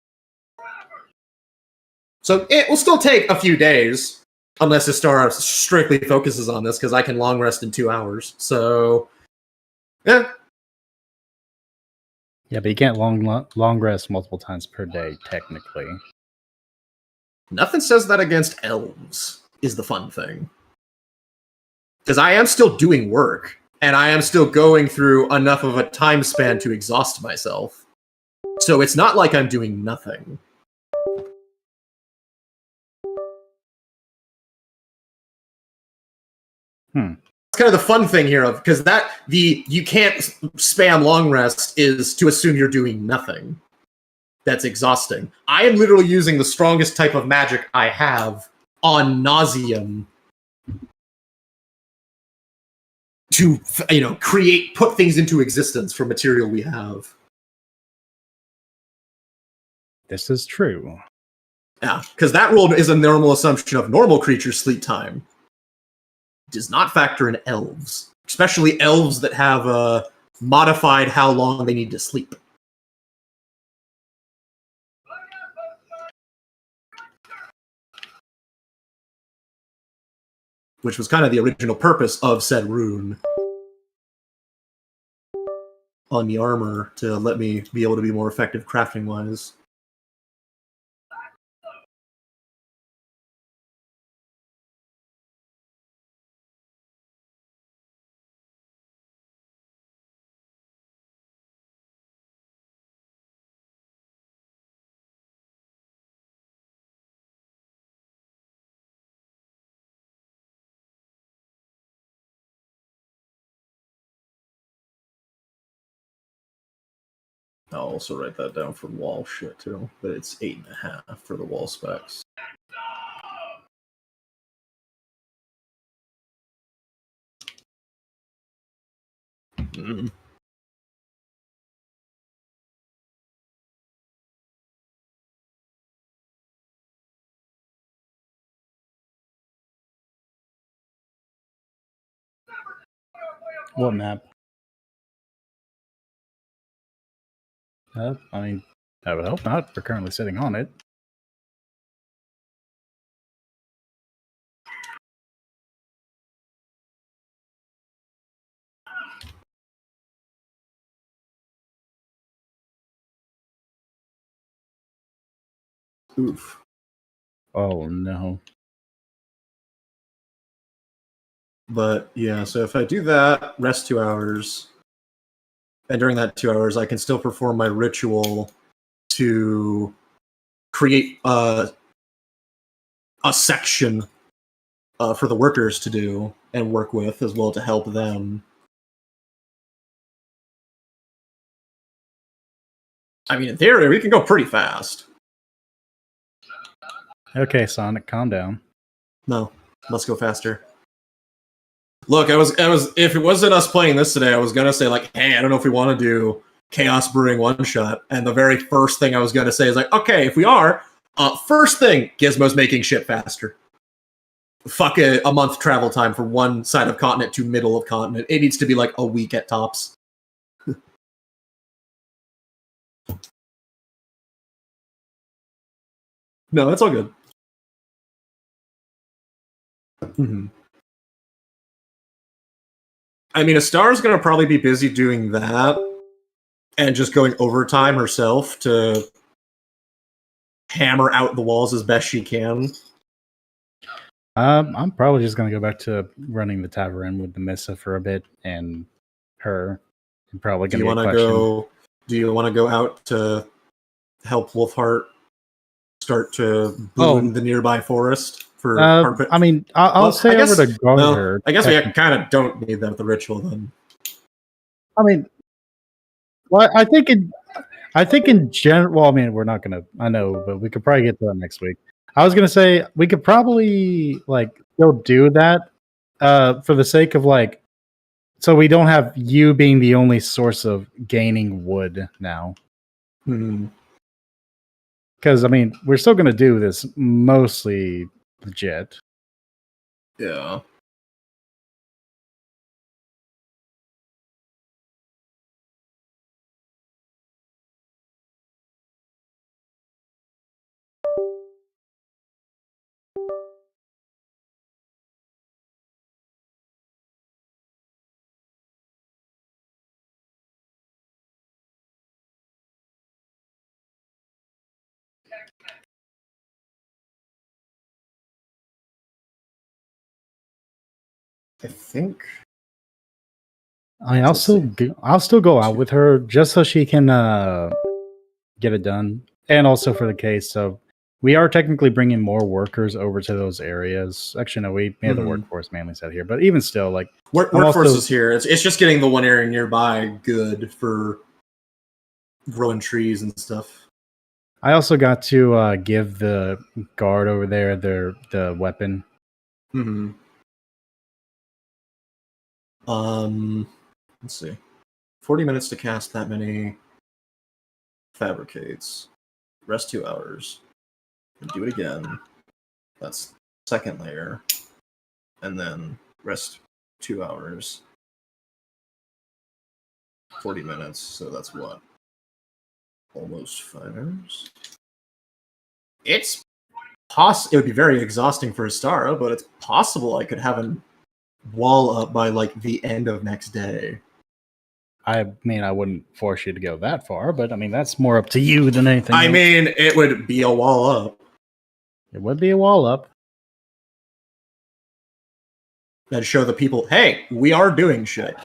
So it will still take a few days, unless Istara strictly focuses on this, because I can long rest in 2 hours. So, yeah. Yeah, but you can't long rest multiple times per day, technically. Nothing says that against elves, is the fun thing. Because I am still doing work, and I am still going through enough of a time span to exhaust myself. So it's not like I'm doing nothing. It's kind of the fun thing here, because you can't spam long rest is to assume you're doing nothing. That's exhausting. I am literally using the strongest type of magic I have on nauseam to, put things into existence from material we have. This is true. Yeah, because that rule is a normal assumption of normal creatures' sleep time. Does not factor in elves, especially elves that have modified how long they need to sleep. Which was kind of the original purpose of said rune on the armor, to let me be able to be more effective crafting-wise. I'll also write that down for wall shit too, but it's 8.5 for the wall specs. Mm. What map? I mean, I would hope not. We're currently sitting on it. Oof. Oh no. But yeah, so if I do that, rest 2 hours, and during that 2 hours, I can still perform my ritual to create a section for the workers to do and work with, as well to help them. I mean, in theory, we can go pretty fast. Okay, Sonic, calm down. No, let's go faster. Look, I was. If it wasn't us playing this today, I was gonna say like, hey, I don't know if we want to do Chaos Brewing one shot. And the very first thing I was gonna say is like, okay, if we are, first thing, Gizmo's making shit faster. Fuck a month travel time from one side of continent to middle of continent. It needs to be like a week at tops. No, that's all good. Mm-hmm. I mean, Astar's going to probably be busy doing that and just going overtime herself to hammer out the walls as best she can. I'm probably just going to go back to running the tavern with the Missa for a bit and her. And probably Do going you to want to go? Do you want to go out to help Wolfheart start to boon the nearby forest for carpet? I mean, I'll stay over to guard her. I guess we kind of don't need that with the ritual then. I mean, well, I think in general. Well, I mean, we're not gonna. I know, but we could probably get to that next week. I was gonna say we could probably like still do that for the sake of like, so we don't have you being the only source of gaining wood now. Because I mean, we're still gonna do this mostly legit. Yeah. I think. I mean, I'll still go out with her just so she can get it done, and also for the case. So we are technically bringing more workers over to those areas. Actually, no, we have the workforce mainly set here, but even still, like workforce is here. It's just getting the one area nearby good for growing trees and stuff. I also got to give the guard over there the weapon. Let's see. 40 minutes to cast that many fabricates. Rest 2 hours. And do it again. That's second layer. And then rest 2 hours. 40 minutes, so that's what? Almost 5 hours? It would be very exhausting for Astara, but it's possible I could have a wall up by like the end of next day. I mean, I wouldn't force you to go that far, but I mean, that's more up to you than anything. I mean, it would be a wall up. It would be a wall up. That'd show the people, hey, we are doing shit.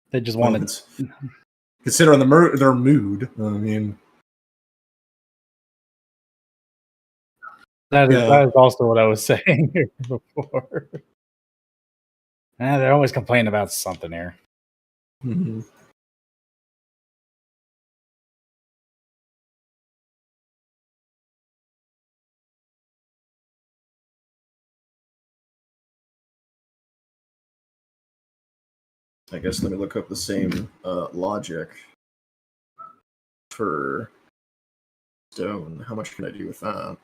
They just wanted to consider their mood. I mean, That is, Yeah. that is also what I was saying here before. They're always complaining about something here. Mhm. I guess let me look up the same logic for stone. How much can I do with that?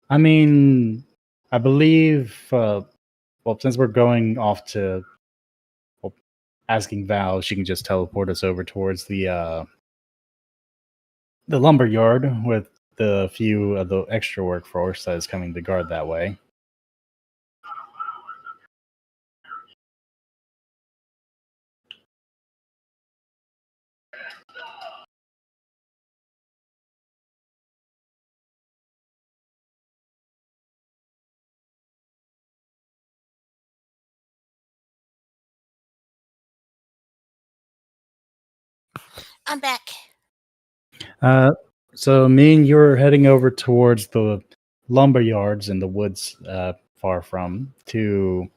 I mean, I believe, well, since we're going off to asking Val, she can just teleport us over towards the lumber yard with the few of the extra workforce that is coming to guard that way. I'm back. So me and you're heading over towards the lumber yards in the woods far from to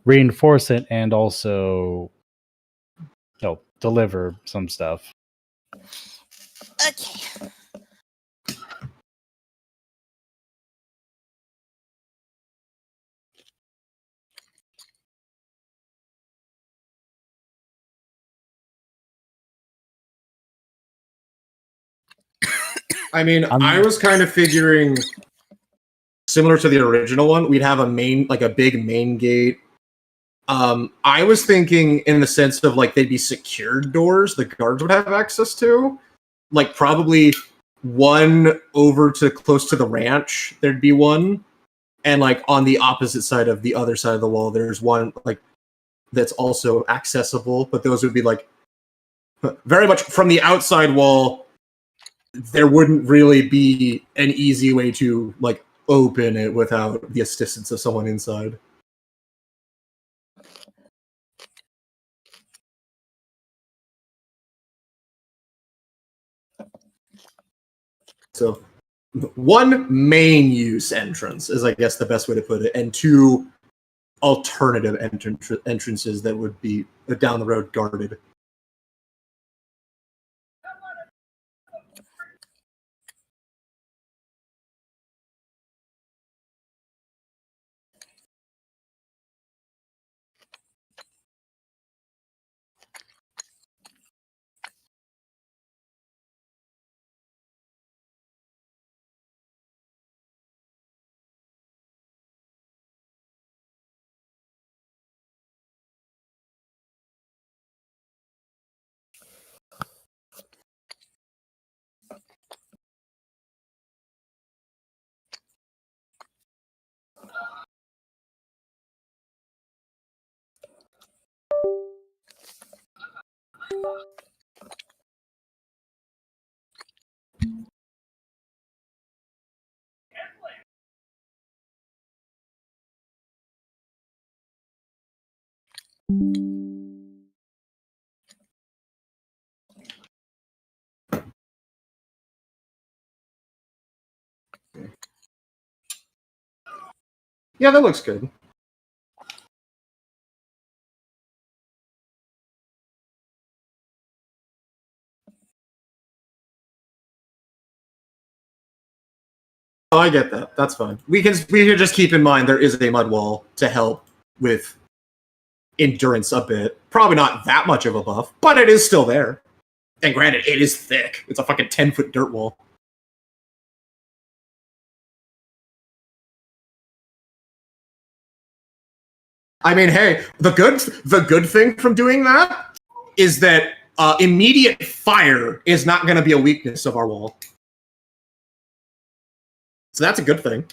reinforce it and also deliver some stuff. Okay. I mean, I was kind of figuring similar to the original one, we'd have a big main gate. I was thinking in the sense of like they'd be secured doors the guards would have access to. Like probably one over to close to the ranch, there'd be one. And like on the opposite side of the other side of the wall, there's one like that's also accessible, but those would be like very much from the outside wall. There wouldn't really be an easy way to like open it without the assistance of someone inside. So one main use entrance is, I guess, the best way to put it, and two alternative entrances that would be down the road guarded. Yeah, that looks good. Oh, I get that. That's fine. We can just keep in mind there is a mud wall to help with endurance a bit. Probably not that much of a buff, but it is still there. And granted, it is thick. It's a fucking 10-foot dirt wall. I mean, hey, the good thing from doing that is that immediate fire is not going to be a weakness of our wall. So that's a good thing.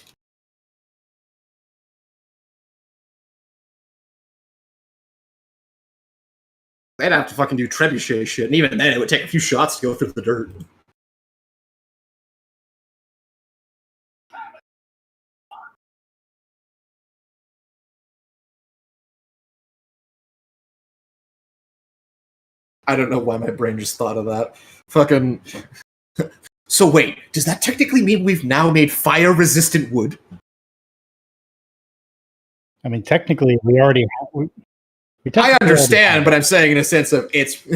They'd have to fucking do trebuchet shit, and even then it would take a few shots to go through the dirt. I don't know why my brain just thought of that. Fucking... So wait, does that technically mean we've now made fire-resistant wood? I mean, technically, we already have. I understand, but I'm saying in a sense of it's...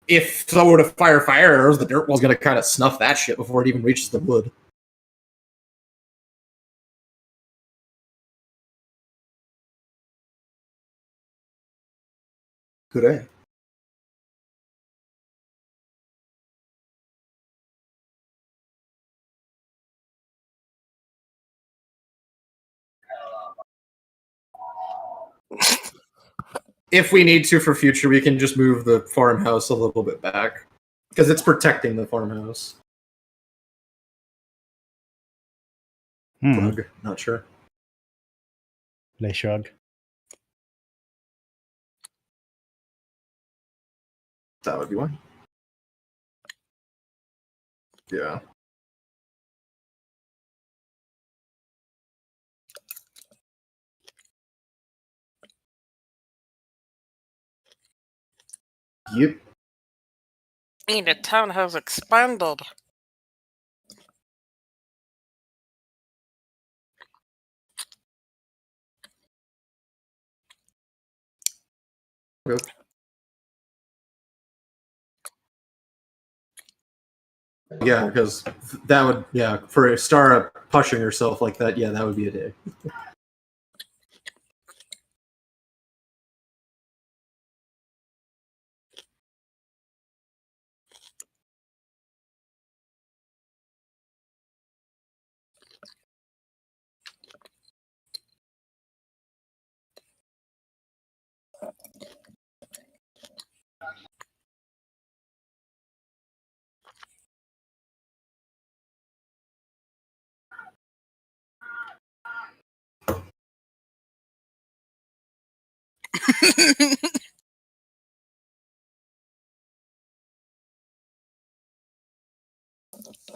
If someone were to fire arrows, the dirt wall's gonna kind of snuff that shit before it even reaches the wood. Could If we need to for future, we can just move the farmhouse a little bit back. Because it's protecting the farmhouse. Shrug, not sure. They shrug. That would be one. Yeah. Yep. Hey, the town has expanded. Okay. Yeah, because that would, yeah, for Stara pushing herself like that, yeah, that would be a day.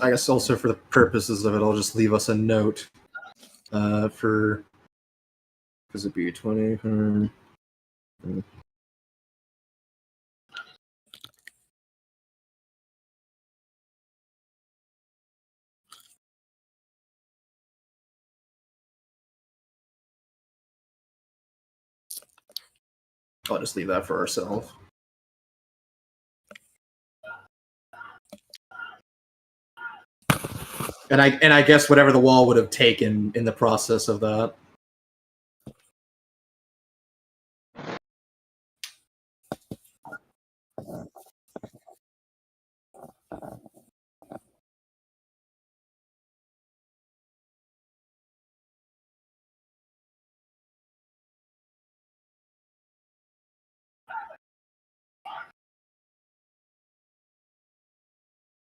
I guess also for the purposes of it, I'll just leave us a note for... Does it be 20? I'll just leave that for ourselves. And I guess whatever the wall would have taken in the process of that.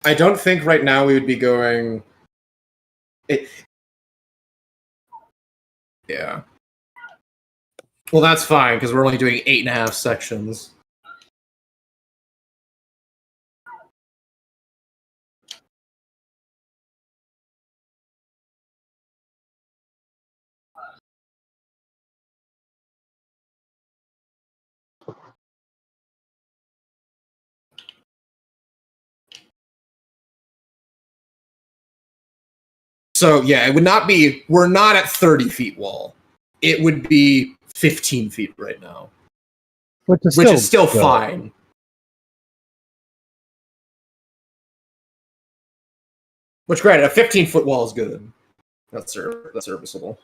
I don't think right now we would be going... Yeah. Well, that's fine, because we're only doing 8.5 sections. So yeah, it would not be. We're not at 30 feet wall. It would be 15 feet right now, Which is which is still good. fine. Which, granted, a 15-foot wall is good. That's serviceable.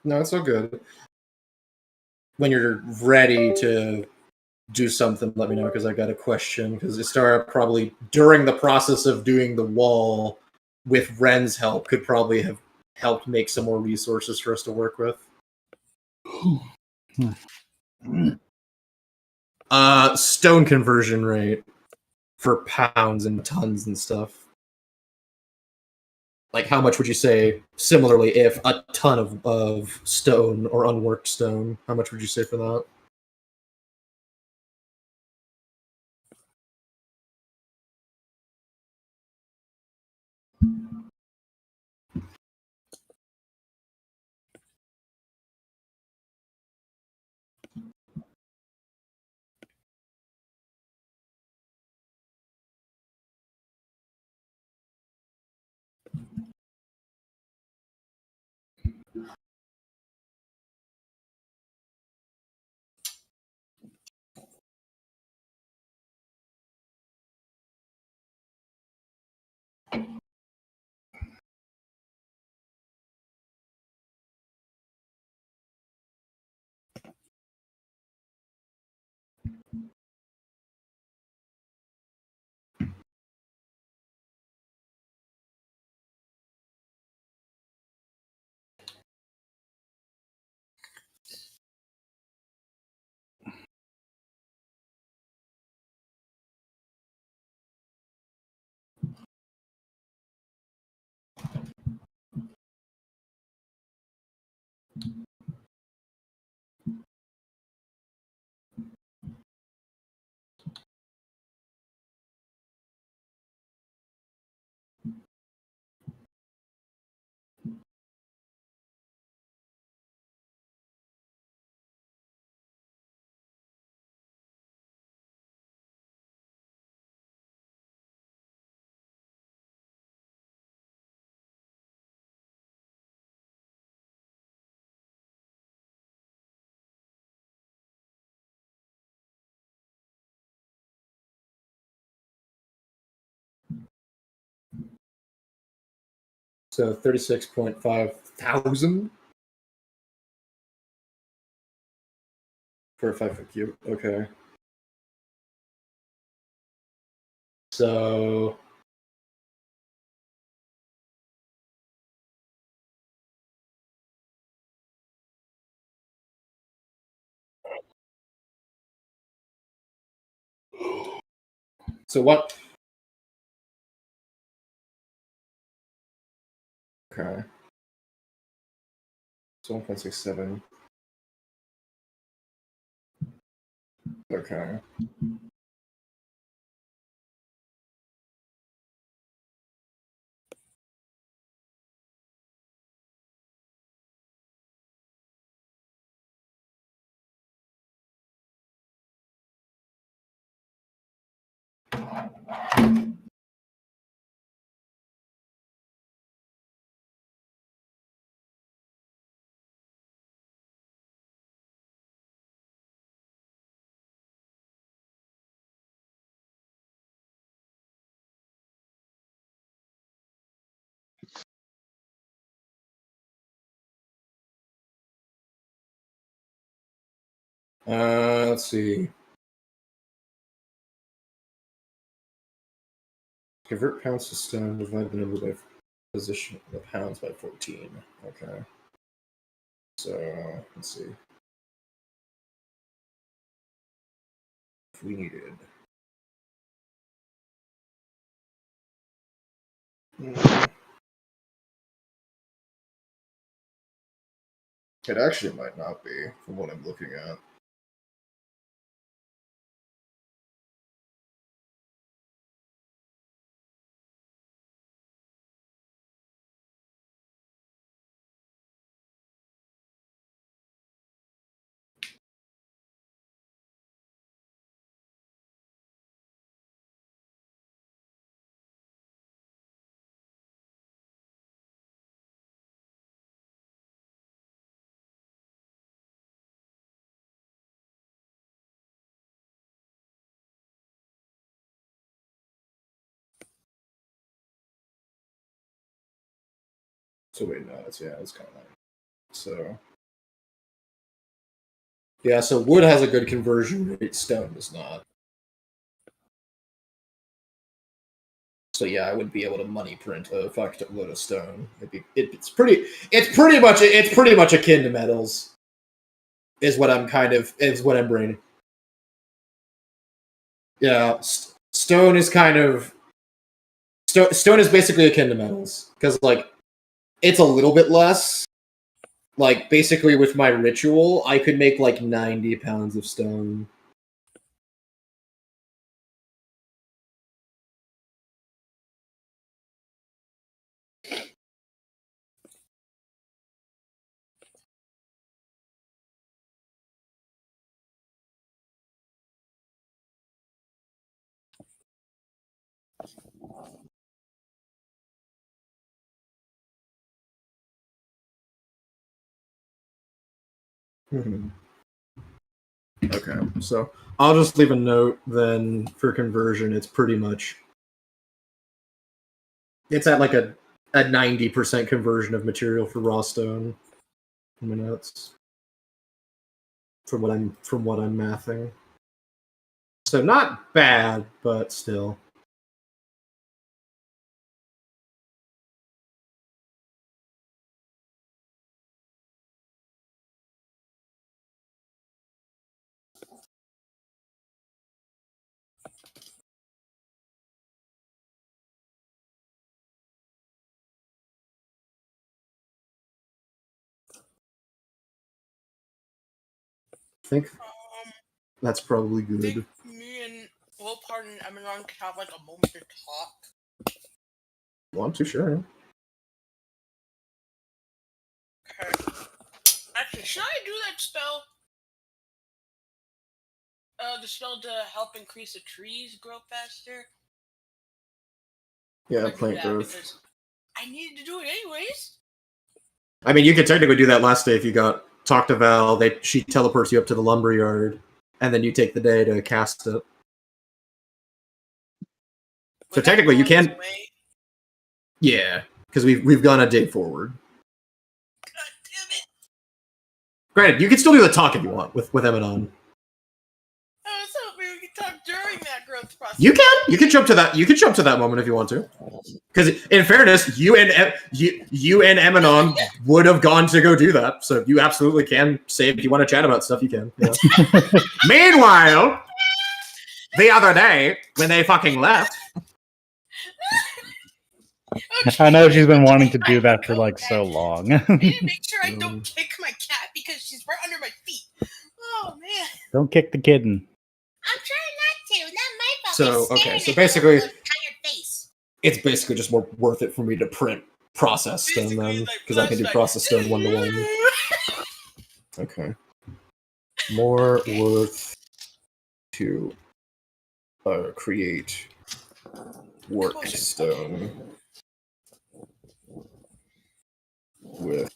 No, it's all good. When you're ready to do something, let me know, because I got a question. Because Istara probably, during the process of doing the wall, with Ren's help, could probably have helped make some more resources for us to work with. Stone conversion rate for pounds and tons and stuff. Like, how much would you say, similarly, if a ton of stone or unworked stone, how much would you say for that? So 36.5 thousand for a 5-foot cube. Okay. So what? Okay. So 1.67. Okay. Let's see. Convert pounds to stone, divide the number by position of pounds by 14. Okay. So, let's see. If we needed. It actually might not be, from what I'm looking at. So wait, no, it's kind of like so. Yeah, so wood has a good conversion rate. Stone does not. So yeah, I wouldn't be able to money print a fucked load of stone. It's pretty much akin to metals. Is what I'm braining. Yeah, stone is kind of stone is basically akin to metals because like it's a little bit less. Like basically with my ritual, I could make like 90 pounds of stone. Okay, so I'll just leave a note then for conversion. It's pretty much it's at like a 90% conversion of material for raw stone. I mean that's from what I'm mathing. So not bad, but still. I think that's probably good. Think me and Wolpart and Eminon can have like a moment to talk. Want to, sure. Okay. Actually, should I do that spell? The spell to help increase the trees grow faster? Yeah, I do plant that growth. because I needed to do it anyways. I mean, you could technically do that last day if you talk to Val. She teleports you up to the lumberyard, and then you take the day to cast it. So technically, you can. Yeah, because we've gone a day forward. God damn it! Granted, you can still do the talk if you want with Eminon. I was hoping we could talk during that growth process. You can jump to that. You can jump to that moment if you want to. Because in fairness, you and Eminon would have gone to go do that. So you absolutely can say if you want to chat about stuff, you can. Yeah. Meanwhile, the other day when they fucking left. Okay. I know she's been wanting to do that for like so long. I need to make sure I don't kick my cat because she's right under my feet. Oh man! Don't kick the kitten. I'm trying not to. Not my fault. So okay, so basically, it's basically just more worth it for me to print process stone then, because I can do process stone 1-to-1. Okay. More worth to create work stone with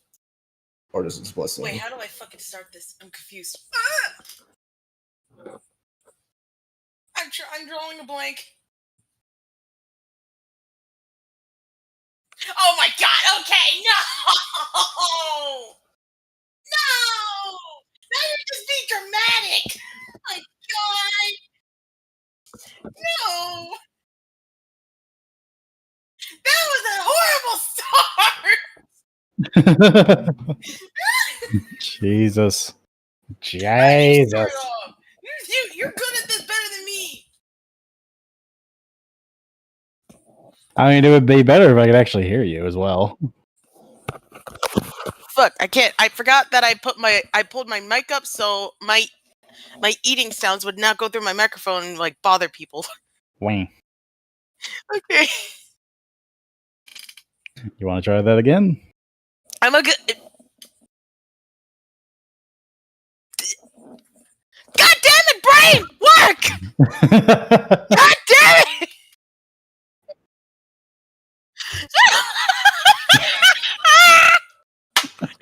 Artisan's Blessing. Wait, how do I fucking start this? I'm confused. I'm drawing a blank. Oh my god, okay, no! No! Now you're just being dramatic! Oh my god! No! That was a horrible start! Jesus. You're Jesus. good at this better than me! I mean, it would be better if I could actually hear you as well. Fuck, I can't. I forgot that I pulled my mic up so my eating sounds would not go through my microphone and like bother people. Wang. Okay. You want to try that again? I'm a good. God damn it, brain! Work! God damn it!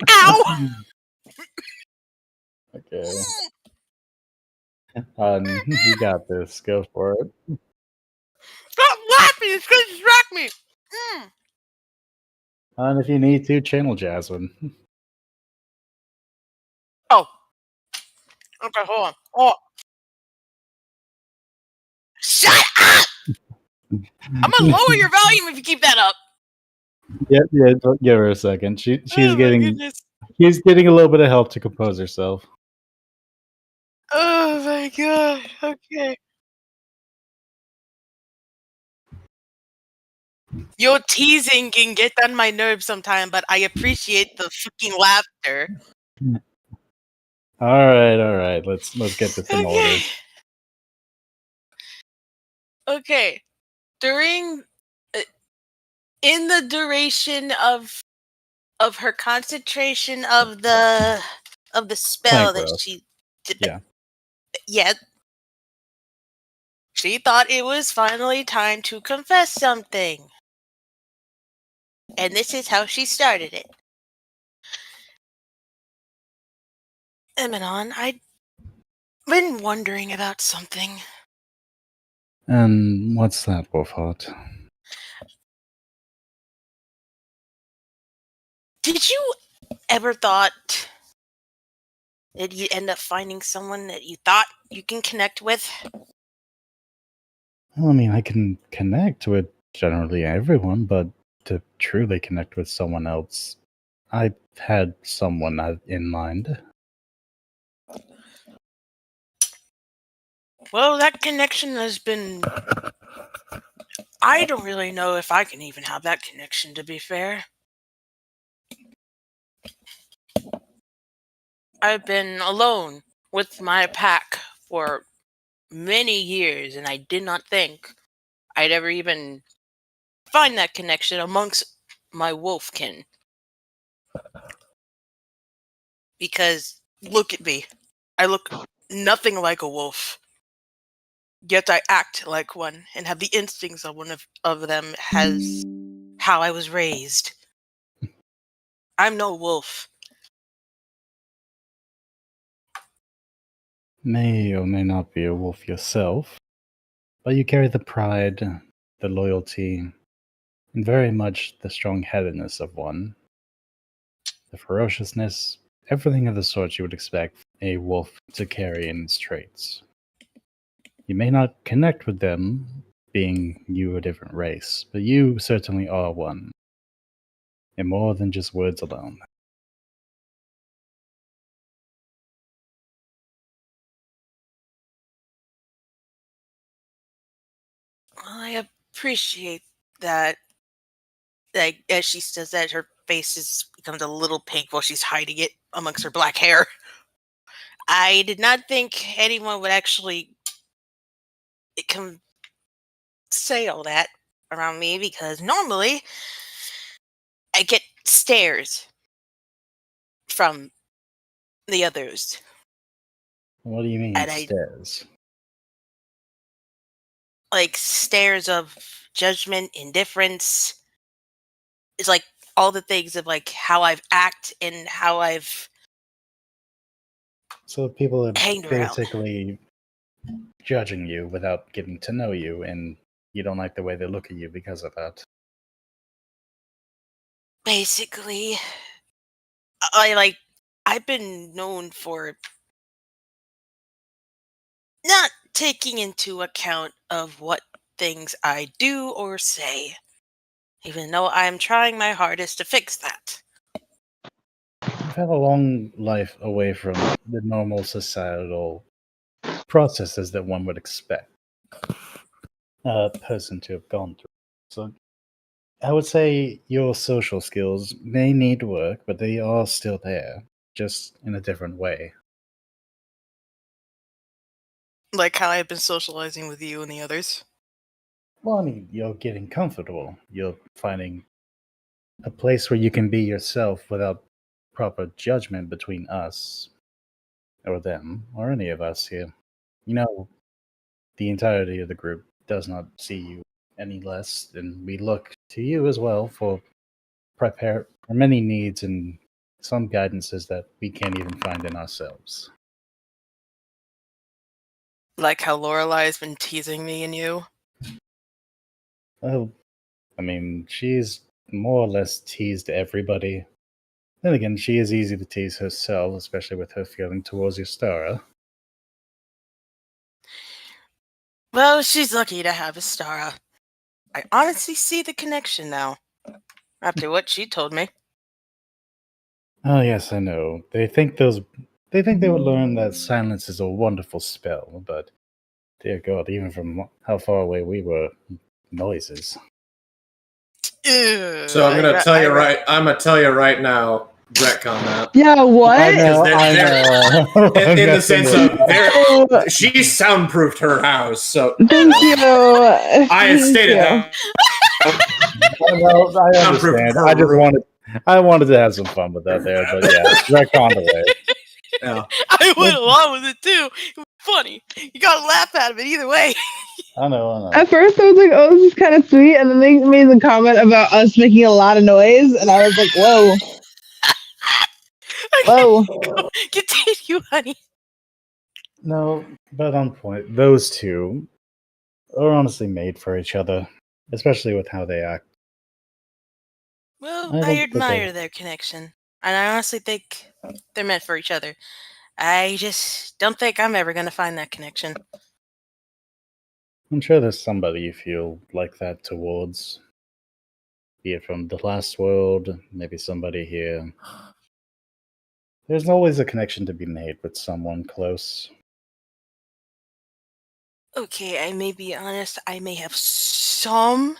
Ow! Okay. You got this. Go for it. Stop laughing! It's gonna distract me. And if you need to, channel Jasmine. Oh. Okay, hold on. Oh. Shut up! I'm gonna lower your volume if you keep that up. Yeah, give her a second. She's Oh my getting goodness. she's getting a little bit of help to compose herself. Oh my god. Okay. Your teasing can get on my nerves sometime, but I appreciate the fucking laughter. All right. Let's get this in order. Okay. Okay. During in the duration of her concentration of the spell Plant that growth. she did, Yeah. yeah, she thought it was finally time to confess something. And this is how she started it. Emanon, I've been wondering about something. And what's that, Wolfheart? Did you ever thought that you'd end up finding someone that you thought you can connect with? Well, I mean, I can connect with generally everyone, but to truly connect with someone else, I had someone in mind. Well, that connection has been... I don't really know if I can even have that connection, to be fair. I've been alone with my pack for many years, and I did not think I'd ever even find that connection amongst my wolfkin. Because, look at me. I look nothing like a wolf. Yet I act like one and have the instincts of one of them as how I was raised. I'm no wolf. May or may not be a wolf yourself, but you carry the pride, the loyalty, and very much the strong-headedness of one. The ferociousness, everything of the sort you would expect a wolf to carry in its traits. You may not connect with them, being you a different race, but you certainly are one, and more than just words alone. I appreciate that. Like, as she says that, her face becomes a little pink while she's hiding it amongst her black hair. I did not think anyone would actually say all that around me, because normally I get stares from the others. What do you mean, And stairs? like stares of judgment, indifference. It's like all the things of like how I've acted and how I've So people are hanged around. basically judging you without getting to know you, and you don't like the way they look at you because of that. Basically, I've been known for not taking into account of what things I do or say, even though I'm trying my hardest to fix that. You've had a long life away from the normal societal processes that one would expect a person to have gone through. So I would say your social skills may need work, but they are still there, just in a different way. Like how I've been socializing with you and the others. Well, I mean, you're getting comfortable. You're finding a place where you can be yourself without proper judgment between us or them or any of us here. You know, the entirety of the group does not see you any less, and we look to you as well for many needs and some guidances that we can't even find in ourselves. Like how Lorelai has been teasing me and you. Well, I mean, she's more or less teased everybody. Then again, she is easy to tease herself, especially with her feeling towards Ystara. Well, she's lucky to have Astara. I honestly see the connection now, after what she told me. Oh yes, I know. They think they would learn that silence is a wonderful spell, but dear God, even from how far away we were, noises. So I'm gonna tell you right. I'm gonna tell you right now. Retcon that. Yeah, what? I know. In the sense of Oh, she soundproofed her house, so thank you. I had Thank stated you. that. I understand. I wanted to have some fun with that there, but yeah, retcon away. Yeah. I went along with it too. It was funny. You gotta laugh at it either way. I know. At first, I was like, "Oh, this is kind of sweet," and then they made the comment about us making a lot of noise, and I was like, "Whoa, whoa!" Continue, honey. No, but on point. Those two are honestly made for each other, especially with how they act. Well, I I don't think admire their connection, and I honestly think they're meant for each other. I just don't think I'm ever gonna find that connection. I'm sure there's somebody you feel like that towards. Be it from the last world, maybe somebody here. There's always a connection to be made with someone close. Okay, I may be honest. I may have some,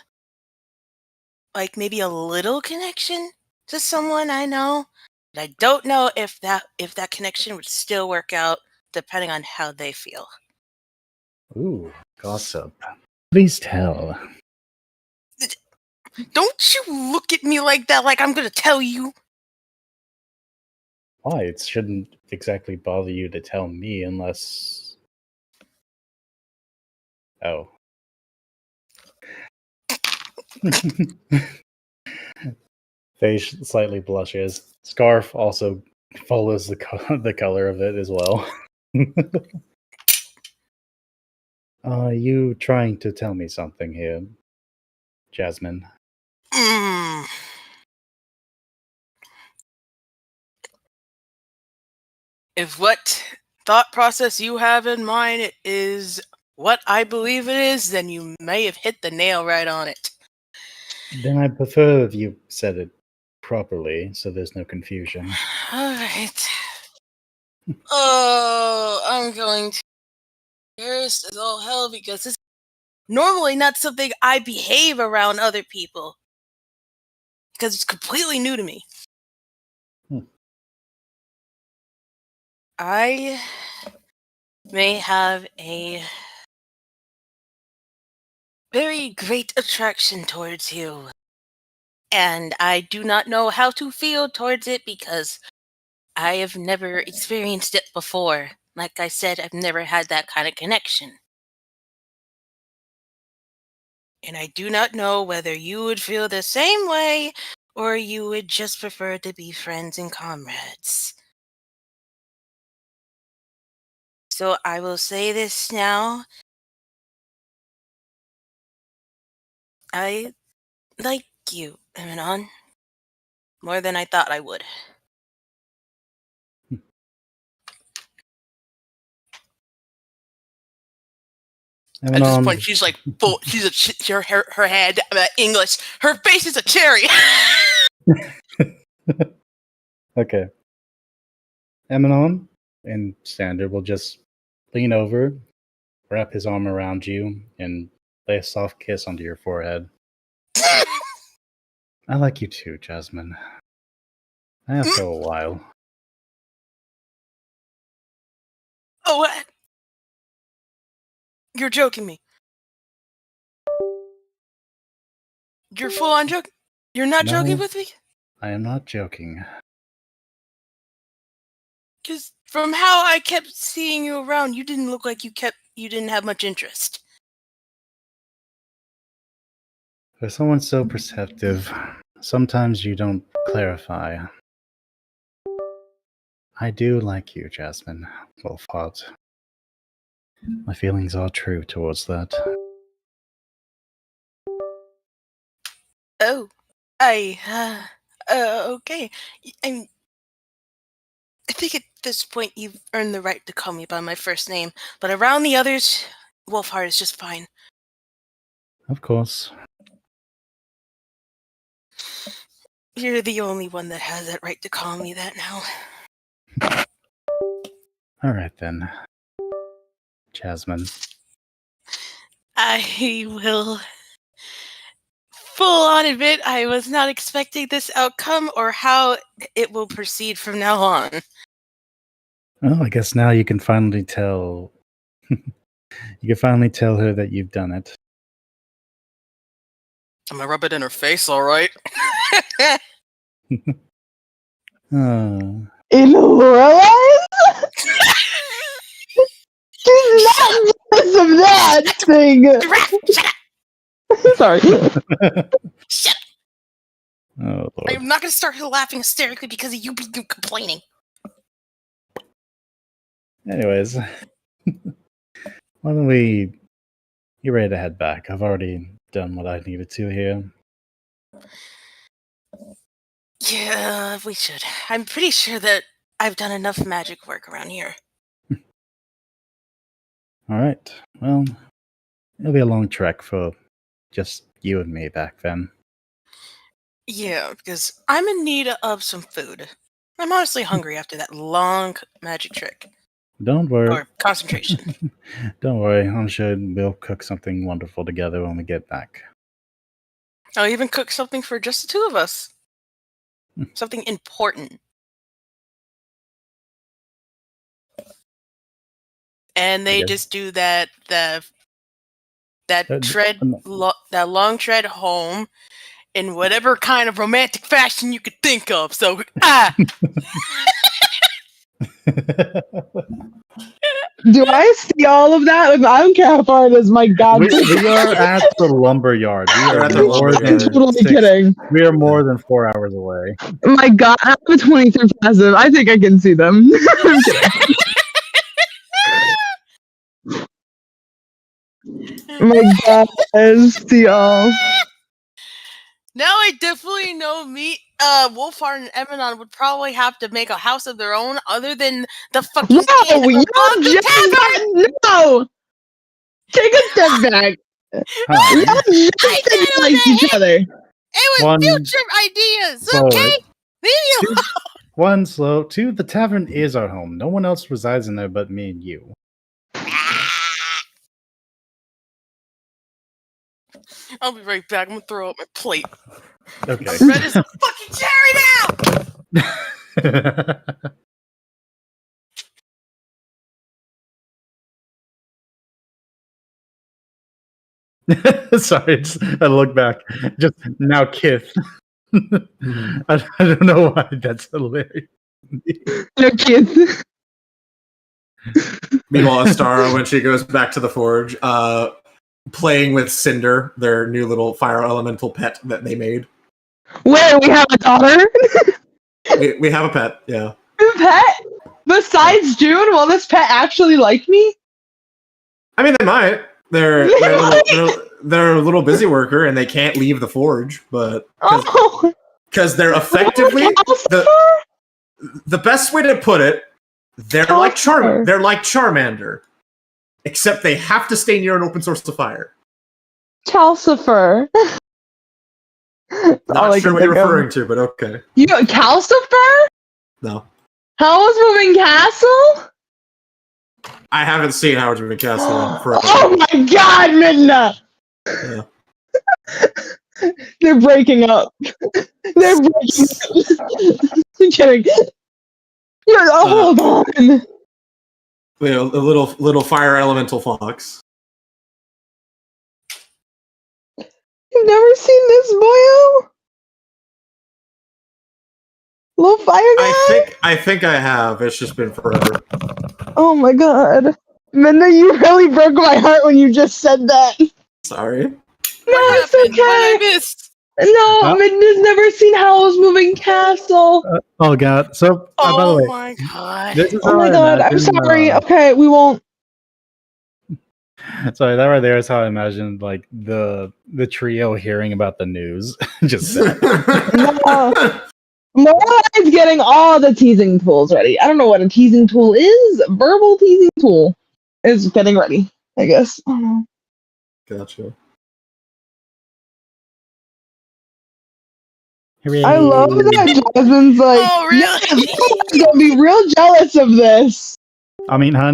like maybe a little connection to someone I know, but I don't know if that connection would still work out depending on how they feel. Ooh, gossip. Please tell. Don't you look at me like that, like I'm gonna tell you. Why? It shouldn't exactly bother you to tell me unless. Oh. Face slightly blushes. Scarf also follows the color of it as well. Are you trying to tell me something here, Jasmine? Mm. If what thought process you have in mind is what I believe it is, then you may have hit the nail right on it. Then I prefer if you said it properly, so there's no confusion. All right. Oh, I'm going to embarrassed as all hell because this is normally not something I behave around other people because it's completely new to me. Hmm. I may have a very great attraction towards you, and I do not know how to feel towards it because I have never experienced it before. Like I said, I've never had that kind of connection. And I do not know whether you would feel the same way or you would just prefer to be friends and comrades. So I will say this now. I like you, Eminon, more than I thought I would. At this point, she's like full. She's her head English. Her face is a cherry. Okay. Eminon, in standard, will just lean over, wrap his arm around you, and lay a soft kiss onto your forehead. I like you too, Jasmine. I have for a while. Oh, what? You're joking me. You're full on joking. You're not joking No. with me? I am not joking. Because from how I kept seeing you around, you didn't look like you didn't have much interest. For someone so perceptive, sometimes you don't clarify. I do like you, Jasmine. Well fought. My feelings are true towards that. Oh, Okay. I think at this point you've earned the right to call me by my first name, but around the others, Wolfheart is just fine. Of course. You're the only one that has that right to call me that now. All right then. Jasmine. I will full on admit I was not expecting this outcome or how it will proceed from now on. Well, I guess now you can finally tell. You can finally tell her that you've done it. I'm gonna rub it in her face, alright? Oh. In Lorelai's? She's not jealous of that thing. Shut up! Sorry. Shut up! Oh, Lord. I'm not gonna start laughing hysterically because of you complaining. Anyways, why don't we get ready to head back? I've already done what I needed to here. Yeah, we should. I'm pretty sure that I've done enough magic work around here. All right. Well, it'll be a long trek for just you and me back then. Yeah, because I'm in need of some food. I'm honestly hungry after that long magic trick. Don't worry. Or concentration. Don't worry. I'm sure we'll cook something wonderful together when we get back. I'll even cook something for just the two of us. Something important. And they Okay. just do that that long tread home in whatever kind of romantic fashion you could think of. So Do I see all of that? I don't care how far it is. My God. we are at the lumber yard. We We're are at the more lumber than yard. I'm totally 6 kidding. We are more than 4 hours away. My God, I have a 23 passive. I think I can see them. I'm kidding. My God, see y'all. now I definitely know Wolfheart and Eminon would probably have to make a house of their own other than the fucking No, inn you above the tavern! just no. Take a step back. Huh. Y'all just I said said you like each other. It was One future ideas, forward. okay? Leave me Two, alone. 1 slow. 2, the tavern is our home. No one else resides in there but me and you. I'll be right back. I'm gonna throw up my plate. Okay. I'm red as a fucking cherry now! Sorry, I look back. Just now, Kith. I don't know why that's hilarious. No kids. Meanwhile, Astara, when she goes back to the forge, playing with Cinder, their new little fire elemental pet that they made. Wait, we have a daughter? We have a pet, yeah. A pet? Besides June, will this pet actually like me? I mean, they might. They're a little busy worker, and they can't leave the forge, but Oh, because they're effectively the best way to put it, they're like Charmander, except they have to stay near an open source of fire. Calcifer. Not sure what you're referring to, but okay. You know, Calcifer? No, Howl's Moving Castle? I haven't seen Howard's Moving Castle in forever. Oh my God, Midna! Yeah. They're breaking up. They're breaking up. I'm kidding. Hold on. You know, a little fire elemental fox. You've never seen this boyo? Little fire guy? I think I have. It's just been forever. Oh my God. Minna, you really broke my heart when you just said that. Sorry. No, What it's happened? What I okay. missed? No, Minna's never seen Howl's Moving Castle. Oh god! So by the Oh way, my god. this is Oh how my I God, I'm imagine, sorry. Okay, we won't. Sorry, that right there is how I imagined like the trio hearing about the news. Just sad. Morali's getting all the teasing tools ready. I don't know what a teasing tool is. Verbal teasing tool is getting ready, I guess. I don't know. Gotcha. I love that Jasmine's like, Oh, really? yes, I'm gonna be real jealous of this. I mean, honey.